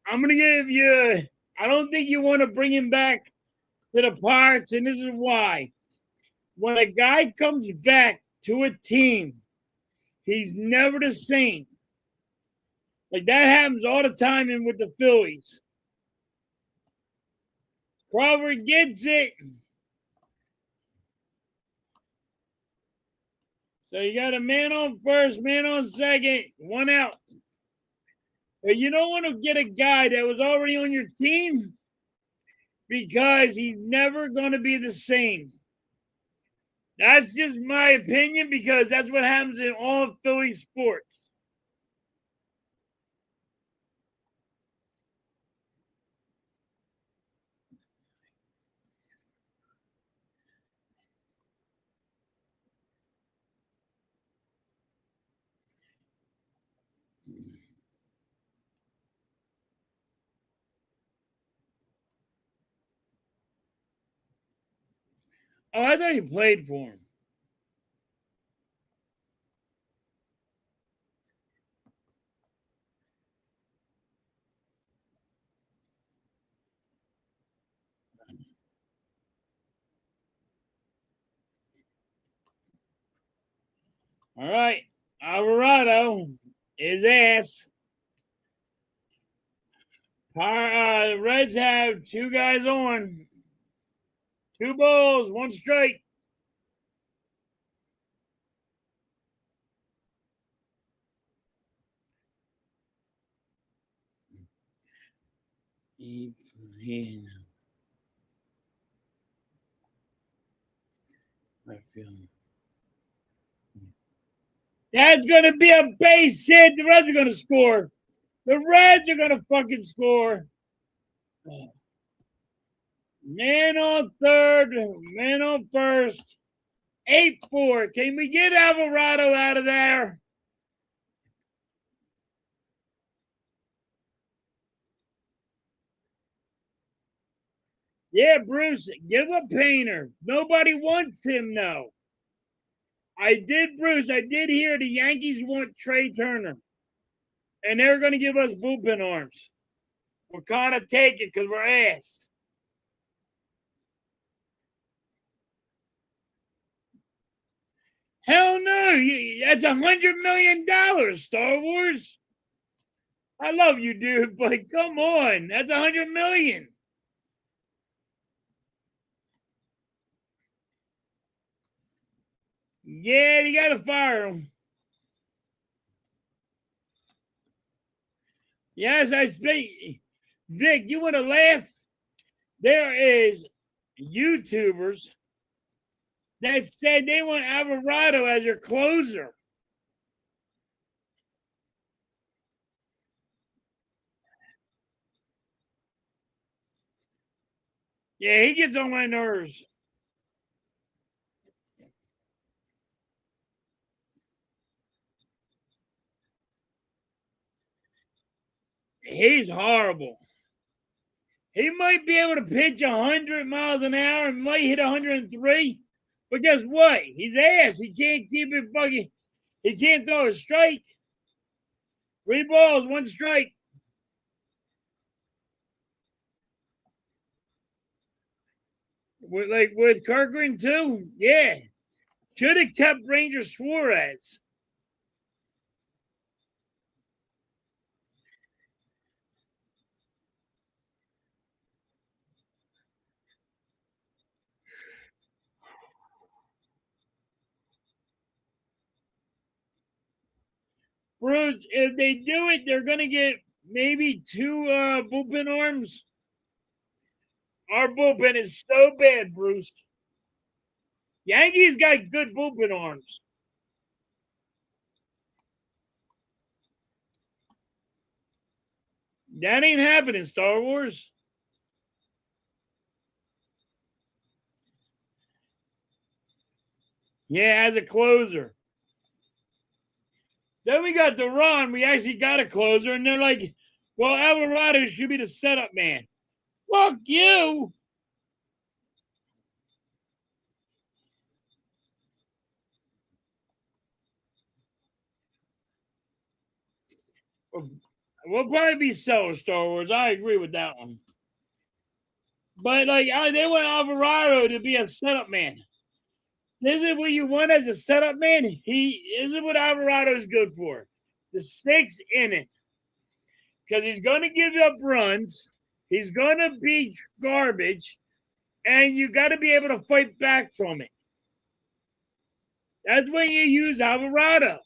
I'm going to give you. I don't think you want to bring him back to the Pirates, and this is why. When a guy comes back to a team, he's never the same. Like that happens all the time in with the Phillies. Crawford gets it. So you got a man on first, man on second, one out. But you don't want to get a guy that was already on your team because he's never going to be the same. That's just my opinion because that's what happens in all Philly sports. Oh, I thought he played for him. All right. Alvarado, his ass. Reds have two guys on. Two balls, one strike. I feel. That's going to be a base hit. The Reds are going to score. The Reds are going to fucking score. Man on third, man on first. 8-4. Can we get Alvarado out of there? Yeah, Bruce, give a Painter. Nobody wants him, though. Bruce, I did hear the Yankees want Trey Turner. And they're going to give us bullpen arms. We're kind of taking because we're asked. Hell no. That's $100 million, Star Wars. I love you, dude, but come on. That's $100 million. Yeah, you got to fire him. Yes, I speak. Vic, you want to laugh? There is YouTubers that said they want Alvarado as your closer. Yeah, he gets on my nerves. He's horrible. He might be able to pitch 100 miles an hour and might hit 103. But guess what? He's ass. He can't keep it fucking. He can't throw a strike. 3 balls, 1 strike. With Kirkland too. Yeah. Should have kept Ranger Suarez. Bruce, if they do it, they're gonna get maybe 2 bullpen arms. Our bullpen is so bad, Bruce. Yankees got good bullpen arms. That ain't happening, Star Wars. Yeah, as a closer. Then we got Duran. We actually got a closer, and they're like, well, Alvarado should be the setup man. Fuck you. We'll probably be sellers, Star Wars. I agree with that one. But they want Alvarado to be a setup man. This is what you want as a setup man. This is what Alvarado is good for. The 6th inning. Because he's going to give up runs. He's going to be garbage. And you got to be able to fight back from it. That's when you use Alvarado.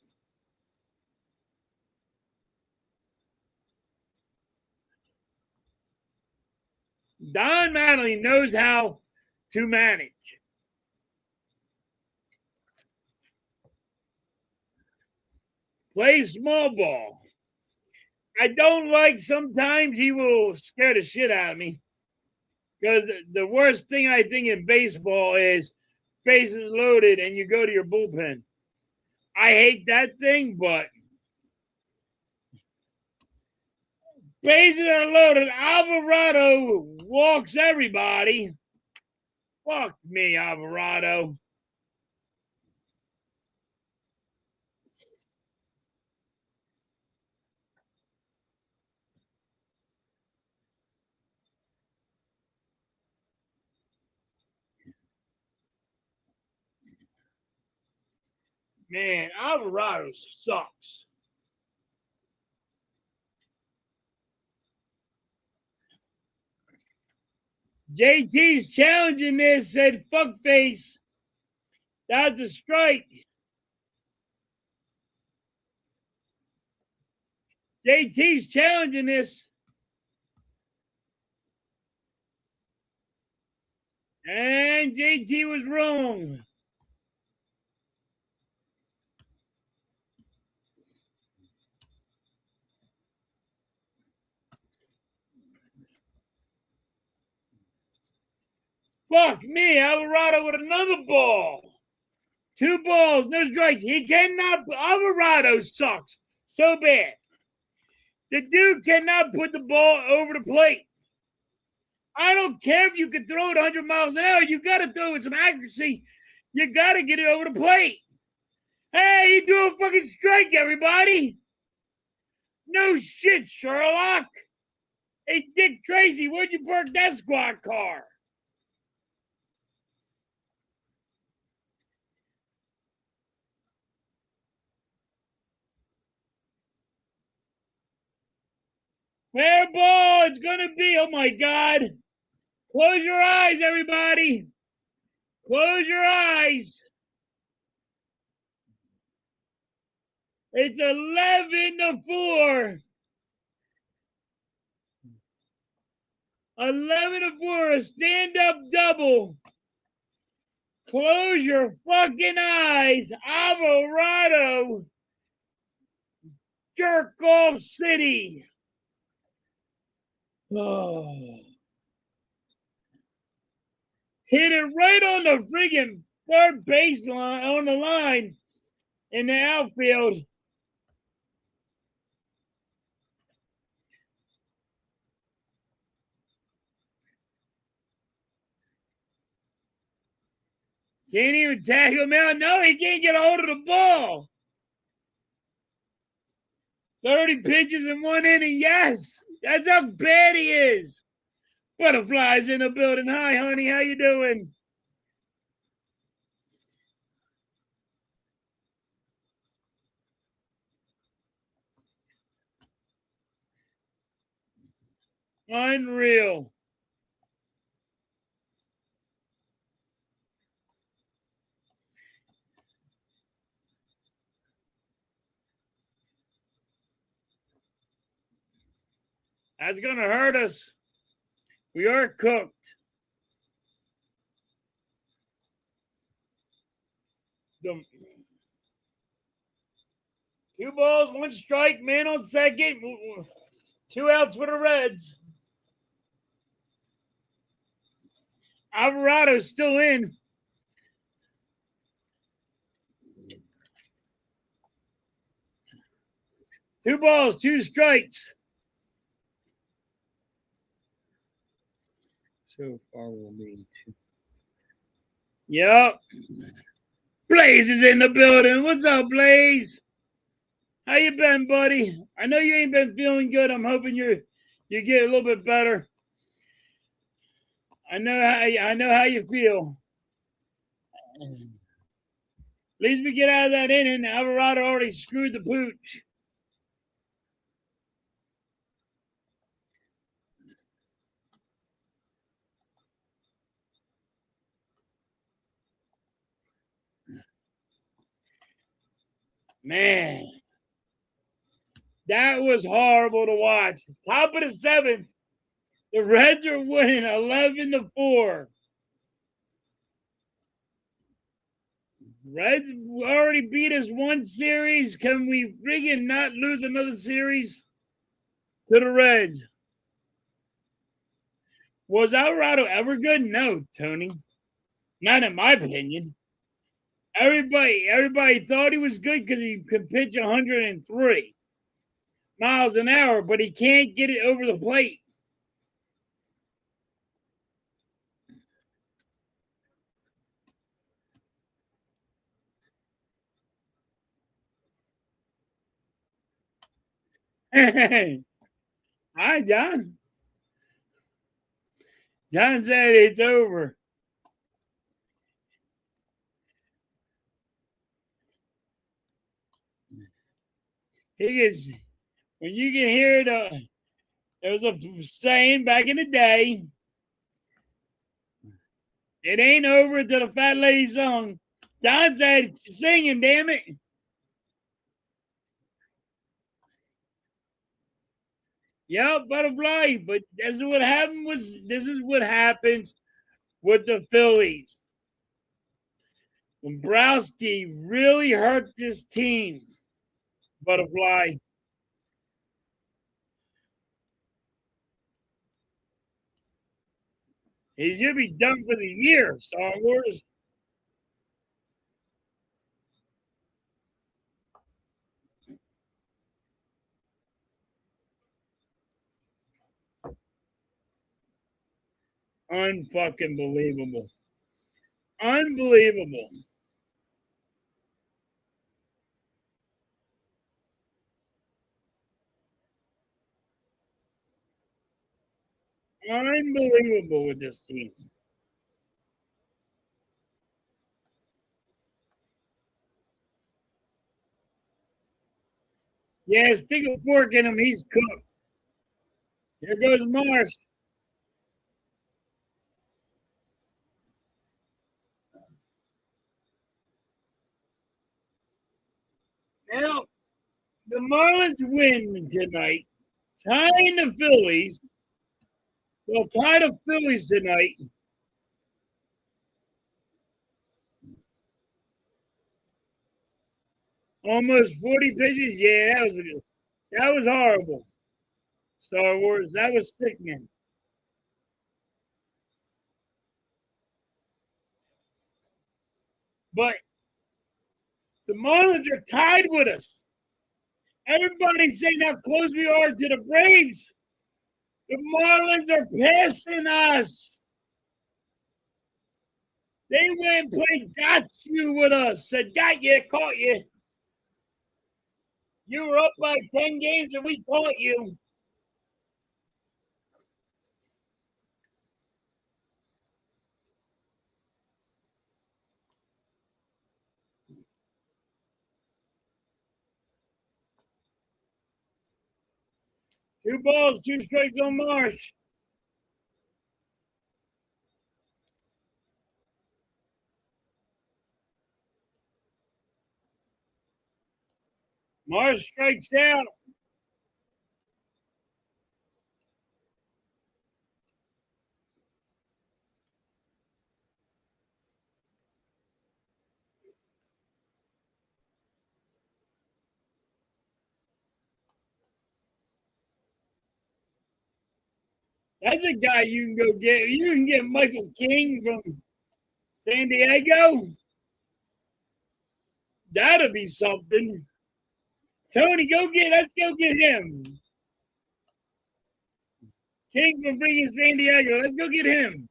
Don Mattingly knows how to manage. Play small ball. I don't like sometimes he will scare the shit out of me. Because the worst thing I think in baseball is bases loaded and you go to your bullpen. I hate that thing, but bases are loaded. Alvarado walks everybody. Fuck me, Alvarado. Man, Alvarado sucks. JT's challenging this, said fuckface. That's a strike. JT's challenging this. And JT was wrong. Fuck me, Alvarado with another ball. 2 balls, no strikes. He cannot. Alvarado sucks so bad. The dude cannot put the ball over the plate. I don't care if you can throw it 100 miles an hour. You got to throw it with some accuracy. You got to get it over the plate. Hey, you do a fucking strike, everybody. No shit, Sherlock. Hey, Dick Tracy, where'd you park that squad car? Fair ball. It's going to be. Oh, my God. Close your eyes, everybody. Close your eyes. It's 11-4. 11-4, a stand-up double. Close your fucking eyes, Alvarado. Jerk off city. Oh. Hit it right on the friggin' third baseline, on the line in the outfield. Can't even tag him out. No, he can't get a hold of the ball. 30 pitches in 1 inning. Yes, that's how bad he is. Butterflies in the building. Hi, honey. How you doing? Unreal. That's going to hurt us. We are cooked. The 2 balls, 1 strike, man on second. 2 outs for the Reds. Alvarado's still in. 2 balls, 2 strikes. So far will be. Yep. Blaze is in the building. What's up, Blaze? How you been, buddy? I know you ain't been feeling good. I'm hoping you get a little bit better. I know how you feel. At least we get out of that inning. Alvarado already screwed the pooch. Man, that was horrible to watch. Top of the 7th. The Reds are winning 11-4. Reds already beat us 1 series. Can we friggin' not lose another series to the Reds? Was Alvarado ever good? No, Tony. Not in my opinion. Everybody thought he was good because he could pitch 103 miles an hour, but he can't get it over the plate. Hi, John. John said it's over. He gets when you can hear there was a saying back in the day, it ain't over till the fat lady sung. John said singing, damn it. Yeah, butterfly. But this is what happens with the Phillies. When Browski really hurt this team, butterfly. He should be done for the year, Star Wars. Unfucking believable. Unbelievable. Unbelievable with this team. Yeah, stick a fork in him. He's cooked. Here goes Marsh. Now, the Marlins win tonight, tying the Phillies. Well, tie the Phillies tonight. Almost 40 pitches. Yeah, that was horrible. Star Wars. That was sickening. But the Marlins are tied with us. Everybody's saying how close we are to the Braves. The Marlins are passing us. They went and played got you with us. Said got you, caught you. You were up by 10 games and we caught you. Two balls, two strikes on Marsh. Marsh strikes out. That's a guy you can go get. You can get Michael King from San Diego. That'll be something. Tony, let's go get him. King from freaking San Diego. Let's go get him.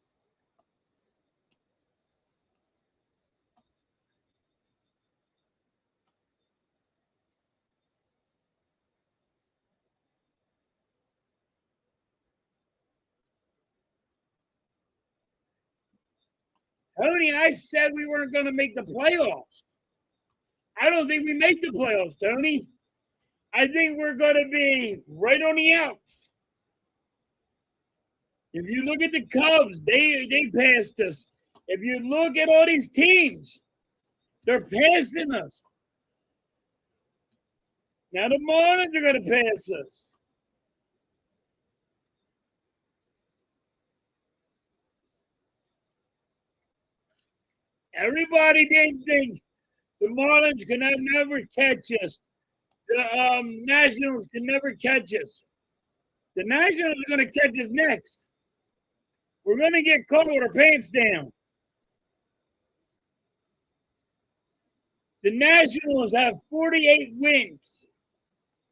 Tony, I said we weren't going to make the playoffs. I don't think we make the playoffs, Tony. I think we're going to be right on the outs. If you look at the Cubs, they passed us. If you look at all these teams, they're passing us. Now the Marlins are going to pass us. Everybody didn't think the Marlins could never catch us. The Nationals can never catch us. The Nationals are going to catch us next. We're going to get caught with our pants down. The Nationals have 48 wins.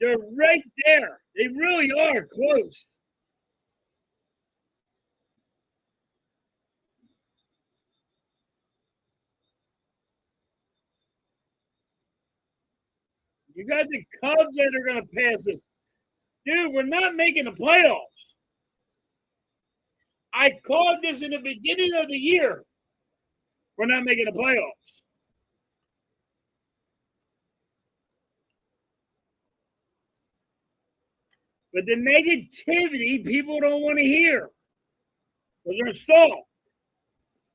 They're right there. They really are close. You got the Cubs that are going to pass us. Dude, we're not making the playoffs. I called this in the beginning of the year. We're not making the playoffs. But the negativity people don't want to hear because they're soft.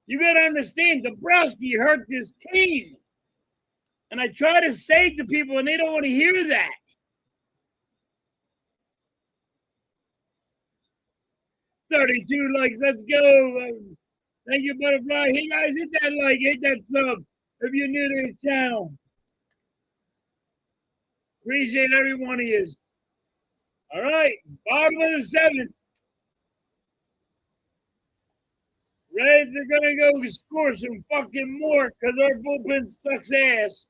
You got to understand, Dombrowski hurt this team. And I try to say to people, and they don't want to hear that. $32 likes. Let's go. Thank you, Butterfly. Hey, guys, hit that like, hit that sub if you're new to the channel. Appreciate every one of you. All right, bottom of the seventh. Reds are going to go score some fucking more because our bullpen sucks ass.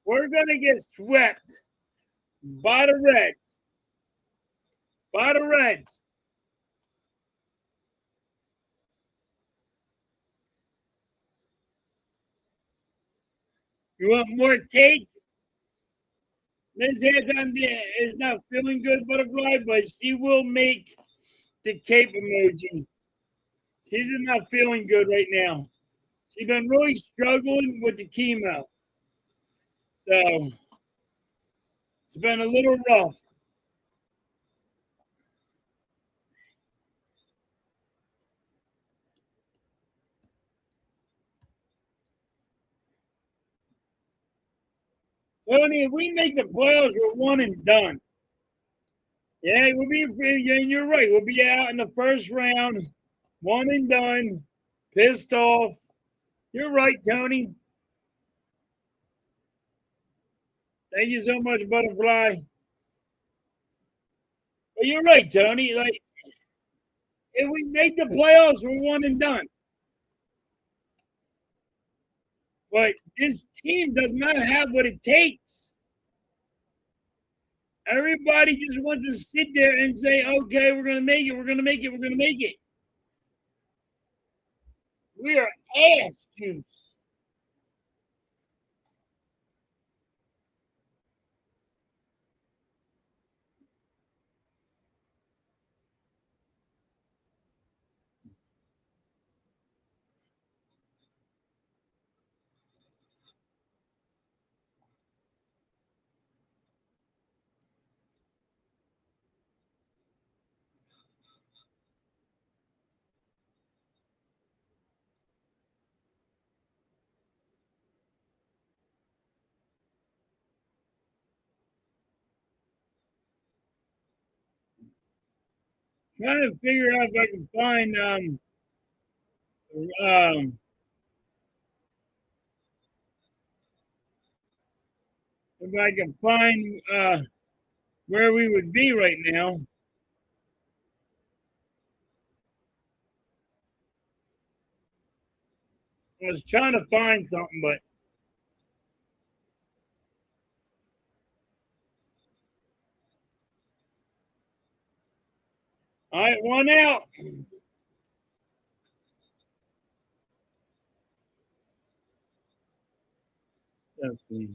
We're going to get swept by the Reds. By the Reds. You want more cake? Ms. Hatham is not feeling good, Butterfly, but she will make the cape emoji. She's not feeling good right now. She's been really struggling with the chemo. So it's been a little rough. Tony, if we make the playoffs, we're one and done. Yeah, we'll be. Yeah, you're right. We'll be out in the first round, one and done, pissed off. You're right, Tony. Thank you so much, Butterfly. But you're right, Tony. Like, if we make the playoffs, we're one and done. But this team does not have what it takes. Everybody just wants to sit there and say, okay, we're going to make it, we're going to make it, we're going to make it. We are ass juice. Trying to figure out if I can find um, if I can find where we would be right now. I was trying to find something, but all right, one out. Let's see.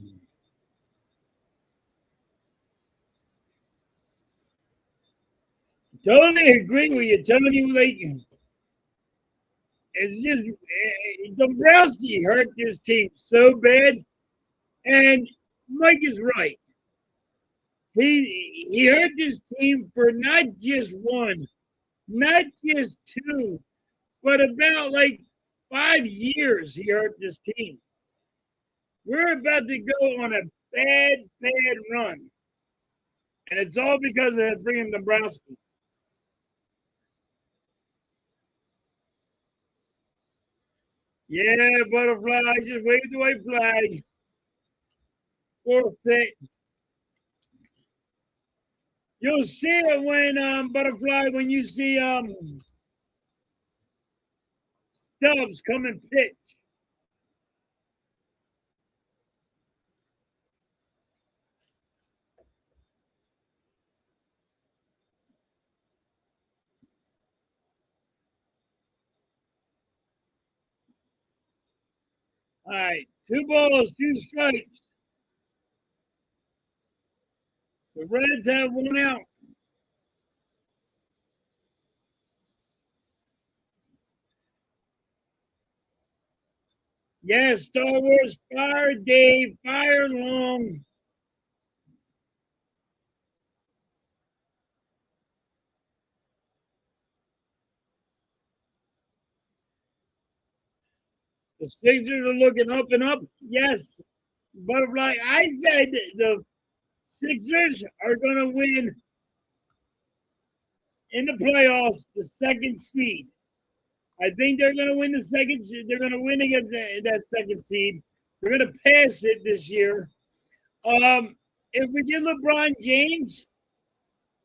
Totally agree with you, Tony. Like, it's just Dombrowski hurt this team so bad, and Mike is right. He hurt this team for not just one, not just two, but about like 5 years. He hurt this team. We're about to go on a bad run, and it's all because of bringing Dombrowski. Yeah, Butterfly, just wave the white flag. Forfeit. You'll see it when Butterfly, when you see Stubbs come and pitch. All right, 2 balls, 2 strikes. The Reds have 1 out. Yes, Star Wars, fire Dave, fire Long. The Sixers are looking up and up. Yes, Butterfly. I said the Sixers are going to win in the playoffs the second seed. I think they're going to win the second seed. They're going to win against that second seed. They're going to pass it this year. If we get LeBron James,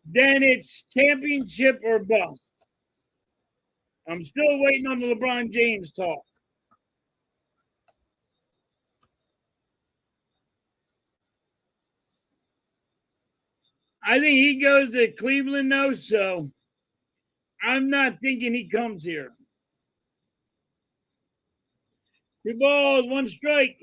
then it's championship or bust. I'm still waiting on the LeBron James talk. I think he goes to Cleveland, though, so I'm not thinking he comes here. 2 balls, 1 strike.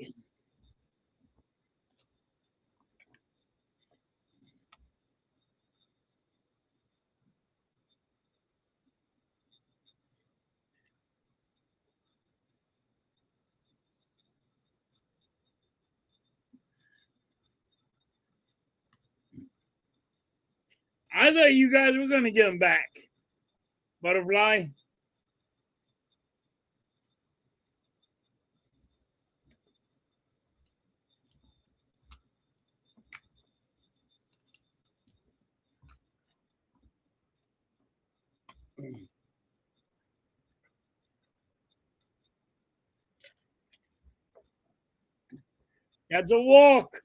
I thought you guys were going to get him back. Butterfly. That's a walk.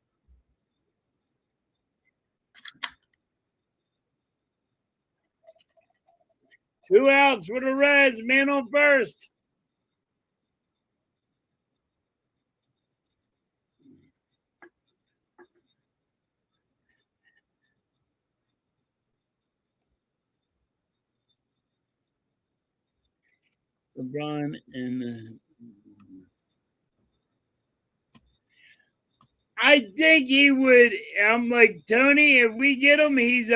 2 outs for the Reds. Man on first. LeBron and I think he would. I'm like Tony. If we get him, he's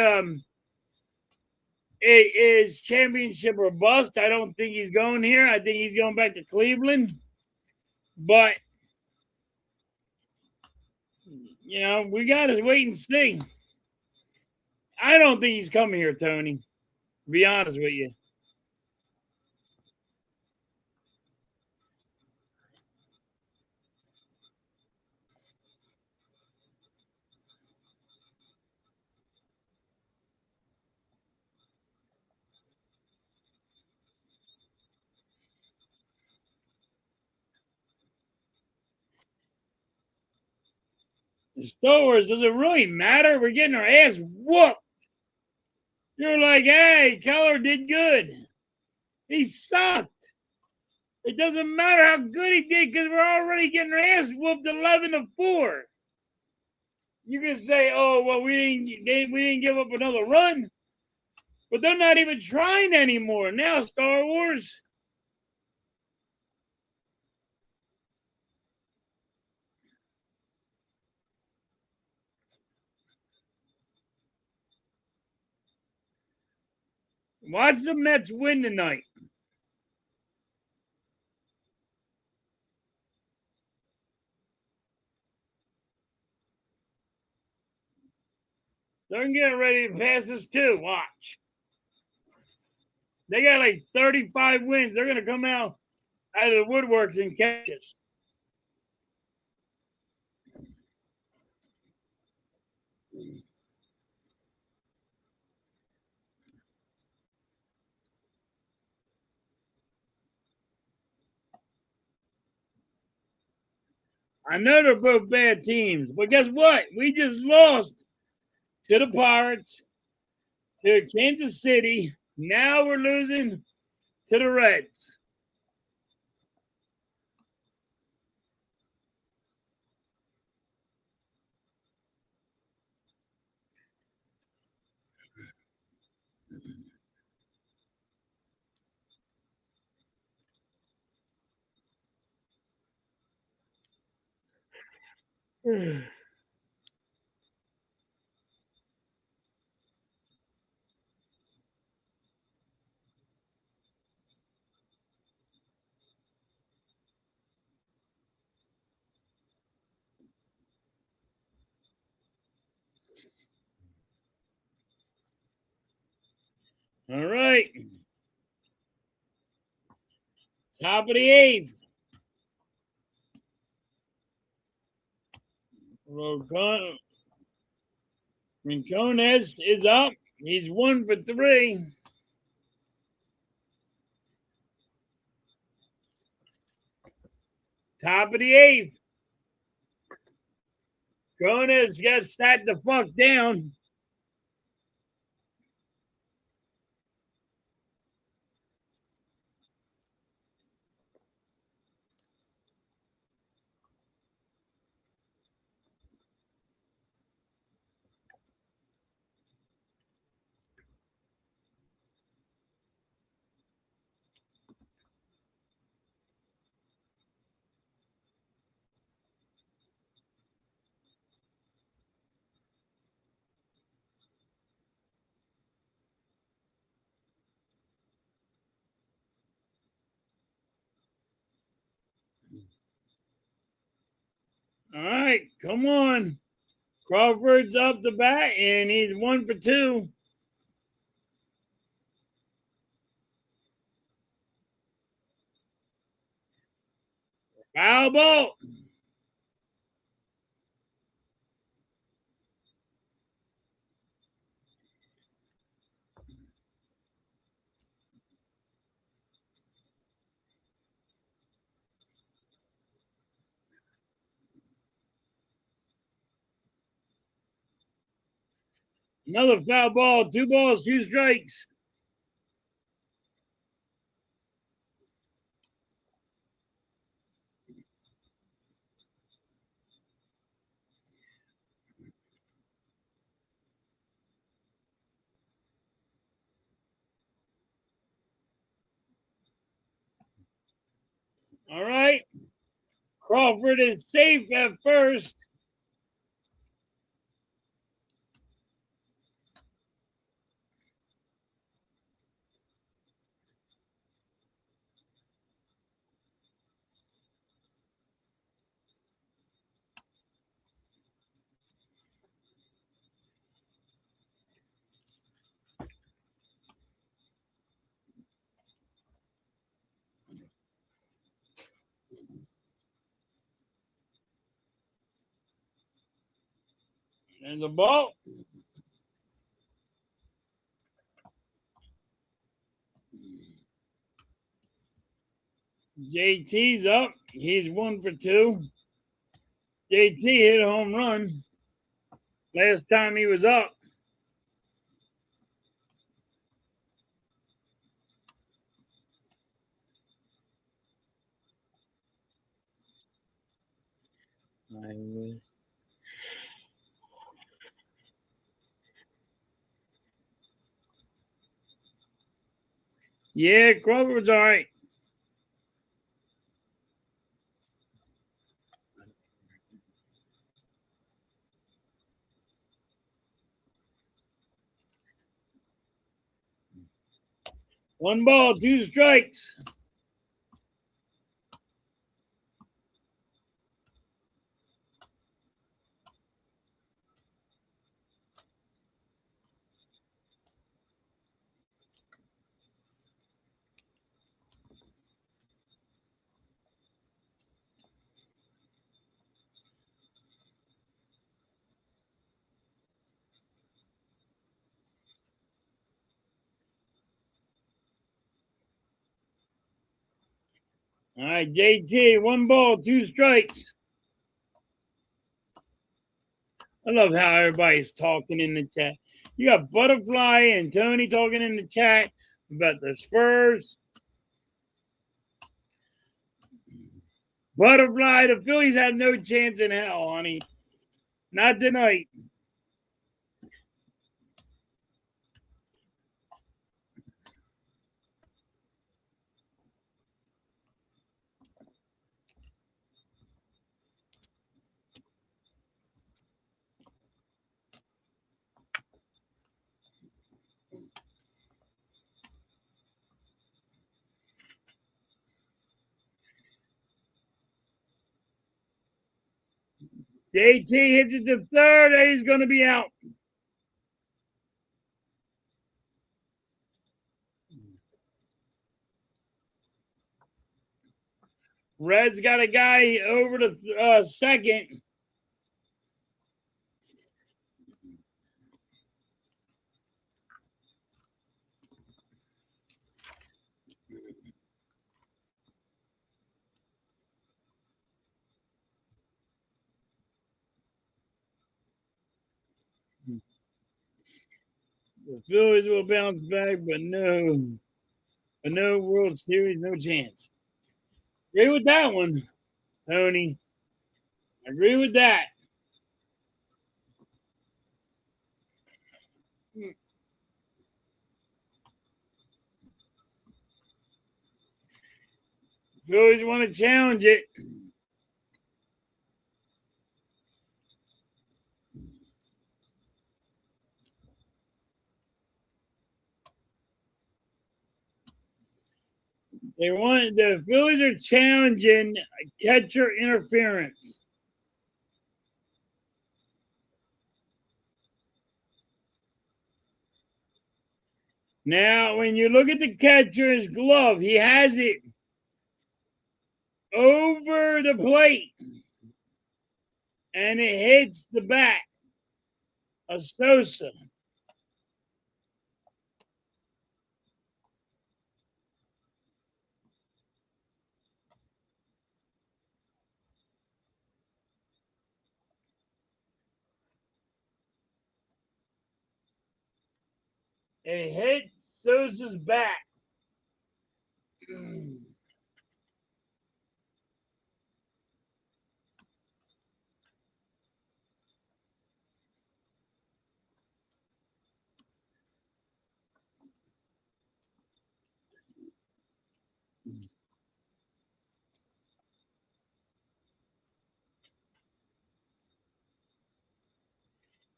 it is championship or bust. I don't think he's going here. I think he's going back to Cleveland. But we got to wait and see. I don't think he's coming here, Tony. To be honest with you. The Star Wars, does it really matter? We're getting our ass whooped. You're like, hey, Keller did good. He sucked. It doesn't matter how good he did because we're already getting our ass whooped 11-4. You can say, oh well, we didn't give up another run, but they're not even trying anymore now. Star Wars. Watch the Mets win tonight. They're getting ready to pass us too. Watch. They got like 35 wins. They're gonna come out of the woodworks and catch us. I know they're both bad teams, but guess what? We just lost to the Pirates, to Kansas City. Now we're losing to the Reds. All right. Top of the eighth. Rincones is up. He's 1 for 3. Top of the eighth. Rincones got sat the fuck down. All right, come on. Crawford's up the bat, and he's 1 for 2. Foul ball. Another foul ball. 2 balls, 2 strikes. All right. Crawford is safe at first. And the ball. JT's up. He's 1 for 2. JT hit a home run last time he was up. Yeah, Crawford's all right. One ball, 2 strikes. All right, JT, 1 ball, 2 strikes. I love how everybody's talking in the chat. You got Butterfly and Tony talking in the chat about the Spurs. Butterfly, the Phillies have no chance in hell, honey. Not tonight. JT hits it to third, and he's going to be out. Red's got a guy over to second. The Phillies will bounce back, but no World Series, no chance. Agree with that one, Tony. Agree with that. Phillies want to challenge it. The Phillies are challenging catcher interference. Now, when you look at the catcher's glove, he has it over the plate, and it hits the bat of Sosa. It hit Sosa's bat.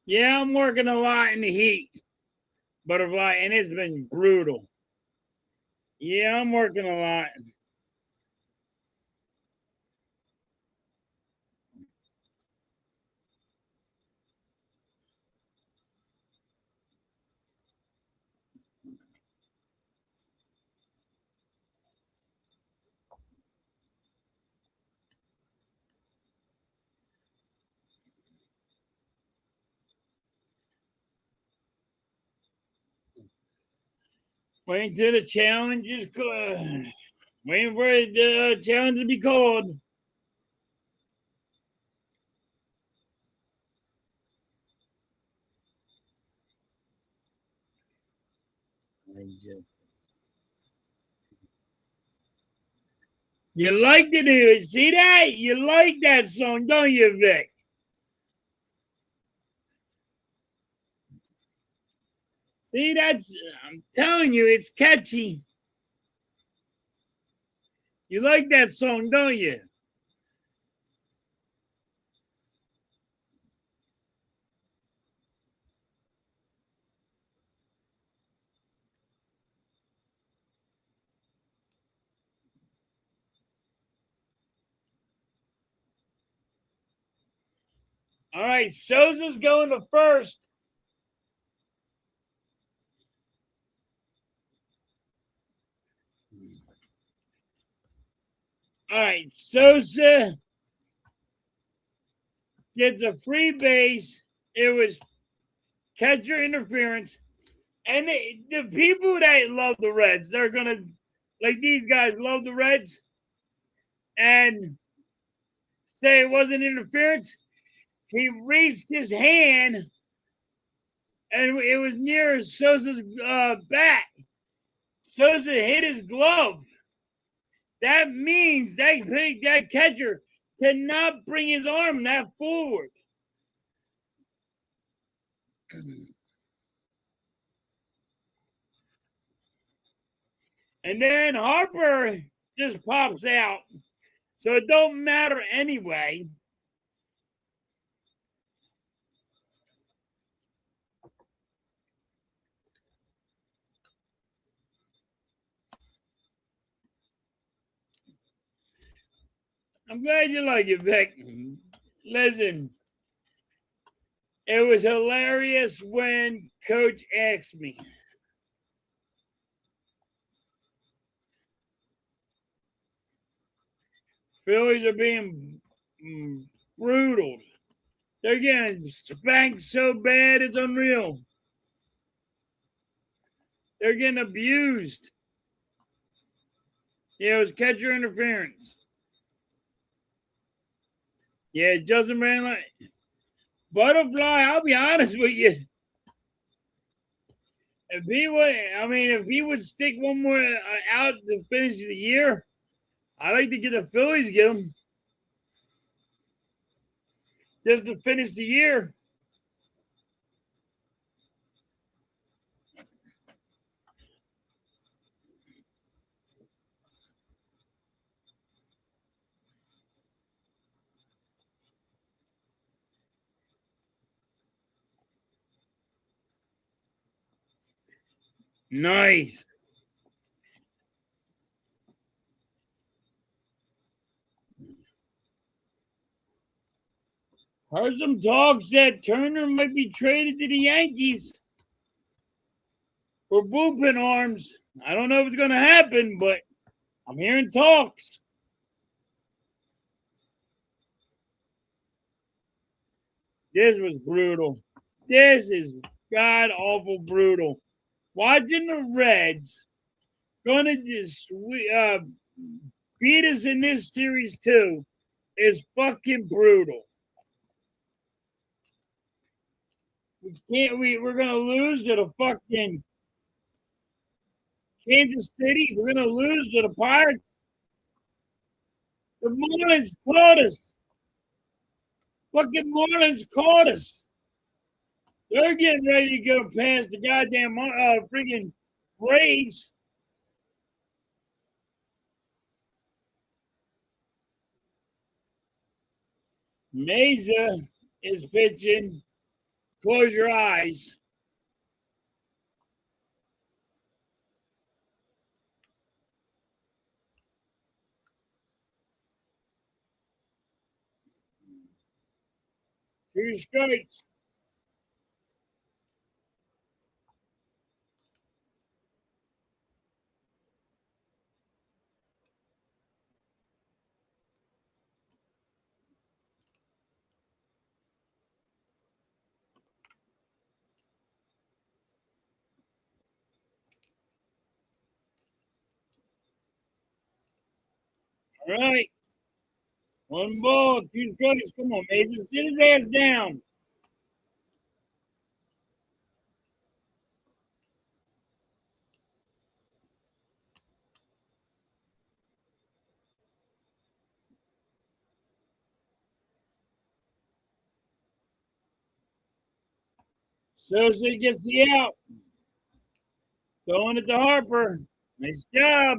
Yeah, I'm working a lot in the heat, Butterfly, and it's been brutal. Yeah, I'm working a lot. Waiting till the challenge is waiting for the challenge to be called. You like to do it. See that? You like that song, don't you, Vic? See, I'm telling you, it's catchy. You like that song, don't you? All right, Sosa's going to first. All right, Sosa gets a free base. It was catcher interference. And the people that love the Reds, they're going to, like these guys love the Reds and say it wasn't interference. He raised his hand and it was near Sosa's bat. Sosa hit his glove. That means that catcher cannot bring his arm that forward. And then Harper just pops out. So it don't matter anyway. I'm glad you like it, Vic. Listen, It was hilarious when Coach asked me. Phillies are being brutal. They're getting spanked so bad it's unreal. They're getting abused. Yeah, it was catcher interference. Yeah, Justin Manley. Butterfly, I'll be honest with you. If he would stick one more out to finish the year, I'd like to get the Phillies get him just to finish the year. Nice. Heard some talks that Turner might be traded to the Yankees for bullpen arms. I don't know if it's going to happen, but I'm hearing talks. This was brutal. This is god awful brutal. Watching the Reds gonna just beat us in this series too is fucking brutal. We're gonna lose to the fucking Kansas City. We're gonna lose to the Pirates. The Marlins caught us. Fucking Marlins caught us. They're getting ready to go past the goddamn freaking Braves. Mesa is pitching. Close your eyes. Two strikes. All right. One ball, two strikes. Come on, Mesa. Sit his ass down. Sosa gets the out. Going it to Harper. Nice job.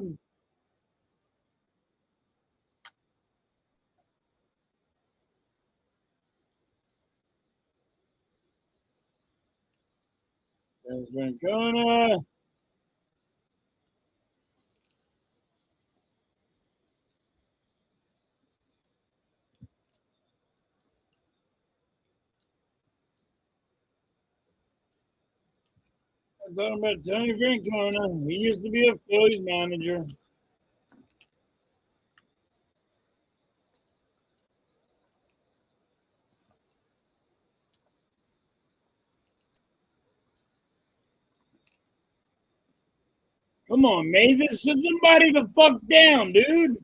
There's Francona. I'm talking about Tony Francona. He used to be a Phillies manager. Come on, Mesa. Sit somebody the fuck down, dude.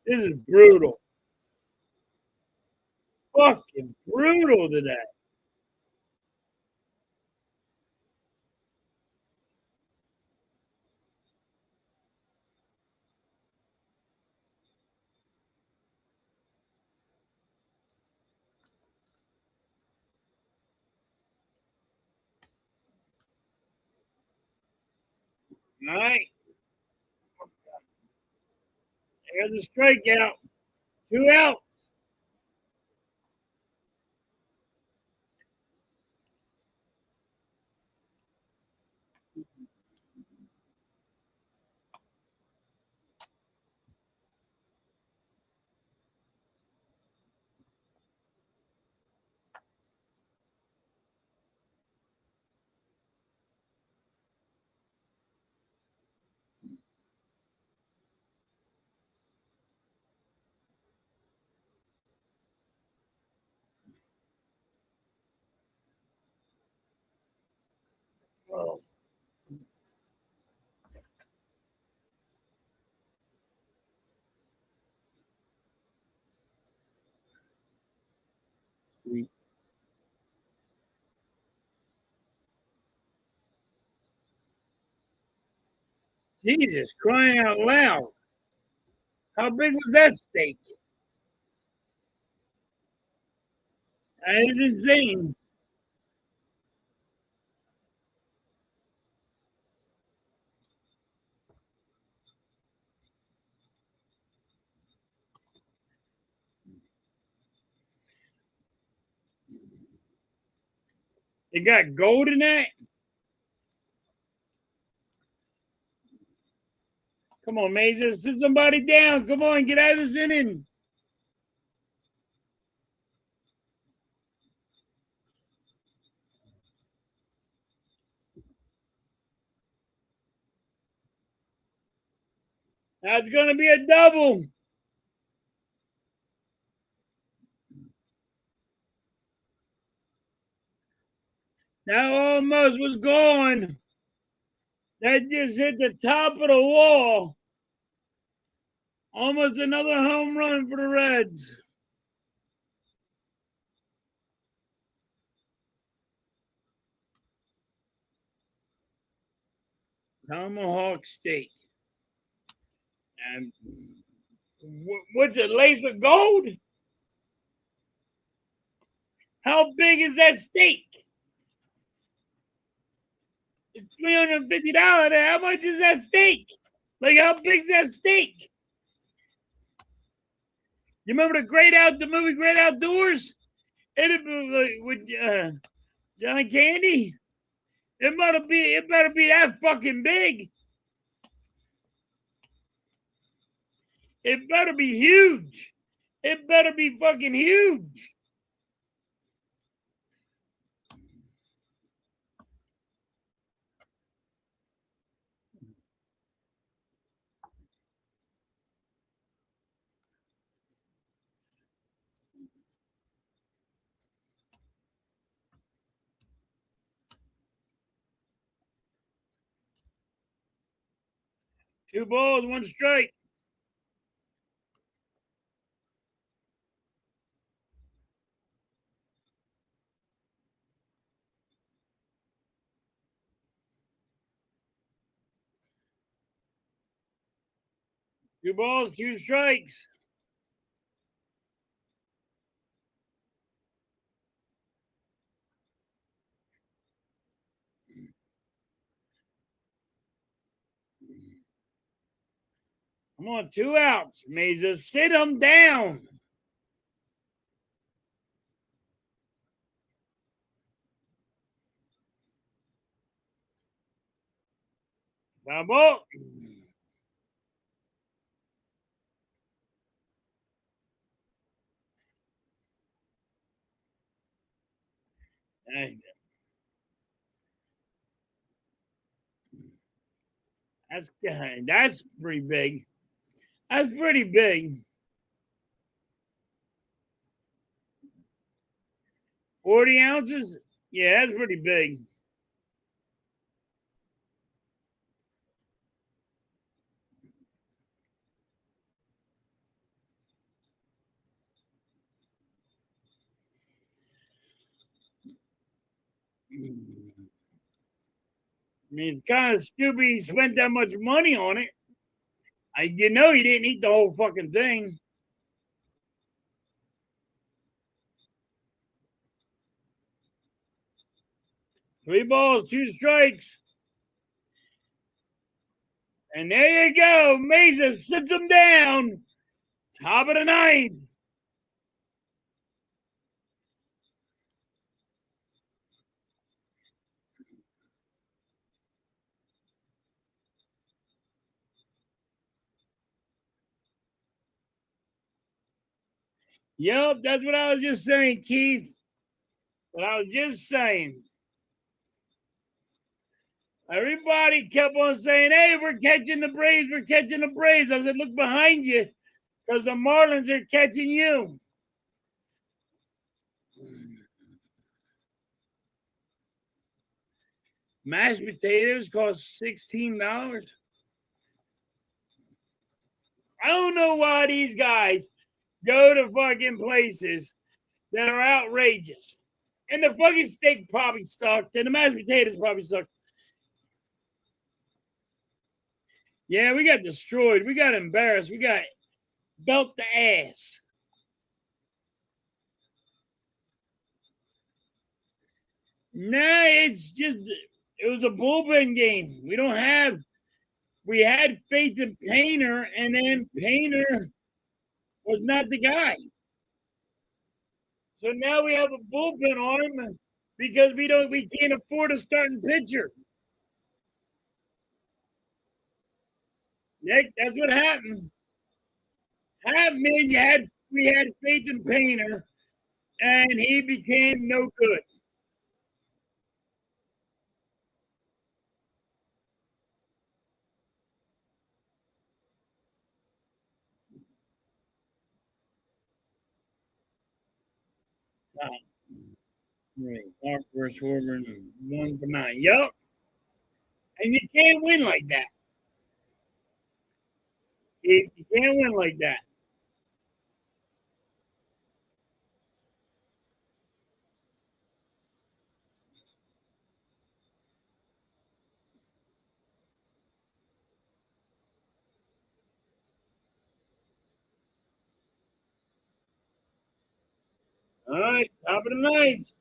This is brutal. Fucking brutal today. All right. There's a strikeout. Two out. Jesus, crying out loud. How big was that steak? That is insane. It got gold in that? Come on, Mazer. Sit somebody down. Come on, get out of this inning. That's going to be a double. That almost was gone. That just hit the top of the wall. Almost another home run for the Reds. Tomahawk steak. And what's it, laced with gold? How big is that steak? It's $350. How much is that steak? Like, how big is that steak? You remember the movie Great Outdoors? It like with John Candy. It better be that fucking big. It better be huge. It better be fucking huge. Two balls, one strike. Two balls, two strikes. Come on, 2 outs. Mesa, sit him down. Foul ball. That's pretty big. That's pretty big. 40 ounces? Yeah, that's pretty big. I mean, it's kind of stupid he spent that much money on it. You know he didn't eat the whole fucking thing. 3 balls, 2 strikes. And there you go. Mesa sits him down. Top of the ninth. Yep, that's what I was just saying, Keith. What I was just saying. Everybody kept on saying, hey, we're catching the Braves. We're catching the Braves. I said, look behind you because the Marlins are catching you. Mashed potatoes cost $16. I don't know why these guys go to fucking places that are outrageous. And the fucking steak probably sucked, and the mashed potatoes probably sucked. Yeah, we got destroyed. We got embarrassed. We got belt the ass. Nah, it's just it was a bullpen game. We had faith in Painter, and then Painter was not the guy. So now we have a bullpen arm because we can't afford a starting pitcher. Nick, that's what happened. We had faith in Painter, and he became no good. Right. Our first over and 1-9. Yup. And you can't win like that. You can't win like that. All right, top of the ninth.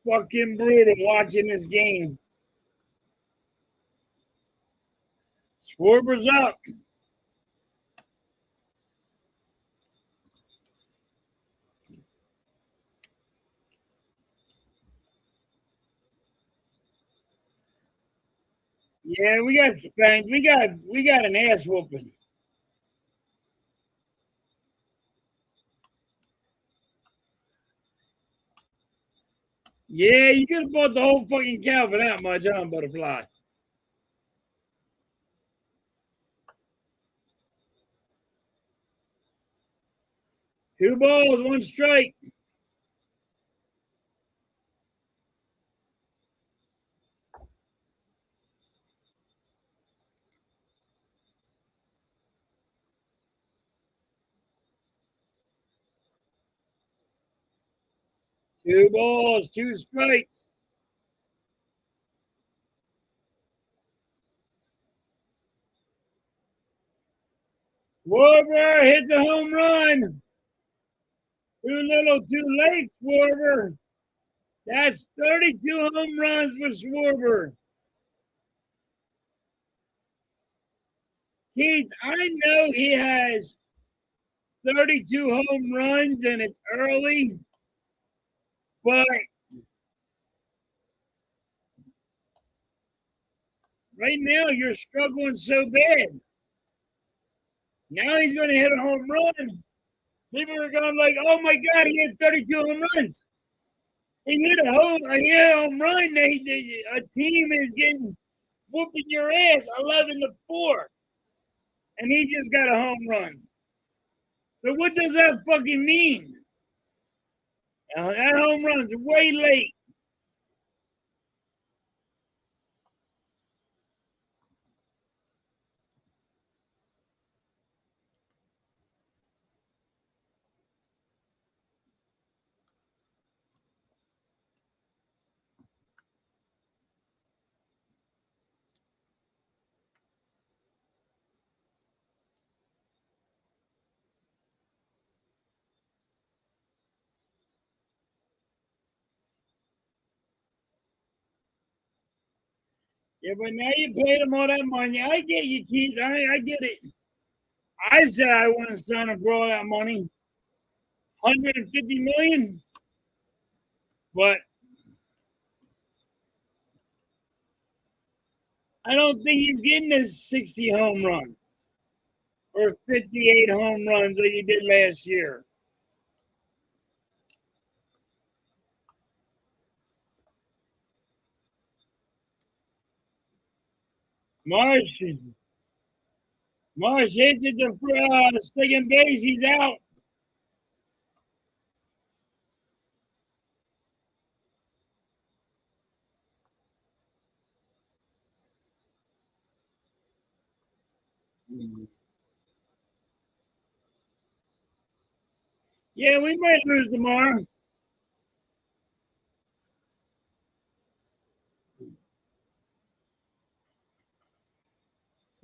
Fucking brutal watching this game. Schwarber's up. Yeah, we got spanked. We got an ass whooping. Yeah, you could have bought the whole fucking cow for that much, huh, Butterfly? 2 balls, 1 strike. Two balls, 2 strikes. Schwarber hit the home run. Too little, too late, Schwarber. That's 32 home runs for Schwarber. Keith, I know he has 32 home runs and it's early, but right now you're struggling so bad. Now he's going to hit a home run. People are going like, "Oh my God, he hit 32 home runs. He hit a home run. A team is getting whooping your ass 11-4, and he just got a home run. So what does that fucking mean? That home run's way late. Yeah, but now you paid him all that money. I get you, Keith. I get it. I said I want to sign him for all that money, 150 million. But I don't think he's getting his 60 home runs or 58 home runs like he did last year. Marsh, Marsh hits it to second base. He's out. Yeah, we might lose tomorrow.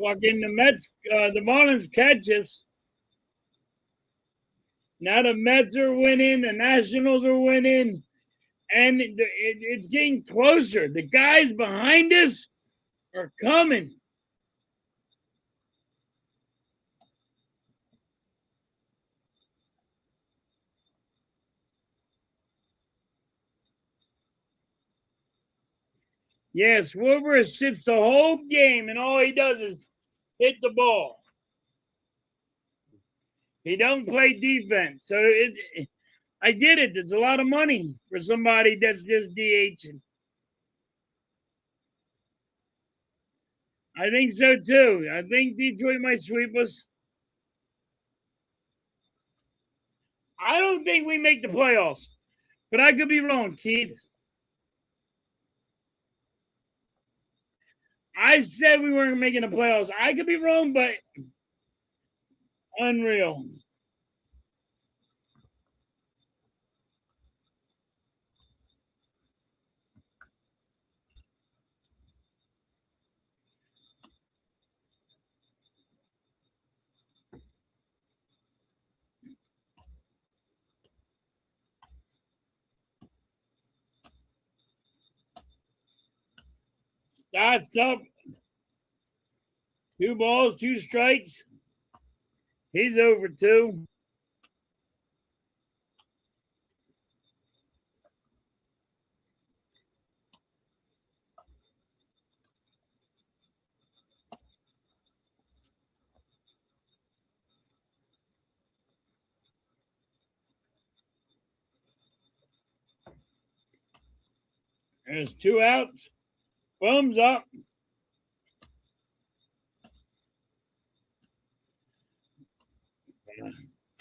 Fucking the Mets, the Marlins catch us. Now the Mets are winning, the Nationals are winning, and it's getting closer. The guys behind us are coming. Yes, Schwarber sits the whole game, and all he does is hit the ball. He don't play defense, so I get it. It's a lot of money for somebody that's just DHing. I think so too. I think Detroit might sweep us. I don't think we make the playoffs, but I could be wrong, Keith. I said we weren't making the playoffs. I could be wrong, but unreal. That's up. 2 balls, 2 strikes. He's over 2. There's 2 outs. Thumbs up.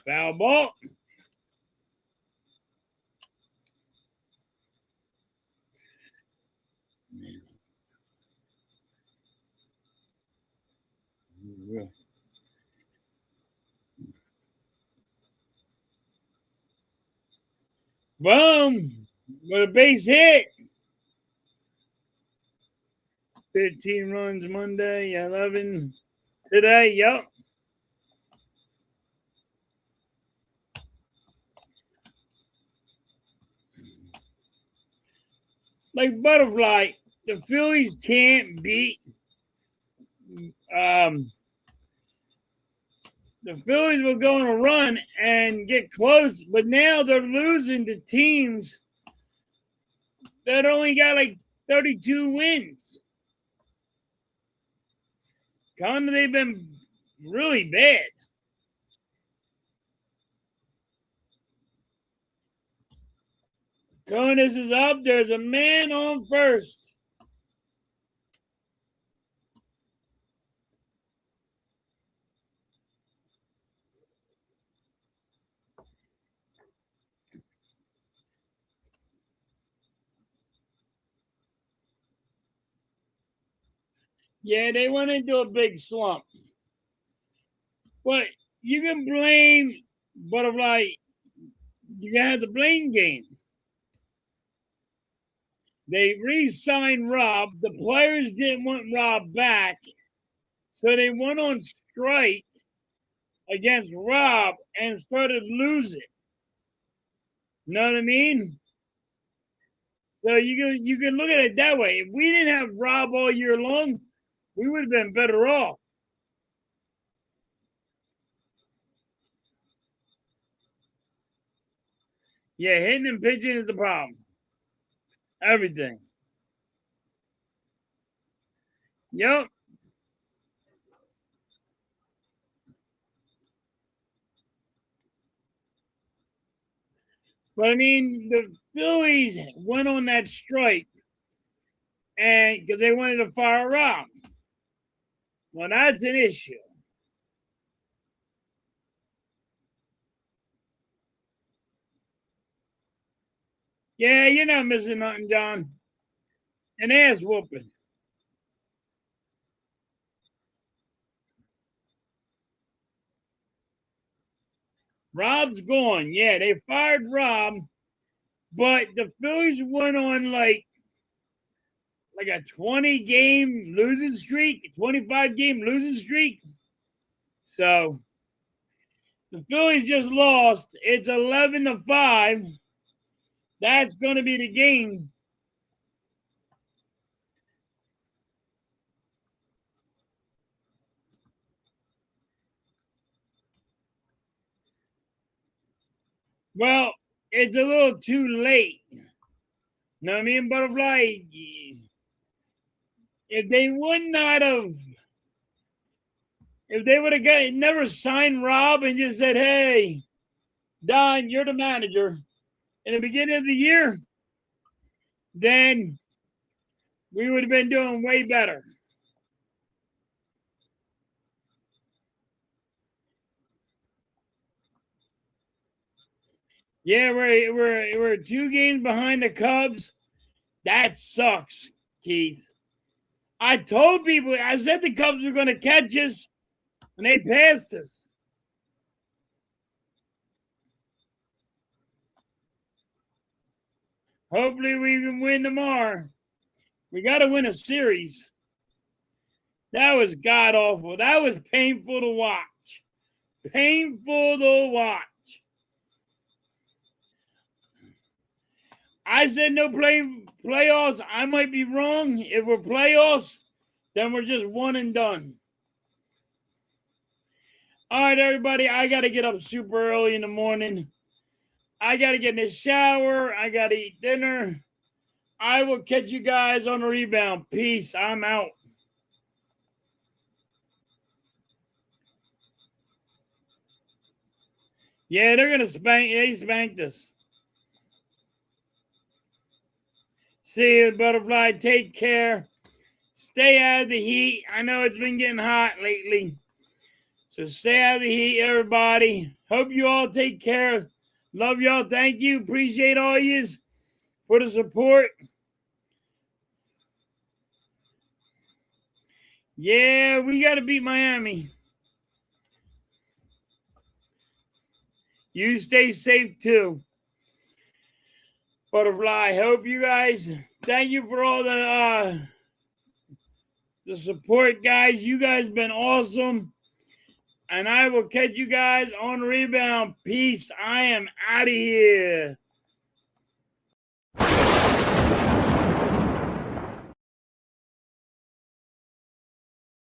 Foul ball. Boom. With a base hit. 15 runs Monday, 11 today. Yep. Like Butterfly, the Phillies can't beat. The Phillies will go on a run and get close, but now they're losing to teams that only got like 32 wins. Kind of, they've been really bad. Conis is up. There's a man on first. Yeah, they went into a big slump. But you can blame Butterfly. You can have the blame game. They re-signed Rob. The players didn't want Rob back, so they went on strike against Rob and started losing. You know what I mean? So you can look at it that way. If we didn't have Rob all year long, we would have been better off. Yeah, hitting and pitching is the problem. Everything. Yep. But I mean, the Phillies went on that strike, and because they wanted to fire Rob. Well, that's an issue. Yeah, you're not missing nothing, John. An ass whooping. Rob's gone. Yeah, they fired Rob, but the Phillies went on like like a 20-game losing streak, 25-game losing streak. So the Phillies just lost. It's 11-5. That's going to be the game. Well, it's a little too late. Know what I mean, Butterfly? If they would not have, if they would have never signed Rob and just said, hey, Don, you're the manager in the beginning of the year, then we would have been doing way better. Yeah, we're 2 games behind the Cubs. That sucks, Keith. I told people, I said the Cubs were going to catch us, and they passed us. Hopefully we can win tomorrow. We got to win a series. That was god awful. That was painful to watch. Painful to watch. I said no playoffs. I might be wrong. If we're playoffs, then we're just one and done. All right, everybody. I got to get up super early in the morning. I got to get in the shower. I got to eat dinner. I will catch you guys on the rebound. Peace. I'm out. Yeah, they're going to spank. They spanked us. See you, Butterfly. Take care. Stay out of the heat. I know it's been getting hot lately. So stay out of the heat, everybody. Hope you all take care. Love y'all. Thank you. Appreciate all yous for the support. Yeah, we got to beat Miami. You stay safe too. Butterfly. Hope you guys, thank you for all the support, guys. You guys been awesome. And I will catch you guys on rebound. Peace. I am out of here.